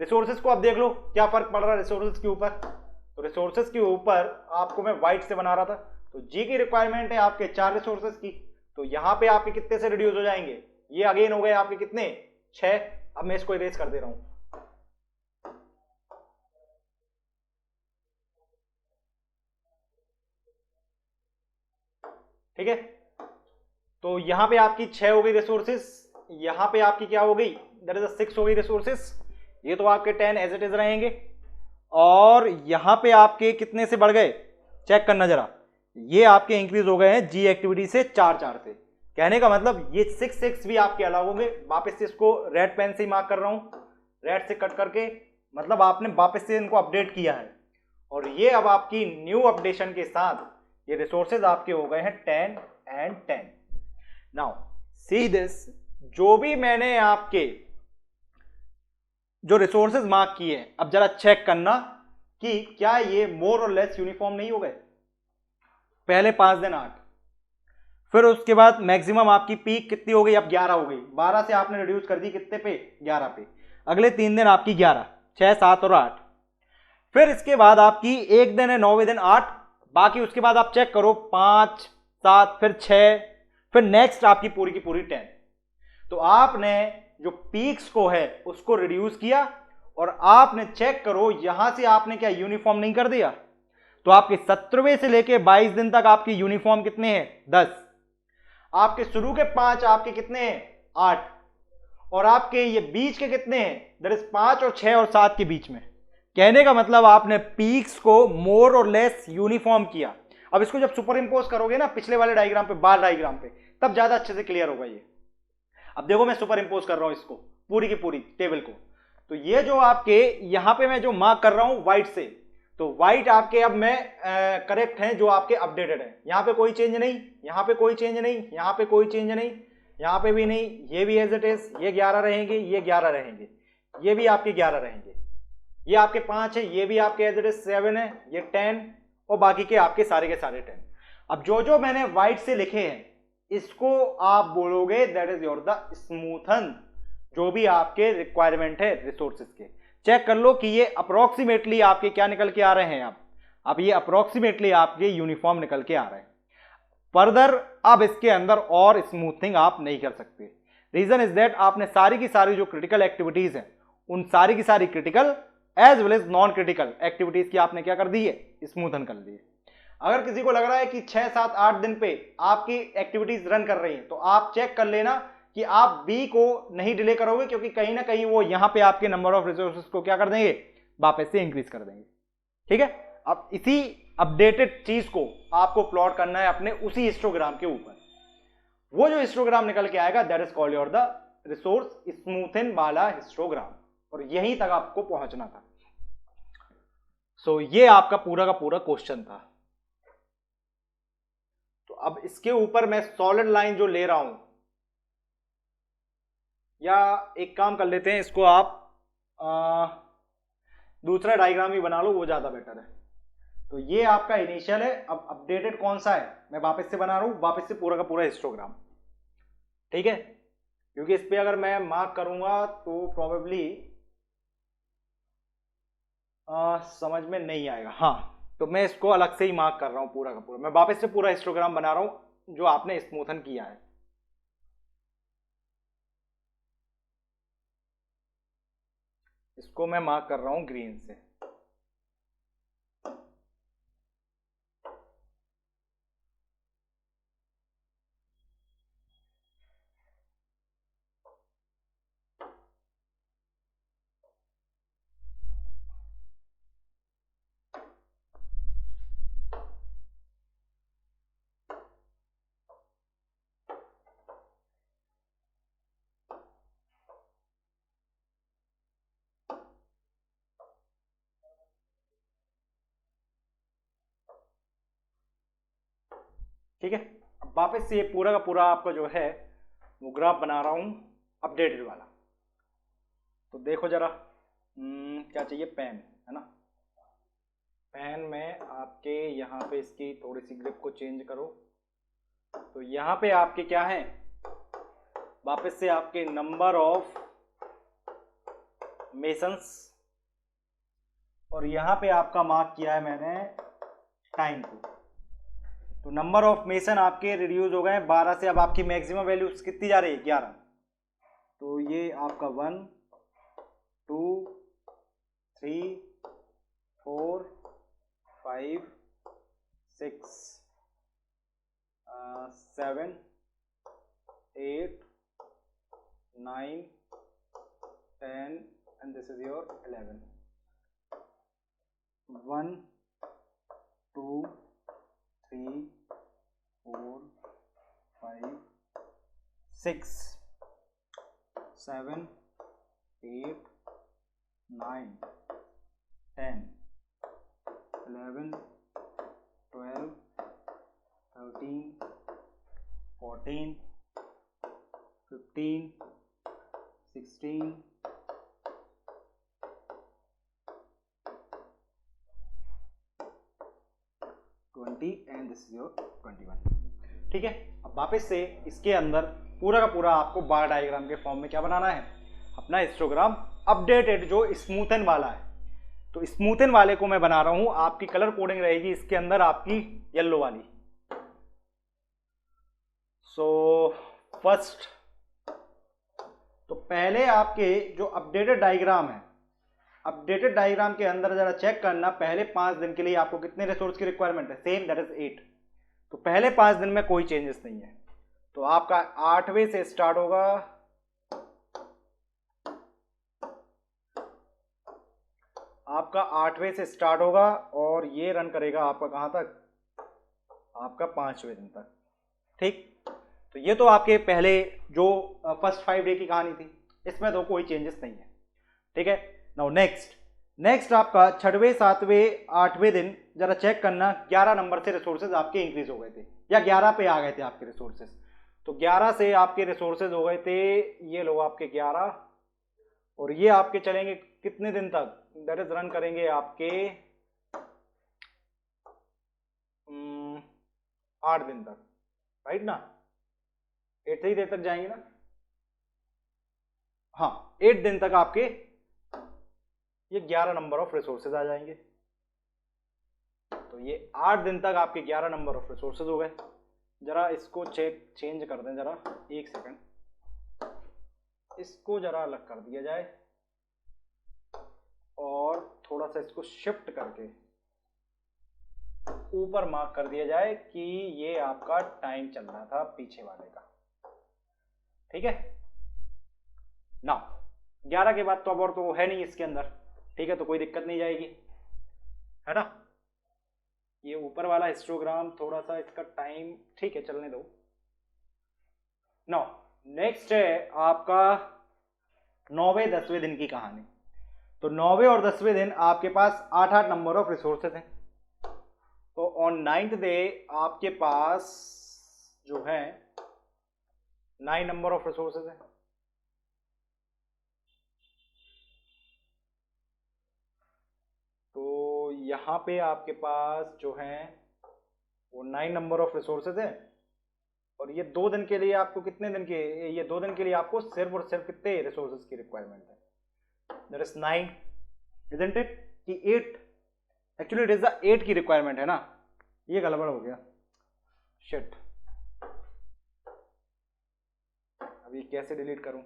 रिसोर्सेज को अब देख लो क्या फर्क पड़ रहा है रिसोर्सेज के ऊपर। तो रिसोर्सेज के ऊपर आपको मैं व्हाइट से बना रहा था, तो जी की रिक्वायरमेंट है आपके 4 रिसोर्सेज की, तो यहां पे आपके कितने से रिड्यूस हो जाएंगे, ये अगेन हो गए आपके कितने, 6। अब मैं इसको इरेज कर दे रहा हूं। ठीक है, तो यहां पे आपकी 6 हो गई रिसोर्सेज, यहां पे आपकी क्या हो गई, दैट इज 6 हो गई रिसोर्सेज। ये तो आपके 10 एज इट इज रहेंगे, और यहां पे आपके कितने से बढ़ गए, चेक करना जरा, ये आपके इंक्रीज हो गए हैं जी एक्टिविटी से 4 से। कहने का मतलब ये 6 भी आपके अलग होंगे। वापस से इसको रेड पेन से ही मार्क कर रहा हूं, रेड से कट करके, मतलब आपने वापस से इनको अपडेट किया है, और ये अब आपकी न्यू अपडेशन के साथ ये रिसोर्सेज आपके हो गए हैं 10 and 10। नाउ सी दिस, जो भी मैंने आपके जो रिसोर्सेज मार्क किए हैं, अब जरा चेक करना कि क्या ये मोर और लेस यूनिफॉर्म नहीं हो गए। पहले 5 दिन 8, फिर उसके बाद मैक्सिमम आपकी पीक कितनी हो गई, अब 11 हो गई, 12 से आपने रिड्यूस कर दी कितने पे, 11 पे। अगले 3 दिन आपकी 11, 6, 7 और 8। फिर इसके बाद आपकी एक दिन है 9वें दिन 8, बाकी उसके बाद आप चेक करो 5, 7, फिर 6, फिर नेक्स्ट आपकी पूरी की पूरी 10। तो आपने जो पीक्स को है उसको रिड्यूस किया, और आपने चेक करो यहां से आपने क्या यूनिफॉर्म नहीं कर दिया। तो आपके 17वें से लेके 22 दिन तक आपकी यूनिफॉर्म कितने हैं, 10। आपके शुरू के 5 आपके कितने हैं, 8। और आपके ये बीच के कितने हैं, दैट इज 5 और 6 और 7 के बीच में। कहने का मतलब आपने पीक्स को मोर और लेस यूनिफॉर्म किया। अब इसको जब सुपर इंपोज करोगे ना पिछले वाले डायग्राम पे, बार डायग्राम पे, तब ज्यादा अच्छे से क्लियर होगा ये। अब देखो मैं सुपर इंपोज कर रहा हूं इसको, पूरी की पूरी टेबल को। तो ये जो आपके यहां पे मैं जो मार्क कर रहा हूं व्हाइट से, तो व्हाइट आपके अब मैं करेक्ट हैं, जो आपके अपडेटेड है। यहां पे कोई चेंज नहीं, यहां पे कोई चेंज नहीं, यहां पे कोई चेंज नहीं, यहां पे भी नहीं, ये भी एज इट इज, ये 11 रहेंगे, ये 11 रहेंगे, ये भी आपके 11 रहेंगे, ये आपके 5 है, ये भी आपके एज इट इज 7 है, ये 10, और बाकी के आपके सारे के सारे 10। अब जो जो मैंने व्हाइट से लिखे हैं इसको आप बोलोगे that is your the smoothen, जो भी आपके रिक्वायरमेंट है रिसोर्सेज के। चेक कर लो कि ये अप्रोक्सीमेटली आपके क्या निकल के आ रहे हैं। अब ये अप्रोक्सीमेटली आपके यूनिफॉर्म निकल के आ रहे हैं। फर्दर अब इसके अंदर और स्मूथिंग आप नहीं कर सकते। रीजन इज दैट आपने सारी की सारी जो क्रिटिकल एक्टिविटीज हैं, उन सारी की सारी critical as well as non critical activities की आपने क्या कर दी है, स्मूथन कर दी है। अगर किसी को लग रहा है कि 6, 7, 8 दिन पे आपकी एक्टिविटीज रन कर रही हैं, तो आप चेक कर लेना कि आप बी को नहीं डिले करोगे, क्योंकि कहीं ना कहीं वो यहां पे आपके नंबर ऑफ रिसोर्सेज को क्या कर देंगे, वापस से इंक्रीज कर देंगे। ठीक है, अब इसी अपडेटेड चीज को आपको प्लॉट करना है अपने उसी हिस्टोग्राम के ऊपर। वो जो हिस्टोग्राम निकल के आएगा that is called your the resource smoothen वाला हिस्टोग्राम, और यहीं तक आपको पहुंचना था। सो ये आपका पूरा का पूरा क्वेश्चन था। तो अब इसके ऊपर मैं सॉलिड लाइन जो ले रहा हूं, या एक काम कर लेते हैं, इसको आप दूसरा डायग्राम ही बना लो, वो ज्यादा बेटर है। तो ये आपका इनिशियल है। अब अपडेटेड कौन सा है, मैं वापस से बना रहा हूं, वापस से पूरा का पूरा हिस्टोग्राम। ठीक है, क्योंकि इस पे अगर मैं मार्क करूंगा तो प्रोबेबली समझ में नहीं आएगा। हाँ, तो मैं इसको अलग से ही मार्क कर रहा हूं पूरा का पूरा। मैं वापस से पूरा हिस्टोग्राम बना रहा हूं जो आपने स्मूथन किया है। इसको मैं मार्क कर रहा हूं ग्रीन से। ठीक है, अब वापस से ये पूरा का पूरा आपका जो है वो ग्राफ बना रहा हूं अपडेटेड वाला। तो देखो जरा, क्या चाहिए, पेन है ना। पेन में आपके यहाँ पे इसकी थोड़ी सी ग्रिप को चेंज करो। तो यहाँ पे आपके क्या है, वापस से आपके नंबर ऑफ मेसन्स, और यहाँ पे आपका मार्क किया है मैंने टाइम को। तो नंबर ऑफ मेसन आपके रिड्यूस हो गए 12 से। अब आपकी मैक्सिमम वैल्यू कितनी जा रही है, 11। तो ये आपका 1, 2, 3, 4, 5, 6, 7, 8, 9, 10 and this is your 11. 1, 2, 3, 4, 5, 6, 7, 8, 9, 10, 11, 12, 13, 14, 15, 16, 40 and this is your 21। ठीक है, अब वापस से इसके अंदर पूरा का पूरा आपको बार डायग्राम के फॉर्म में क्या बनाना है, अपना हिस्टोग्राम अपडेटेड जो स्मूथन वाला है। तो स्मूथन वाले को मैं बना रहा हूं, आपकी कलर कोडिंग रहेगी इसके अंदर आपकी येलो वाली। सो फर्स्ट, तो पहले आपके जो अपडेटेड डायग्राम है, अपडेटेड डायग्राम के अंदर जरा चेक करना, पहले 5 दिन के लिए आपको कितने रिसोर्स की रिक्वायरमेंट है, सेम दैट इज 8। तो पहले 5 दिन में कोई चेंजेस नहीं है, तो आपका 8वें से स्टार्ट होगा, आपका 8वें से स्टार्ट होगा और ये रन करेगा आपका कहां तक, आपका 5वें दिन तक। ठीक, तो ये तो आपके पहले जो फर्स्ट 5 डे की कहानी थी, इसमें तो कोई चेंजेस नहीं है। ठीक है, नाउ नेक्स्ट आपका 6वें 7वें 8वें दिन जरा चेक करना, 11 नंबर से रिसोर्सेज आपके इंक्रीज हो गए थे या 11 पे आ गए थे आपके रिसोर्सेज। तो 11 से आपके रिसोर्सेज हो गए थे, ये लो आपके 11, और ये आपके चलेंगे कितने दिन तक, दैट इज रन करेंगे आपके 8 दिन तक, राइट ना, 8 ही देर तक जाएंगे ना, हाँ 8 दिन तक आपके ये 11 नंबर ऑफ रिसोर्सेज आ जाएंगे। तो ये 8 दिन तक आपके 11 नंबर ऑफ रिसोर्सेज हो गए। जरा इसको चेंज कर दें, जरा एक सेकंड, इसको जरा अलग कर दिया जाए और थोड़ा सा इसको शिफ्ट करके ऊपर मार्क कर दिया जाए कि ये आपका टाइम चल रहा था पीछे वाले का। ठीक है ना, 11 के बाद तो अब और तो है नहीं इसके अंदर। ठीक है, तो कोई दिक्कत नहीं जाएगी, है ना। ये ऊपर वाला हिस्टोग्राम थोड़ा सा इसका टाइम, ठीक है चलने दो। नो, नेक्स्ट है आपका 9वें 10वें दिन की कहानी। तो 9वें और 10वें दिन आपके पास 8-8 नंबर ऑफ रिसोर्सेज हैं। तो ऑन 9th डे आपके पास जो है 9 नंबर ऑफ रिसोर्सेज हैं। तो यहां पे आपके पास जो है वो 9 नंबर ऑफ रिसोर्सेज है, और ये 2 दिन के लिए आपको कितने दिन के, ये 2 दिन के लिए आपको सिर्फ और सिर्फ कितने रिसोर्सेज की रिक्वायरमेंट है, दैट इज 9, इजंट इट, कि 8, एक्चुअली इट इज द 8 की रिक्वायरमेंट है ना, ये गड़बड़ हो गया, शिट, अभी कैसे डिलीट करूं।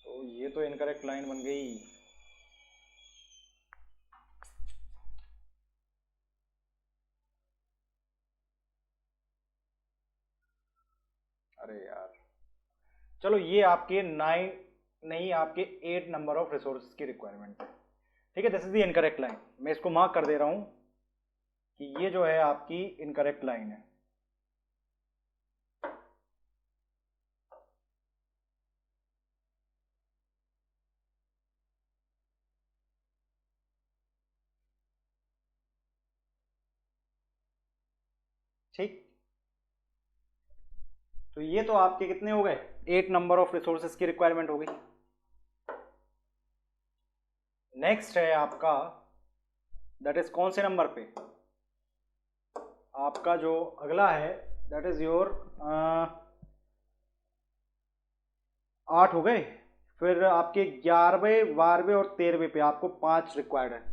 तो ये तो इनकरेक्ट लाइन बन गई। अरे यार, चलो ये आपके 9 नहीं, आपके 8 नंबर ऑफ रिसोर्सेज की रिक्वायरमेंट है। ठीक है, this is the incorrect line, मैं इसको मार्क कर दे रहा हूं कि ये जो है आपकी इनकरेक्ट लाइन है। ठीक, तो ये तो आपके कितने हो गए, 8 नंबर ऑफ रिसोर्सेज की रिक्वायरमेंट हो गई। नेक्स्ट है आपका, दैट इज कौन से नंबर पे, आपका जो अगला है दैट इज योर 8 हो गए। फिर आपके 11वें 12वें और 13वें पे आपको 5 रिक्वायर्ड है।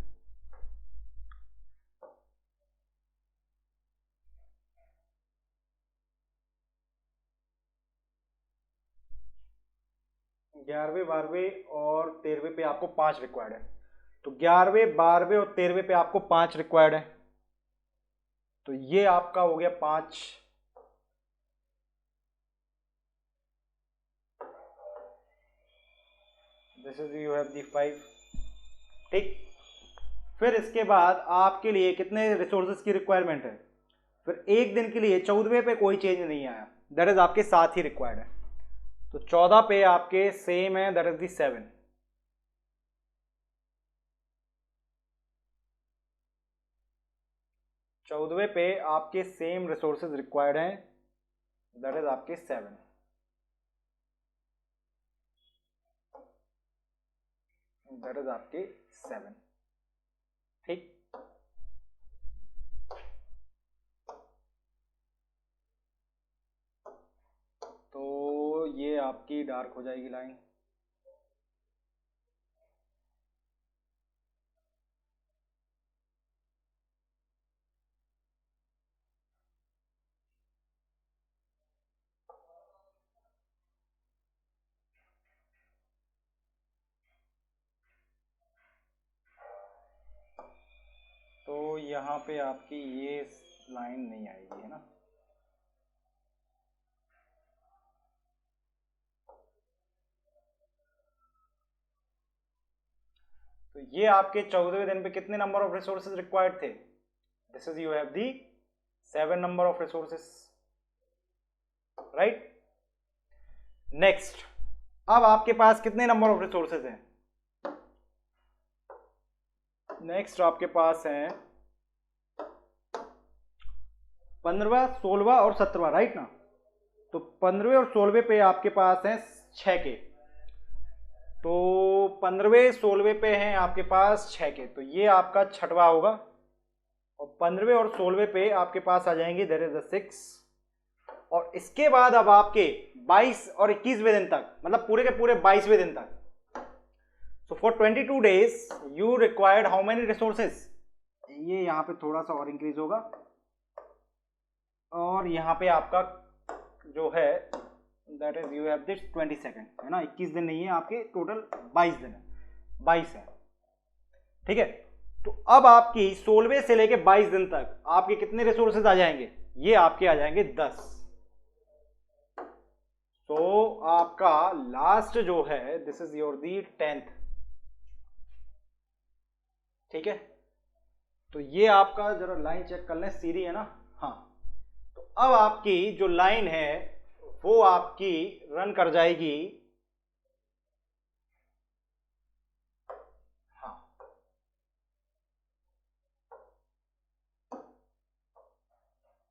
ग्यारहवें 12वें और 13वें पे आपको 5 रिक्वायर्ड है। तो 11वें 12वें और 13वें पे आपको 5 रिक्वायर्ड है, तो ये आपका हो गया 5। This is you have the 5। ठीक, फिर इसके बाद आपके लिए कितने रिसोर्सेज की रिक्वायरमेंट है, फिर एक दिन के लिए 14वें पे कोई चेंज नहीं आया, दैट इज आपके 7 ही रिक्वायर्ड है। तो 14 पे आपके सेम है, दैट इज दी 7। चौदहवें पे आपके सेम रिसोर्सेज रिक्वायर्ड हैं, दैट इज आपके 7। दैट इज आपके 7। ठीक, तो ये आपकी डार्क हो जाएगी लाइन। तो यहाँ पे आपकी ये लाइन नहीं आएगी, है ना। तो ये आपके 14वें दिन पे कितने नंबर ऑफ रिसोर्सेज रिक्वायर्ड थे? This is you have the 7 number of resources, right. Next, अब आपके पास कितने नंबर ऑफ रिसोर्सेज हैं? नेक्स्ट आपके पास हैं 15वां, 16वां और 17वां, राइट ना। तो 15वें और 16वें पे आपके पास हैं 6 के, तो 15वें 16वें पे हैं आपके पास 6 के, तो ये आपका 6वां होगा। और 15वें और 16वें पे आपके पास आ जाएंगे देयर इज अ 6। और इसके बाद अब आपके 22 और 21वें दिन तक, मतलब पूरे के पूरे 22वें दिन तक, so for 22 days you required how many resources? ये यहाँ पे थोड़ा सा और इंक्रीज होगा, और यहाँ पे आपका जो है that is you have this 22nd, है ना। 21 दिन नहीं है आपके, टोटल 22 दिन है, 22 है, ठीक है। तो अब आपकी 16वें से लेके 22 दिन तक आपके कितने रिसोर्सेज आ जाएंगे? ये आपके आ जाएंगे 10। तो आपका लास्ट जो है this is your the 10th, ठीक है। तो ये आपका जरा लाइन चेक कर लें, सीधी है ना, हाँ। तो अब आपकी जो लाइन है वो आपकी रन कर जाएगी, हाँ,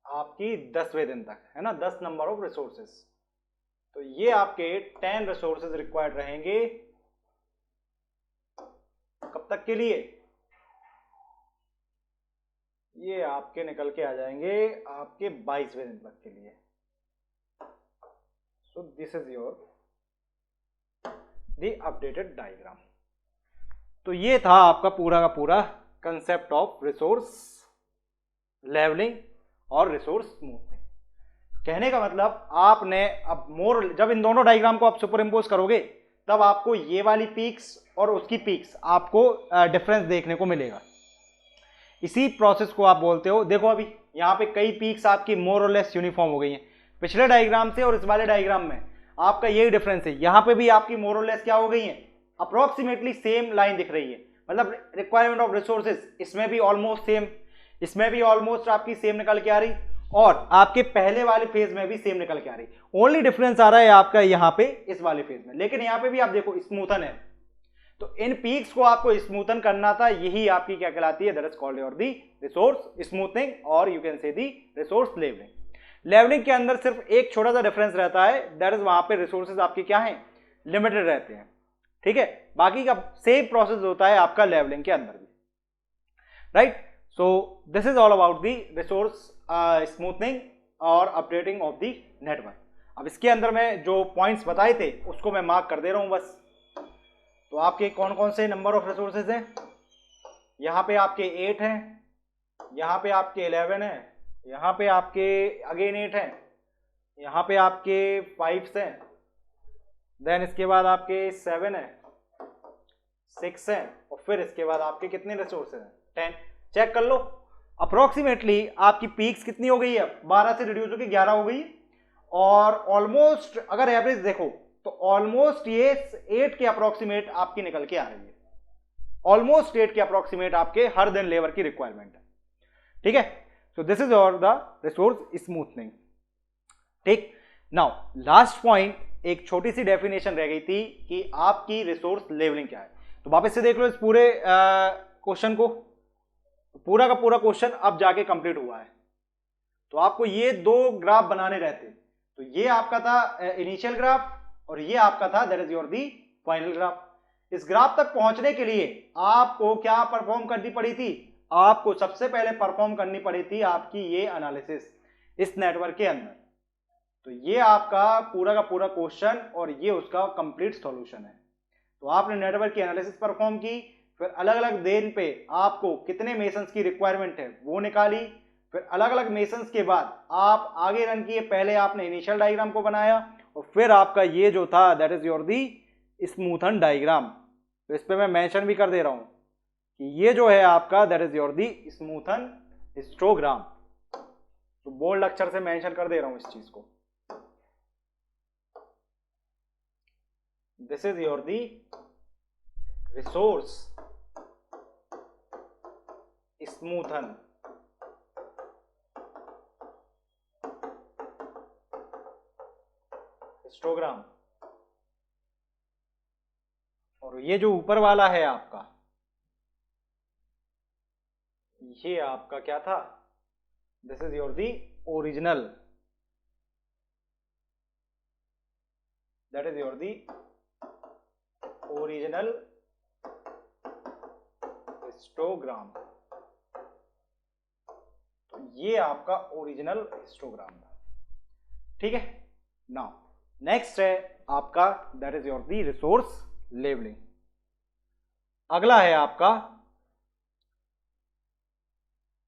आपकी 10वें दिन तक, है ना, 10 नंबर ऑफ रिसोर्सेज। तो ये आपके 10 रिसोर्सेज रिक्वायर्ड रहेंगे कब तक के लिए? ये आपके निकल के आ जाएंगे आपके 22वें दिन तक के लिए। सो this is your the updated diagram. तो ये था आपका पूरा का पूरा कंसेप्ट ऑफ रिसोर्स लेवलिंग और रिसोर्स स्मूथनिंग। कहने का मतलब आपने अब मोर, जब इन दोनों डायग्राम को आप सुपर इम्पोज करोगे तब आपको ये वाली पीक्स और उसकी पीक्स आपको डिफरेंस देखने को मिलेगा। इसी प्रोसेस को आप बोलते हो, देखो अभी यहाँ पे कई पीक्स आपकी मोर और लेस यूनिफॉर्म हो गई हैं पिछले डायग्राम से, और इस वाले डायग्राम में आपका यही डिफरेंस है। यहाँ पे भी आपकी मोर और लेस क्या हो गई हैं, अप्रोक्सीमेटली सेम लाइन दिख रही है, मतलब रिक्वायरमेंट ऑफ रिसोर्सेज इसमें भी ऑलमोस्ट सेम, इसमें भी ऑलमोस्ट आपकी सेम निकल के आ रही, और आपके पहले वाले फेज में भी सेम निकल के आ रही। ओनली डिफरेंस आ रहा है आपका यहाँ पे इस वाले फेज में, लेकिन यहाँ पे भी आप देखो स्मूथन है। तो इन पीक्स को आपको स्मूथन करना था, यही आपकी क्या कहलाती है, that is called your the resource smoothening, और you can say the resource levelling. Levelling के अंदर सिर्फ एक छोटा सा डिफरेंस रहता है, दैट इज वहां पे रिसोर्सेज आपके क्या हैं, लिमिटेड रहते हैं, ठीक है। बाकी का सेम प्रोसेस होता है आपका लेवलिंग के अंदर भी, right. So this is all about the resource smoothening और अपडेटिंग ऑफ दी नेटवर्क। अब इसके अंदर मैं जो पॉइंट्स बताए थे उसको मैं मार्क कर दे रहा हूं बस। तो आपके कौन कौन से नंबर ऑफ रिसोर्सेज हैं, यहाँ पे आपके 8 हैं, यहाँ पे आपके 11 हैं, यहाँ पे आपके अगेन 8 हैं, यहाँ पे आपके 5 हैं, देन इसके बाद आपके 7 हैं, 6 हैं, और फिर इसके बाद आपके कितने रिसोर्सेज हैं, 10। चेक कर लो अप्रोक्सीमेटली आपकी पीक्स कितनी हो गई है, 12 से रिड्यूस होकर 11 हो गई, और ऑलमोस्ट अगर एवरेज देखो तो ऑलमोस्ट ये 8 के अप्रोक्सीमेट आपकी निकल के आ रही है, ऑलमोस्ट 8 के अप्रोक्सीमेट आपके हर दिन लेबर की रिक्वायरमेंट है, ठीक है। सो दिस इज और द रिसोर्स स्मूथनिंग, ठीक। नाउ लास्ट पॉइंट, एक छोटी सी डेफिनेशन रह गई थी कि आपकी रिसोर्स लेवलिंग क्या है। तो वापस से देख लो इस पूरे क्वेश्चन को, पूरा का पूरा क्वेश्चन अब जाके कंप्लीट हुआ है। तो आपको ये दो ग्राफ बनाने रहते, तो ये आपका था इनिशियल ग्राफ और ये आपका था that is your the final graph. इस ग्राफ तक पहुंचने के लिए आपको क्या परफॉर्म करनी पड़ी थी? आपको सबसे पहले परफॉर्म करनी पड़ी थी आपकी ये एनालिसिस इस नेटवर्क के अंदर। तो ये आपका पूरा का पूरा क्वेश्चन और ये उसका कंप्लीट सॉल्यूशन है। तो आपने नेटवर्क की एनालिसिस परफॉर्म की, फिर अलग अलग दिन पे आपको कितने मेसन्स की रिक्वायरमेंट है वो निकाली, फिर अलग अलग मेसन्स के बाद आप आगे रन किए। पहले आपने इनिशियल डायग्राम को बनाया और फिर आपका ये जो था that is your the smoothen diagram. तो इस पे मैं मेंशन भी कर दे रहा हूं कि ये जो है आपका that is your the smoothen histogram. तो बोल्ड अक्षर से मेंशन कर दे रहा हूं इस चीज को। This is your the resource smoothen histogram. और ये जो ऊपर वाला है आपका, ये आपका क्या था? This is your the original, that is your the original histogram. तो ये आपका ओरिजिनल हिस्टोग्राम था, ठीक है। नाउ नेक्स्ट है आपका that is your the resource levelling. अगला है आपका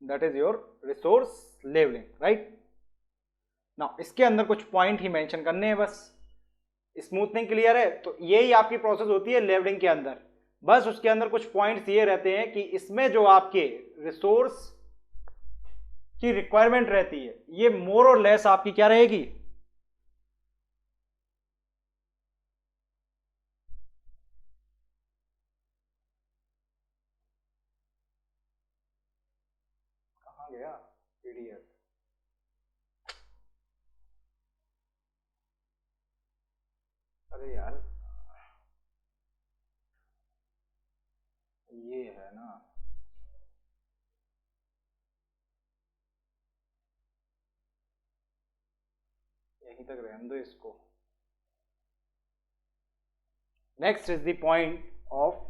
that is your resource levelling, right. Now इसके अंदर कुछ पॉइंट ही मेंशन करने हैं बस। स्मूथनिंग क्लियर है, तो यही आपकी प्रोसेस होती है लेवलिंग के अंदर। बस उसके अंदर कुछ पॉइंट्स ये रहते हैं कि इसमें जो आपके रिसोर्स की रिक्वायरमेंट रहती है ये मोर और लेस आपकी क्या रहेगी? कहां गया पीडीएफ? अरे यार ये है ना, यहीं तक रहने दो इसको। Next is the point of,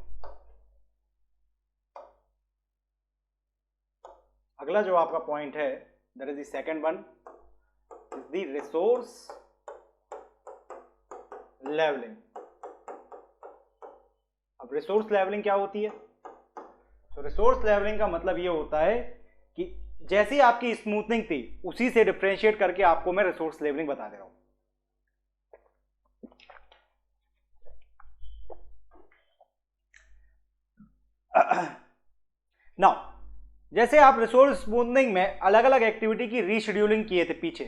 अगला जो आपका पॉइंट है that is the second one is the resource levelling. अब रिसोर्स लेवलिंग क्या होती है? तो रिसोर्स लेवलिंग का मतलब ये होता है कि जैसी आपकी स्मूथनिंग थी उसी से डिफरेंशिएट करके आपको मैं रिसोर्स लेवलिंग बता दे रहा हूं। नाउ जैसे आप रिसोर्स स्मूथनिंग में अलग अलग एक्टिविटी की रीशेड्यूलिंग किए थे पीछे,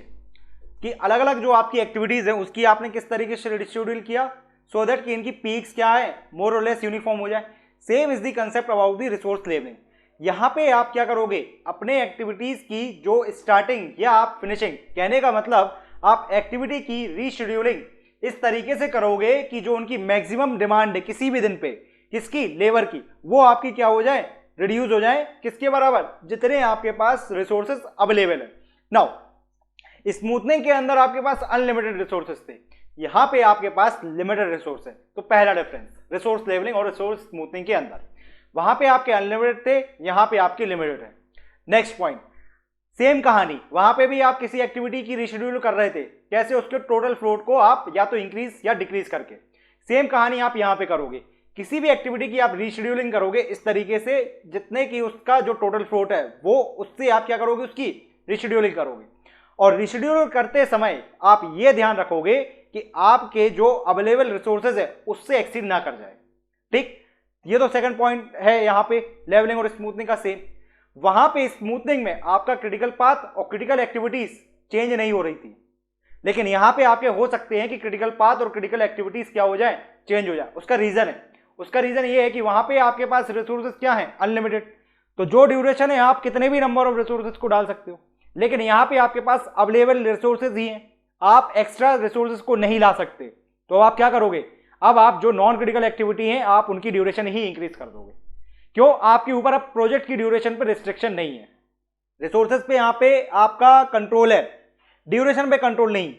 कि अलग अलग जो आपकी एक्टिविटीज है उसकी आपने किस तरीके से रिशेड्यूल किया सो दैट कि इनकी पीक्स क्या है मोर और लेस यूनिफॉर्म हो जाए। Same is the concept about the resource levelling. यहां पे आप क्या करोगे? अपने एक्टिविटीज की जो स्टार्टिंग या आप फिनिशिंग, कहने का मतलब आप एक्टिविटी की रीशेड्यूलिंग इस तरीके से करोगे कि जो उनकी मैक्सिमम डिमांड है किसी भी दिन पे, किसकी? लेबर की, वो आपकी क्या हो जाए? रिड्यूस हो जाए। किसके बराबर? जितने आपके पास रिसोर्सेज अवेलेबल है। नाउ स्मूथनिंग के अंदर आपके पास अनलिमिटेड रिसोर्सेज थे, यहां पे आपके पास लिमिटेड रिसोर्स है। तो पहला डिफरेंस रिसोर्स लेवलिंग और रिसोर्स स्मूथनिंग के अंदर, वहां पे आपके अनलिमिटेड थे, यहां पे आपके लिमिटेड है। नेक्स्ट पॉइंट, सेम कहानी, वहां पे भी आप किसी एक्टिविटी की रिशेड्यूल कर रहे थे, कैसे? उसके टोटल फ्लोट को आप या तो इंक्रीज या डिक्रीज करके। सेम कहानी आप यहां पे करोगे, किसी भी एक्टिविटी की आप रीशेड्यूलिंग करोगे इस तरीके से जितने की उसका जो टोटल फ्लोट है वो उससे आप क्या करोगे? उसकी रिशेड्यूलिंग करोगे। और रिशेड्यूल करते समय आप ये ध्यान रखोगे कि आपके जो अवेलेबल रिसोर्सेज है उससे एक्सीड ना कर जाए, ठीक। ये तो सेकंड पॉइंट है यहां पे लेवलिंग और स्मूथनिंग का सेम। वहां पे स्मूथनिंग में आपका क्रिटिकल पाथ और क्रिटिकल एक्टिविटीज चेंज नहीं हो रही थी, लेकिन यहां पे आपके हो सकते हैं कि क्रिटिकल पाथ और क्रिटिकल एक्टिविटीज क्या हो जाए? चेंज हो जाए। उसका रीजन है, उसका रीजन ये है कि वहां पे आपके पास रिसोर्सेज क्या है? अनलिमिटेड। तो जो ड्यूरेशन है आप कितने भी नंबर ऑफ रिसोर्सेज को डाल सकते हो, लेकिन यहां पे आपके पास अवेलेबल रिसोर्सेज ही हैं, आप एक्स्ट्रा रिसोर्सेज को नहीं ला सकते। तो आप क्या करोगे? अब आप जो नॉन क्रिटिकल एक्टिविटी हैं आप उनकी ड्यूरेशन ही इंक्रीज कर दोगे। क्यों? आपके ऊपर अब प्रोजेक्ट की ड्यूरेशन पे रिस्ट्रिक्शन नहीं है, रिसोर्सेज पे यहां पे आपका कंट्रोल है, ड्यूरेशन पे कंट्रोल नहीं।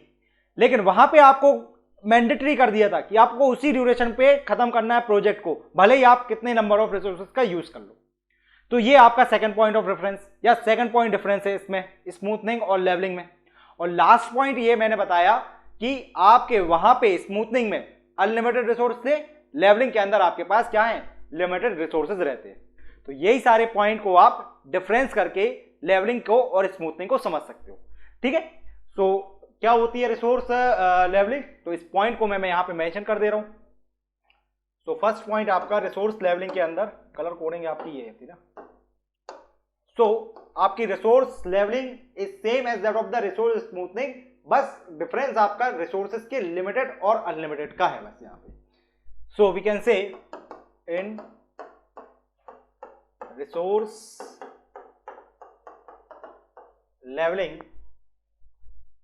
लेकिन वहां पे आपको मैंडेटरी कर दिया था कि आपको उसी ड्यूरेशन पे खत्म करना है प्रोजेक्ट को, भले ही आप कितने नंबर ऑफ रिसोर्सेज का यूज कर लो। तो ये आपका सेकंड पॉइंट ऑफ रेफरेंस या सेकंड पॉइंट डिफरेंस है इसमें स्मूथनिंग और लेवलिंग में। और लास्ट पॉइंट ये मैंने बताया कि आपके वहां पे स्मूथनिंग में अनलिमिटेड रिसोर्स थे, लेवलिंग के अंदर आपके पास क्या है, लिमिटेड रिसोर्सेज रहते हैं। तो यही सारे पॉइंट को आप डिफरेंस करके लेवलिंग को और स्मूथनिंग को समझ सकते हो। ठीक है, सो क्या होती है रिसोर्स लेवलिंग, तो इस पॉइंट को मैं यहां पे मेंशन कर दे रहा हूं। तो फर्स्ट पॉइंट आपका रिसोर्स लेवलिंग के अंदर कलर कोडिंग आपकी ये थी ना। सो आपकी resource levelling is same as that of the resource smoothening, बस डिफरेंस आपका रिसोर्सेज के लिमिटेड और अनलिमिटेड का है बस यहां पे। So we can say in resource levelling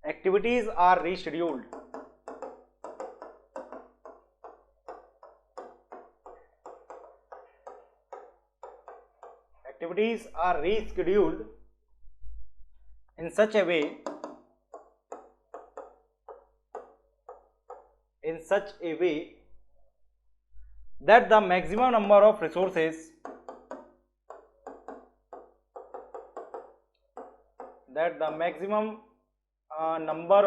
activities are rescheduled. Activities are rescheduled in such a way that the maximum number of resources number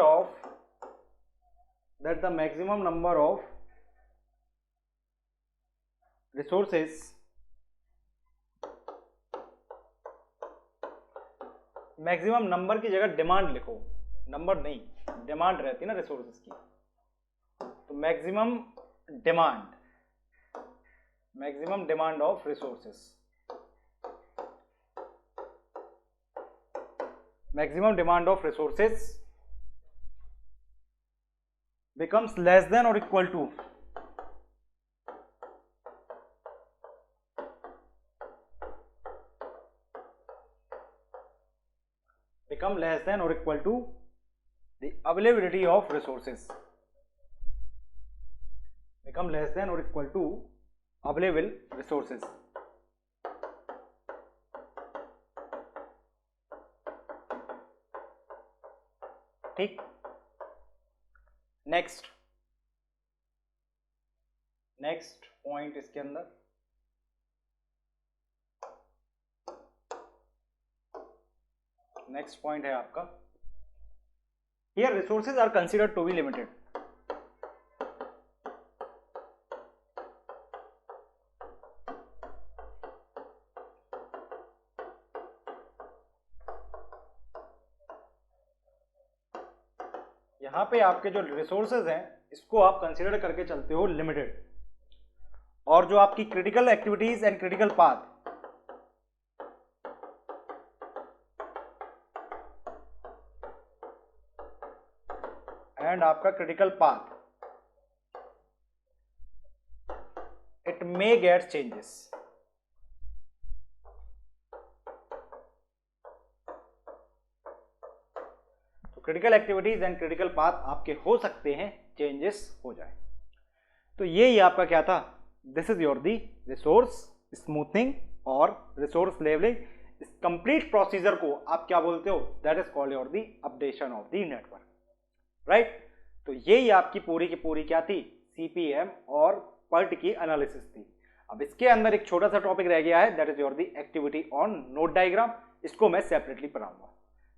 of resources maximum number की जगह demand लिखो, number नहीं, demand रहती है ना resources की, तो maximum demand of resources, maximum demand of resources becomes less than or equal to the availability of resources, available resources। ठीक, नेक्स्ट पॉइंट इसके अंदर नेक्स्ट पॉइंट है आपका here resources are considered to be limited. यहां पे आपके जो resources हैं इसको आप कंसीडर करके चलते हो लिमिटेड, और जो आपकी critical activities and critical path आपका critical path it may get changes. Critical activities and critical path आपके हो सकते हैं चेंजेस हो जाए। तो ये आपका क्या था, this is your the resource smoothening और रिसोर्स लेवलिंग। इस कंप्लीट प्रोसीजर को आप क्या बोलते हो, that is called your the updation of the network, right. तो यही आपकी पूरी की पूरी क्या थी, सीपीएम और पर्ट की एनालिसिस थी। अब इसके अंदर एक छोटा सा टॉपिक रह गया है, that is your the activity on node diagram. इसको मैं सेपरेटली पढ़ाऊंगा,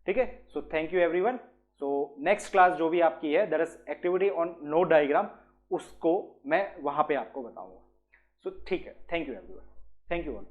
ठीक है। So thank you everyone. So next class जो भी आपकी है that is activity on node diagram, उसको मैं वहां पे आपको बताऊंगा। सो ठीक है, thank you everyone, thank you all.